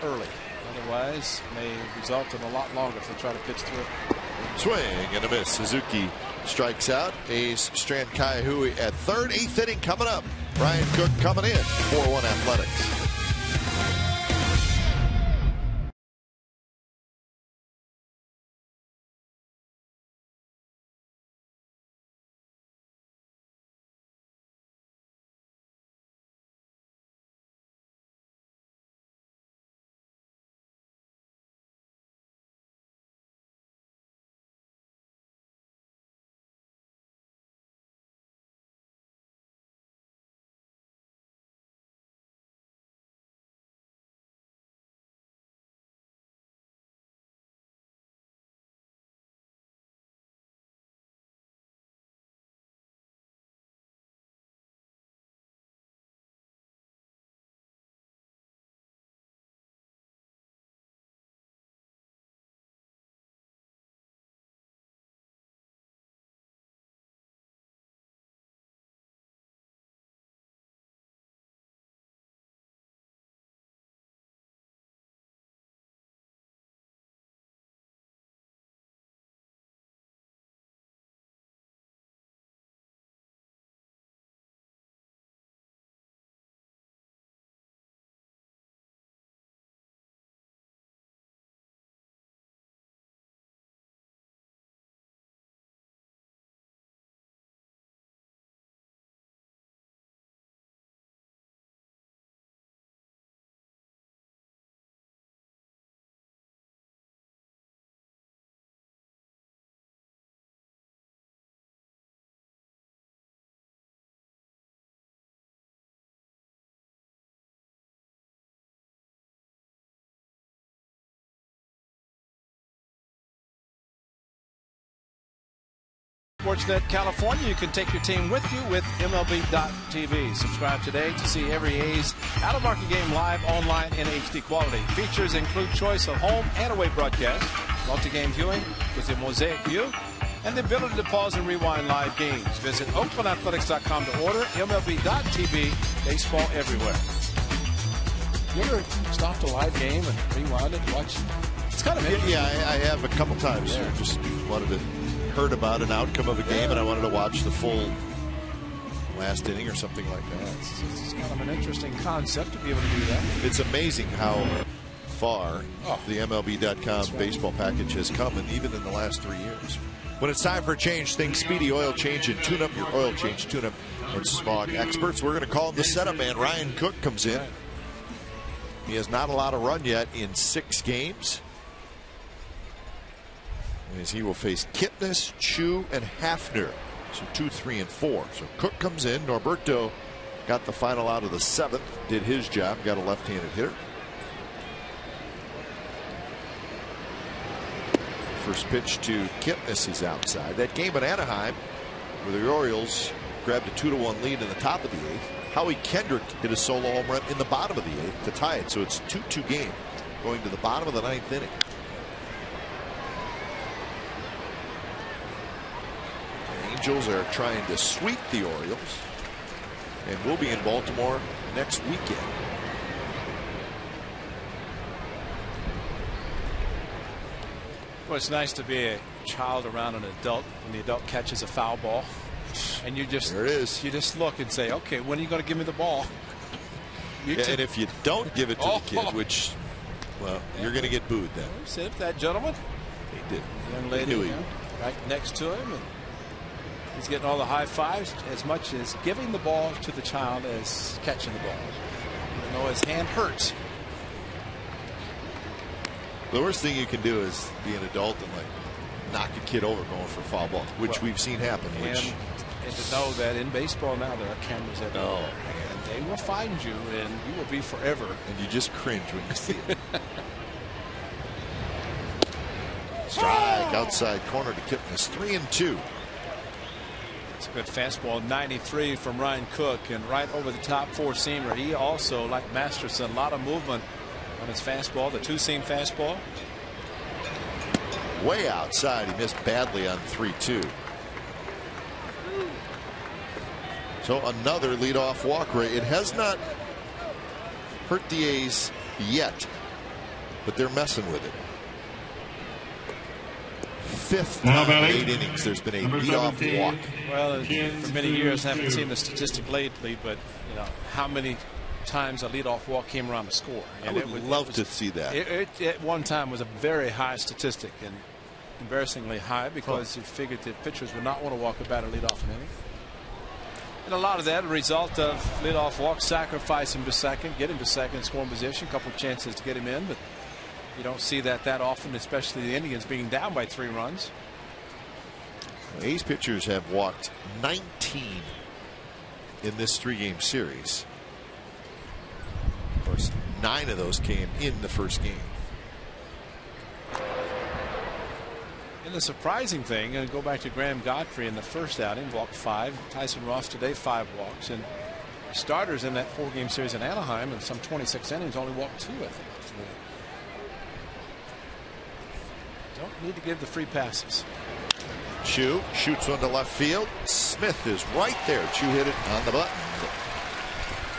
early. Otherwise, may result in a lot longer if they try to pitch through it.
Swing and a miss. Suzuki strikes out. A's Strand Kai-Hui at third. 8th inning coming up. Ryan Cook coming in. 4-1 Athletics. Sportsnet California, you can take your team with you with MLB.tv. Subscribe today to see every A's out-of-market game live, online, in HD quality. Features include choice of home and away broadcast, multi-game viewing with your Mosaic view, and the ability to pause and rewind live games. Visit OaklandAthletics.com to order MLB.tv. Baseball everywhere. You ever stopped a live game and rewind it and watch it? It's kind of interesting. Yeah, I have a couple times. Yeah. Just wanted to heard about an outcome of a game, and I wanted to watch the full last inning or something like that.
It's kind of an interesting concept to be able to do that.
It's amazing how far the MLB.com baseball package has come, and even in the last 3 years. When it's time for a change, think Speedy Oil Change and Tune Up. Your oil change, tune up, and smog experts. We're going to call him the setup man. Ryan Cook comes in. He has not allowed a run yet in 6 games. As he will face Kipnis, Chu, and Hafner. So 2, 3, and 4. So Cook comes in. Norberto got the final out of the 7th. Did his job. Got a left-handed hitter. First pitch to Kipnis is outside. That game in Anaheim, where the Orioles grabbed a 2-1 lead in the top of the 8th. Howie Kendrick hit a solo home run in the bottom of the 8th to tie it. So it's 2-2 game going to the bottom of the 9th inning. Angels are trying to sweep the Orioles and will be in Baltimore next weekend.
Well, it's nice to be a child around an adult when the adult catches a foul ball, and you just
there it is.
You just look and say, "Okay, when are you going to give me the ball?"
Yeah, and if you don't give it to the kid, which, well, you're going to get booed then.
Sit that gentleman.
He did.
The young lady right next to him, and he's getting all the high fives, as much as giving the ball to the child as catching the ball. Even though his hand hurts.
The worst thing you can do is be an adult and like knock a kid over going for a foul ball, which we've seen happen.
And to know that in baseball now there are cameras everywhere, and they will find you, and you will be forever.
And you just cringe when you see it. Strike outside corner to Kipnis. 3-2.
It's a good fastball, 93 from Ryan Cook, and right over the top 4-seamer. He also, like Masterson, a lot of movement on his fastball, the 2-seam fastball.
way outside. He missed badly on 3-2. So another leadoff walk rate. It has not hurt the A's yet, but they're messing with it. 5th time in 8 innings there's been a leadoff walk.
Well, for many years I haven't seen the statistic lately, but you know how many times a leadoff walk came around the score. And
I would love to see that.
It at one time was a very high statistic, and embarrassingly high, because you figured that pitchers would not want to walk a batter lead off an inning. And a lot of that a result of leadoff walk, sacrifice him to second, get him to second, scoring position, a couple of chances to get him in, but you don't see that often, especially the Indians being down by 3 runs.
A's pitchers have walked 19 in this 3-game series. Of course, 9 of those came in the first game.
And the surprising thing, and go back to Graham Godfrey in the first outing, walked 5. Tyson Ross today 5 walks, and starters in that 4-game series in Anaheim in some 26 innings only walked 2, I think. Don't need to give the free passes.
Chu shoots one to left field. Smith is right there. Chu hit it on the button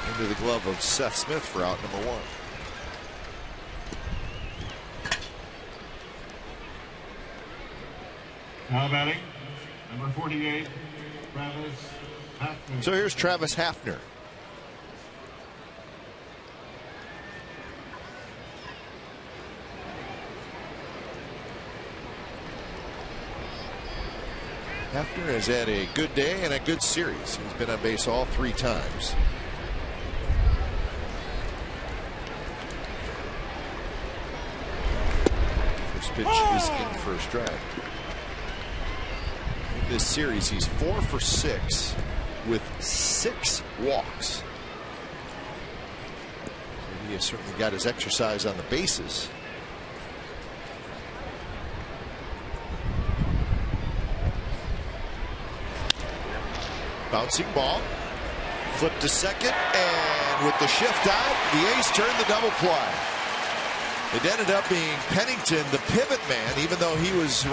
into the glove of Seth Smith for out number 1.
Now batting, number 48, Travis Hafner.
So here's Travis Hafner. Hafner has had a good day and a good series. He's been on base all 3 times. First pitch is in for a strike. In this series, he's 4 for 6 with 6 walks. So he has certainly got his exercise on the bases. Bouncing ball, flipped to second, and with the shift out, the A's turned the double play. It ended up being Pennington, the pivot man, even though he was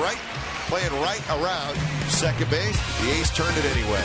playing right around second base. The A's turned it anyway.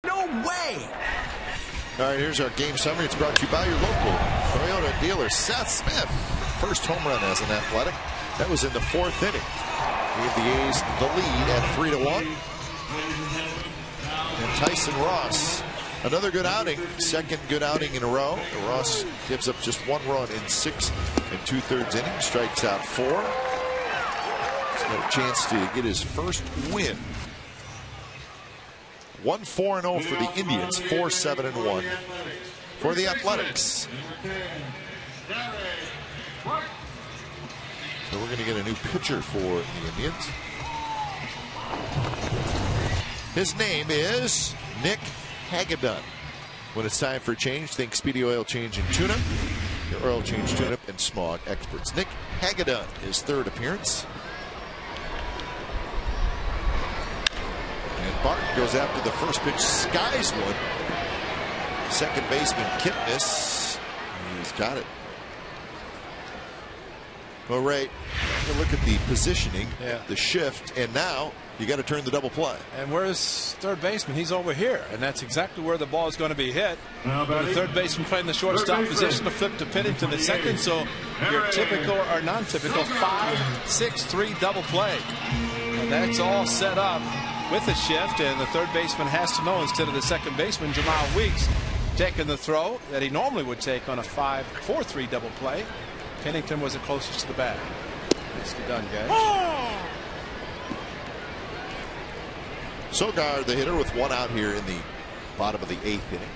No way!
All right, here's our game summary. It's brought to you by your local Toyota dealer, Seth Smith. First home run as an Athletic. That was in the 4th inning. Gave the A's the lead at 3-1. And Tyson Ross, another good outing. Second good outing in a row. Ross gives up just 1 run in 6 2/3 innings. Strikes out 4. He's got a chance to get his first win. 1-4-0 for the Indians, 4-7-1 for the Athletics. So we're going to get a new pitcher for the Indians. His name is Nick Hagedorn. When it's time for a change, think Speedy Oil Change and Tune-Up. Your oil change, tune-up, and smog experts. Nick Hagedorn, his third appearance. And Barton goes after the first pitch, skies one. Second baseman Kipnis, he's got it. Well, Ray, look at the positioning, the shift, and now you got to turn the double play.
And where's third baseman? He's over here, and that's exactly where the ball is going to be hit. The third baseman playing the shortstop position, to flip to Pennington at second. So your typical or non-typical 5-6-3 double play. And that's all set up with a shift, and the third baseman has to know, instead of the second baseman, Jamal Weeks, taking the throw that he normally would take on a 5-4-3 double play. Pennington was the closest to the bat. Nicely done, guys.
Sogard, the hitter, with one out here in the bottom of the 8th inning.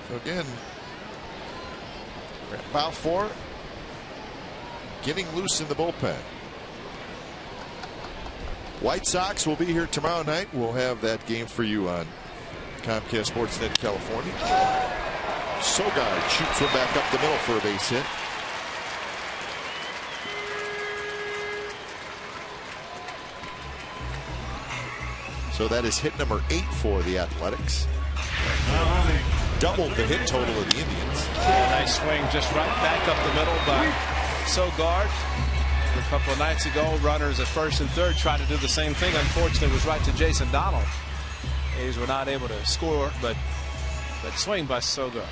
So again, Balfour getting loose in the bullpen. White Sox will be here tomorrow night. We'll have that game for you on Comcast Sportsnet California. Sogard shoots one back up the middle for a base hit. So that is hit number 8 for the Athletics. Doubled the hit total of the Indians.
Nice swing just right back up the middle by Sogard. A couple of nights ago, runners at first and third tried to do the same thing. Unfortunately, it was right to Jason Donald. A's were not able to score, but swing by Sogard.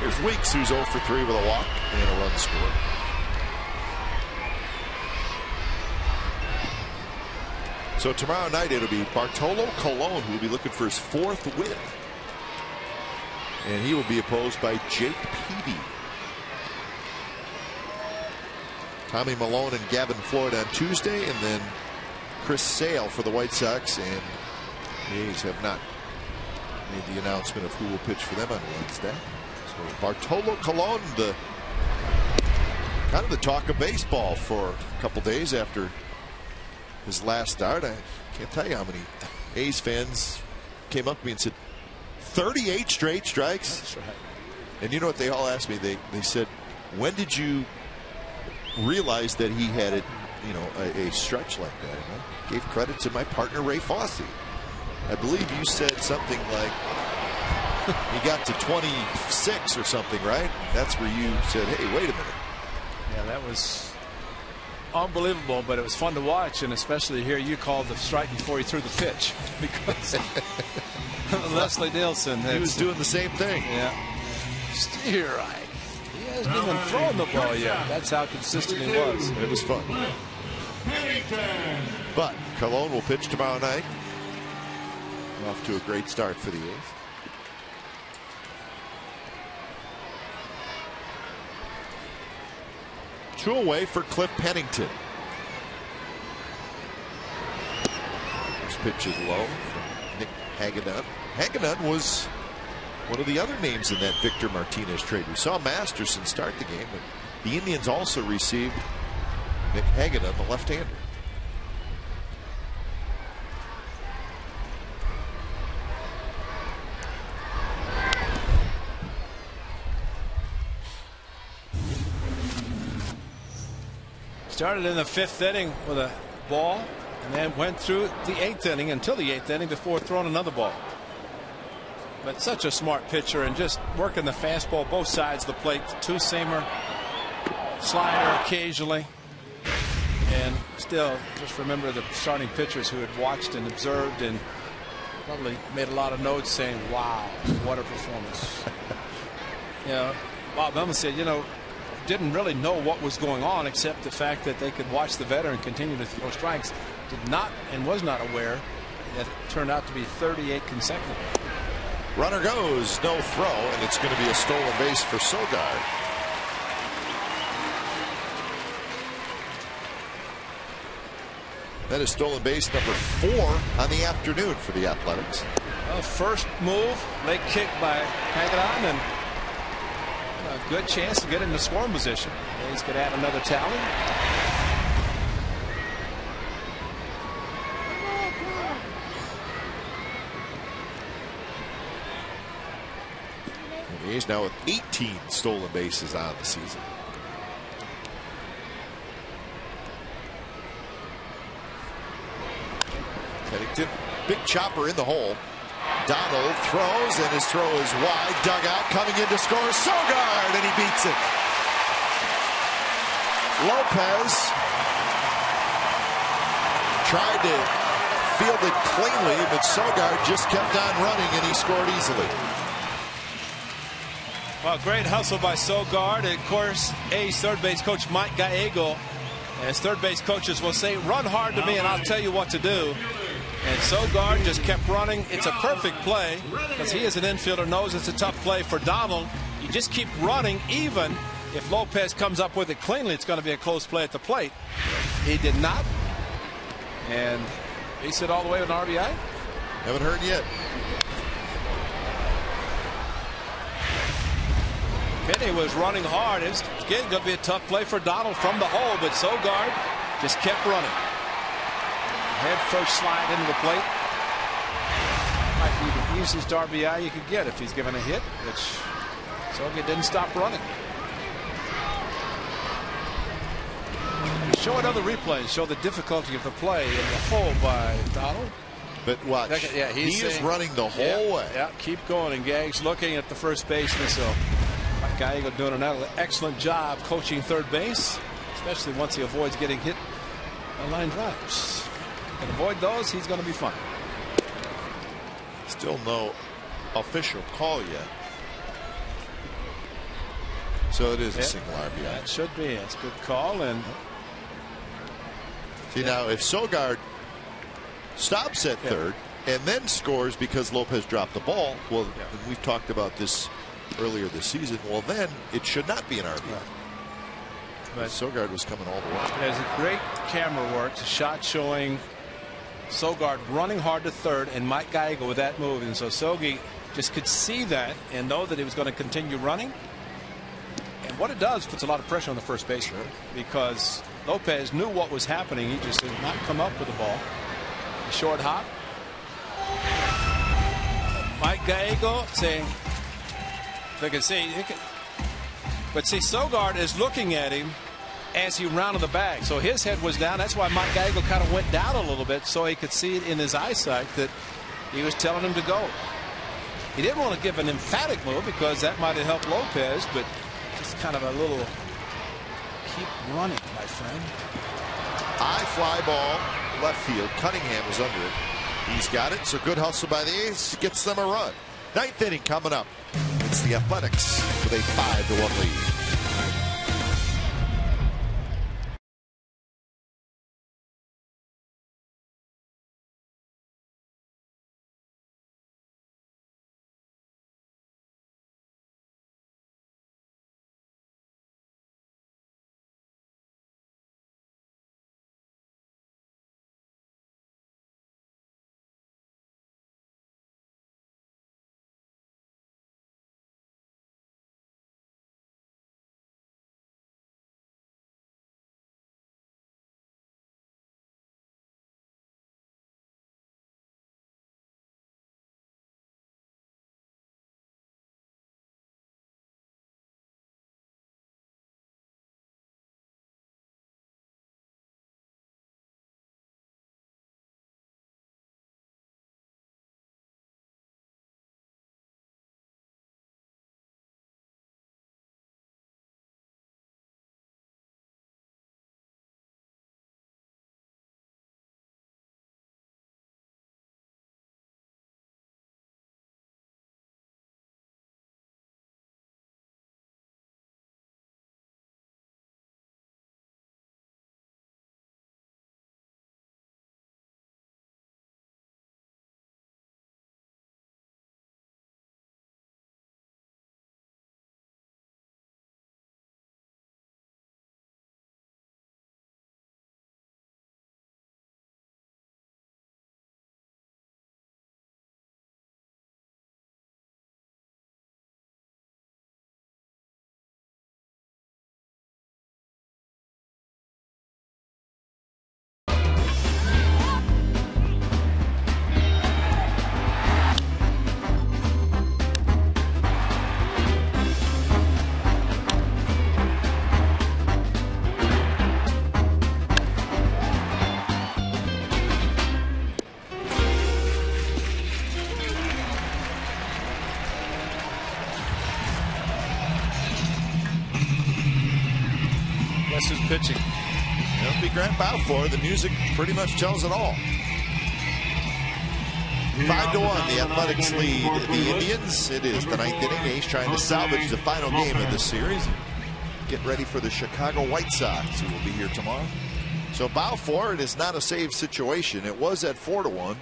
Here's Weeks, who's 0 for 3 with a walk and a run scored. So tomorrow night it'll be Bartolo Colon who will be looking for his 4th win. And he will be opposed by Jake Peavy. Tommy Malone and Gavin Floyd on Tuesday, and then Chris Sale for the White Sox. And the A's have not made the announcement of who will pitch for them on Wednesday. So Bartolo Colon, the kind of the talk of baseball for a couple days after his last start. I can't tell you how many A's fans came up to me and said, 38 straight strikes.
That's right.
And you know what they all asked me? They said, when did you realize that he had a stretch like that? And I gave credit to my partner Ray Fosse. I believe you said something like he got to 26 or something, right? That's where you said, hey, wait a minute.
Yeah, that was unbelievable, but it was fun to watch, and especially here you called the strike before he threw the pitch, because Leslie Nielsen,
he was doing the same thing.
Yeah, steer right. He hasn't even thrown the ball yet. That's how consistent he was.
It was fun. But Colon will pitch tomorrow night. Off to a great start for the A's. Two away for Cliff Pennington. First pitch is low from Nick Hagedorn. Hagedorn was one of the other names in that Victor Martinez trade. We saw Masterson start the game, but the Indians also received Nick Hagedorn, the left-hander.
Started in the 5th inning with a ball, and then went through the 8th inning until the 8th inning before throwing another ball. But such a smart pitcher, and just working the fastball both sides of the plate. Two-seamer, slider occasionally, and still just remember the starting pitchers who had watched and observed and probably made a lot of notes saying, wow, what a performance. Bob Melvin said, didn't really know what was going on, except the fact that they could watch the veteran continue to throw strikes. Did not and was not aware that it turned out to be 38 consecutive.
Runner goes, no throw, and it's going to be a stolen base for Sogard. That is stolen base number 4 on the afternoon for the Athletics.
First move, leg kick by Hagedorn, and good chance to get in the scoring position. A's could add another tally.
The A's now with 18 stolen bases on the season. Pennington, big chopper in the hole. Donald throws, and his throw is wide. Dugout coming in to score. Sogard, and he beats it. Lopez tried to field it cleanly, but Sogard just kept on running, and he scored easily.
Well, great hustle by Sogard. And of course, A's third base coach Mike Gallego, as third base coaches will say, run hard to me and I'll tell you what to do. And Sogard just kept running. It's a perfect play because he as an infielder knows it's a tough play for Donald. You just keep running. Even if Lopez comes up with it cleanly, it's going to be a close play at the plate. He did not. And he said all the way with an RBI.
Haven't heard yet.
Penny was running hard. It's again going to be a tough play for Donald from the hole, but Sogard just kept running. Head first slide into the plate. Might be the easiest RBI you could get if he's given a hit, which Sogard didn't stop running. Show another replay, show the difficulty of the play in the hole by Donald.
But watch,
yeah,
he is running the whole way.
Yeah, keep going. And Gags looking at the first baseman. So Mike Gallego doing an excellent job coaching third base, especially once he avoids getting hit on line drives. Can avoid those, he's going to be fine.
Still no official call yet. So it is a single RBI.
That should be. It's a good call. And
see, now if Sogard stops at third and then scores because Lopez dropped the ball, well, and we've talked about this earlier this season, well, then it should not be an RBI. But Sogard was coming all the way.
There's a great camera work. A shot showing Sogard running hard to third and Mike Gallego with that move. And so Sogi just could see that and know that he was going to continue running. And what it does puts a lot of pressure on the first baseman because Lopez knew what was happening. He just did not come up with the ball. A short hop. Mike Gallego saying, they can see, but see, Sogard is looking at him as he rounded the bag. So his head was down. That's why Mike Gallego kind of went down a little bit so he could see it in his eyesight that he was telling him to go. He didn't want to give an emphatic move because that might have helped Lopez, but just kind of a little keep running, my friend.
High fly ball, left field. Cunningham was under it. He's got it. So good hustle by the A's. Gets them a run. Ninth inning coming up. It's the Athletics with a 5-1 lead.
pitching.
It'll be Grant Balfour. The music pretty much tells it all. 5-1, the Athletics lead the Indians. It is the 9th inning. A's trying to salvage the final game of this series. Get ready for the Chicago White Sox, who will be here tomorrow. So Balfour, it is not a save situation. It was at 4-1,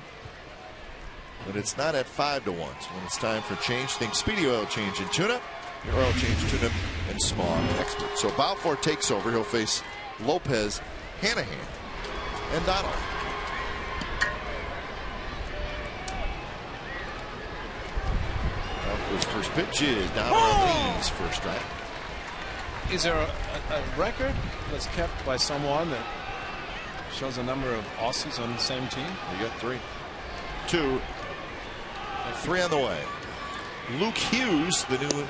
but it's not at 5-1. So when it's time for change, think Speedy Oil Change and Tune-Up. Your oil change, tune-up, and smog expert. So Balfour takes over. He'll face Lopez, Hanahan, and Donald. Balfour's first pitch is down on Lee's first strike.
Is there a record that's kept by someone that shows a number of Aussies on the same team?
You got 3. 2. 3 on the way. Luke Hughes, the new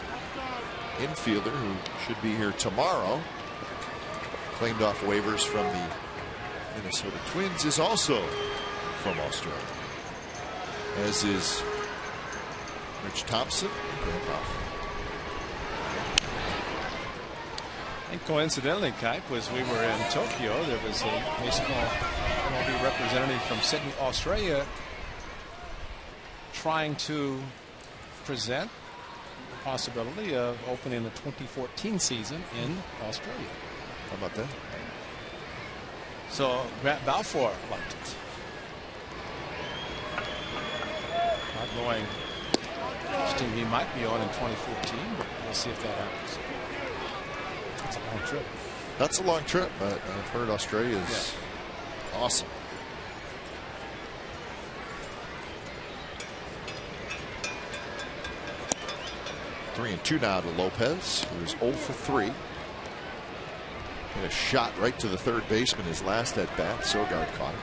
infielder who should be here tomorrow, claimed off waivers from the Minnesota Twins, is also from Australia, as is Rich Thompson and Grant Balfour.
And coincidentally, Kike, as we were in Tokyo, there was a baseball MLB representative from Sydney, Australia, trying to present the possibility of opening the 2014 season in Australia.
How about that?
So Grant Balfour liked it. Not knowing which team he might be on in 2014, but we'll see if that happens. That's a long trip.
That's a long trip, but I've heard Australia is awesome. Three and 2 now to Lopez, who is 0 for 3. Hit a shot right to the third baseman his last at bat. Sogard caught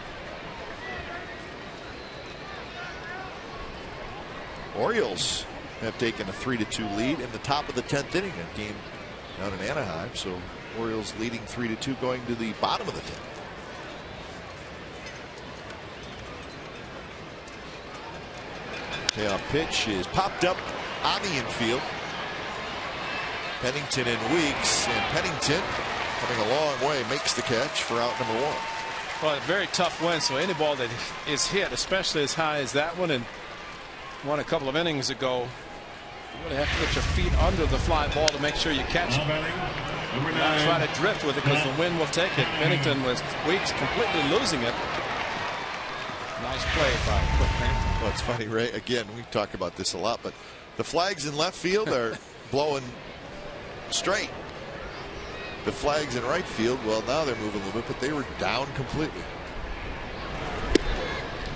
it. Orioles have taken a 3-2 lead in the top of the 10th inning. A game down in Anaheim. So Orioles leading 3-2 going to the bottom of the 10th. Payoff pitch is popped up on the infield. Pennington and Weeks, and Pennington coming a long way makes the catch for out number 1.
Well, a very tough win. So any ball that is hit, especially as high as that one, and one a couple of innings ago, you really have to get your feet under the fly ball to make sure you catch it. Not try to drift with it because the wind will take it. Pennington with Weeks completely losing it. Nice play by Quick Pennington.
Well, it's funny, Ray. Again, we talk about this a lot, but the flags in left field are blowing straight. The flags in right field, well, now they're moving a little bit, but they were down completely.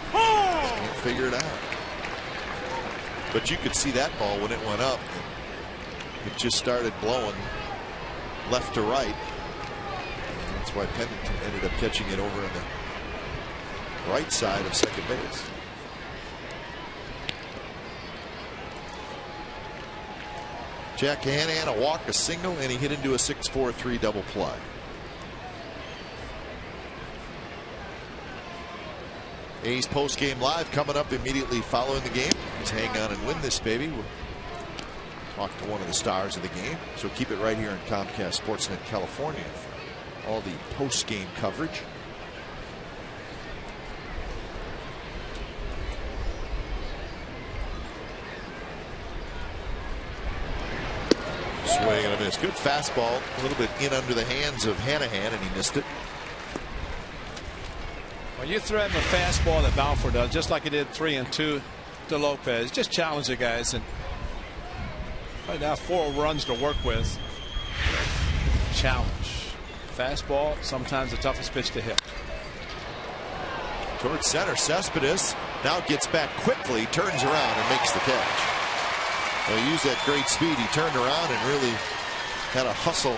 Just can't figure it out. But you could see that ball when it went up. It just started blowing left to right. And that's why Pennington ended up catching it over on the right side of second base. Jack Hanahan, a walk, a single, and he hit into a 6-4-3 double play. A's post-game live coming up immediately following the game. Let's hang on and win this, baby. We'll talk to one of the stars of the game. So keep it right here in Comcast Sportsnet California for all the post-game coverage. Swing and a miss. Good fastball. A little bit in under the hands of Hanahan, and he missed it.
When you threaten a fastball that Balfour does, just like he did 3 and 2 to Lopez, just challenge the guys. And right now, 4 runs to work with. Challenge. Fastball, sometimes the toughest pitch to hit.
Towards center, Cespedes now gets back quickly, turns around, and makes the catch. Well, he used that great speed. He turned around and really had a hustle.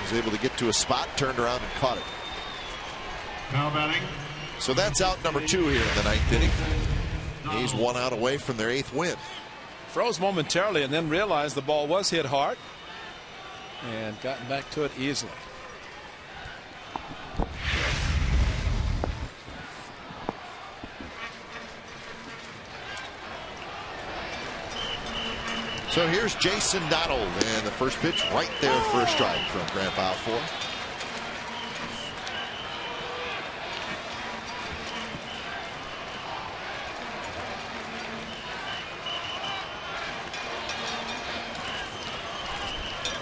Was able to get to a spot, turned around and caught it.
Now batting.
So that's out number 2 here in the 9th inning. He's 1 out away from their 8th win.
Froze momentarily and then realized the ball was hit hard and gotten back to it easily.
So here's Jason Donald, and the first pitch right there for a strike from Grant Balfour.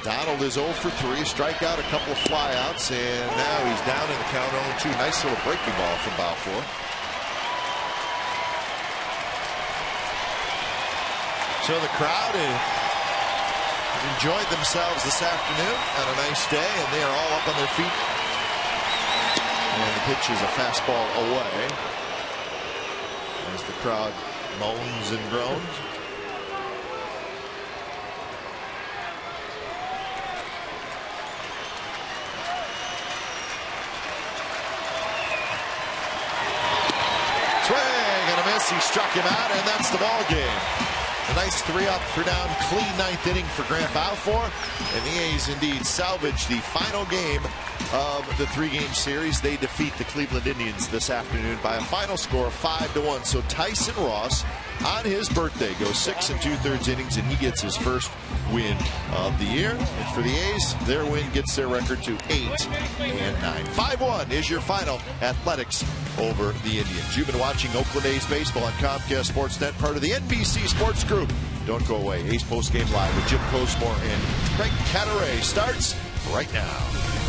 Donald is 0 for 3, strikeout, a couple of flyouts, and now he's down in the count 0-2. Nice little breaking ball from Balfour. So the crowd has enjoyed themselves this afternoon on a nice day, and they are all up on their feet. And the pitch is a fastball away as the crowd moans and groans. Swing and a miss. He struck him out, and that's the ball game. A nice 3-up for down, clean ninth inning for Grant Balfour, and the A's indeed salvage the final game of the 3-game series. They defeat the Cleveland Indians this afternoon by a final score of 5-1. So Tyson Ross, on his birthday, goes 6 2/3 innings, and he gets his first win of the year. And for the A's, their win gets their record to 8-9. 5-1 is your final. Athletics over the Indians. You've been watching Oakland A's baseball on Comcast Sportsnet, part of the NBC Sports Group. Don't go away. A's postgame live with Jim Cosmore and Craig Cataray starts right now.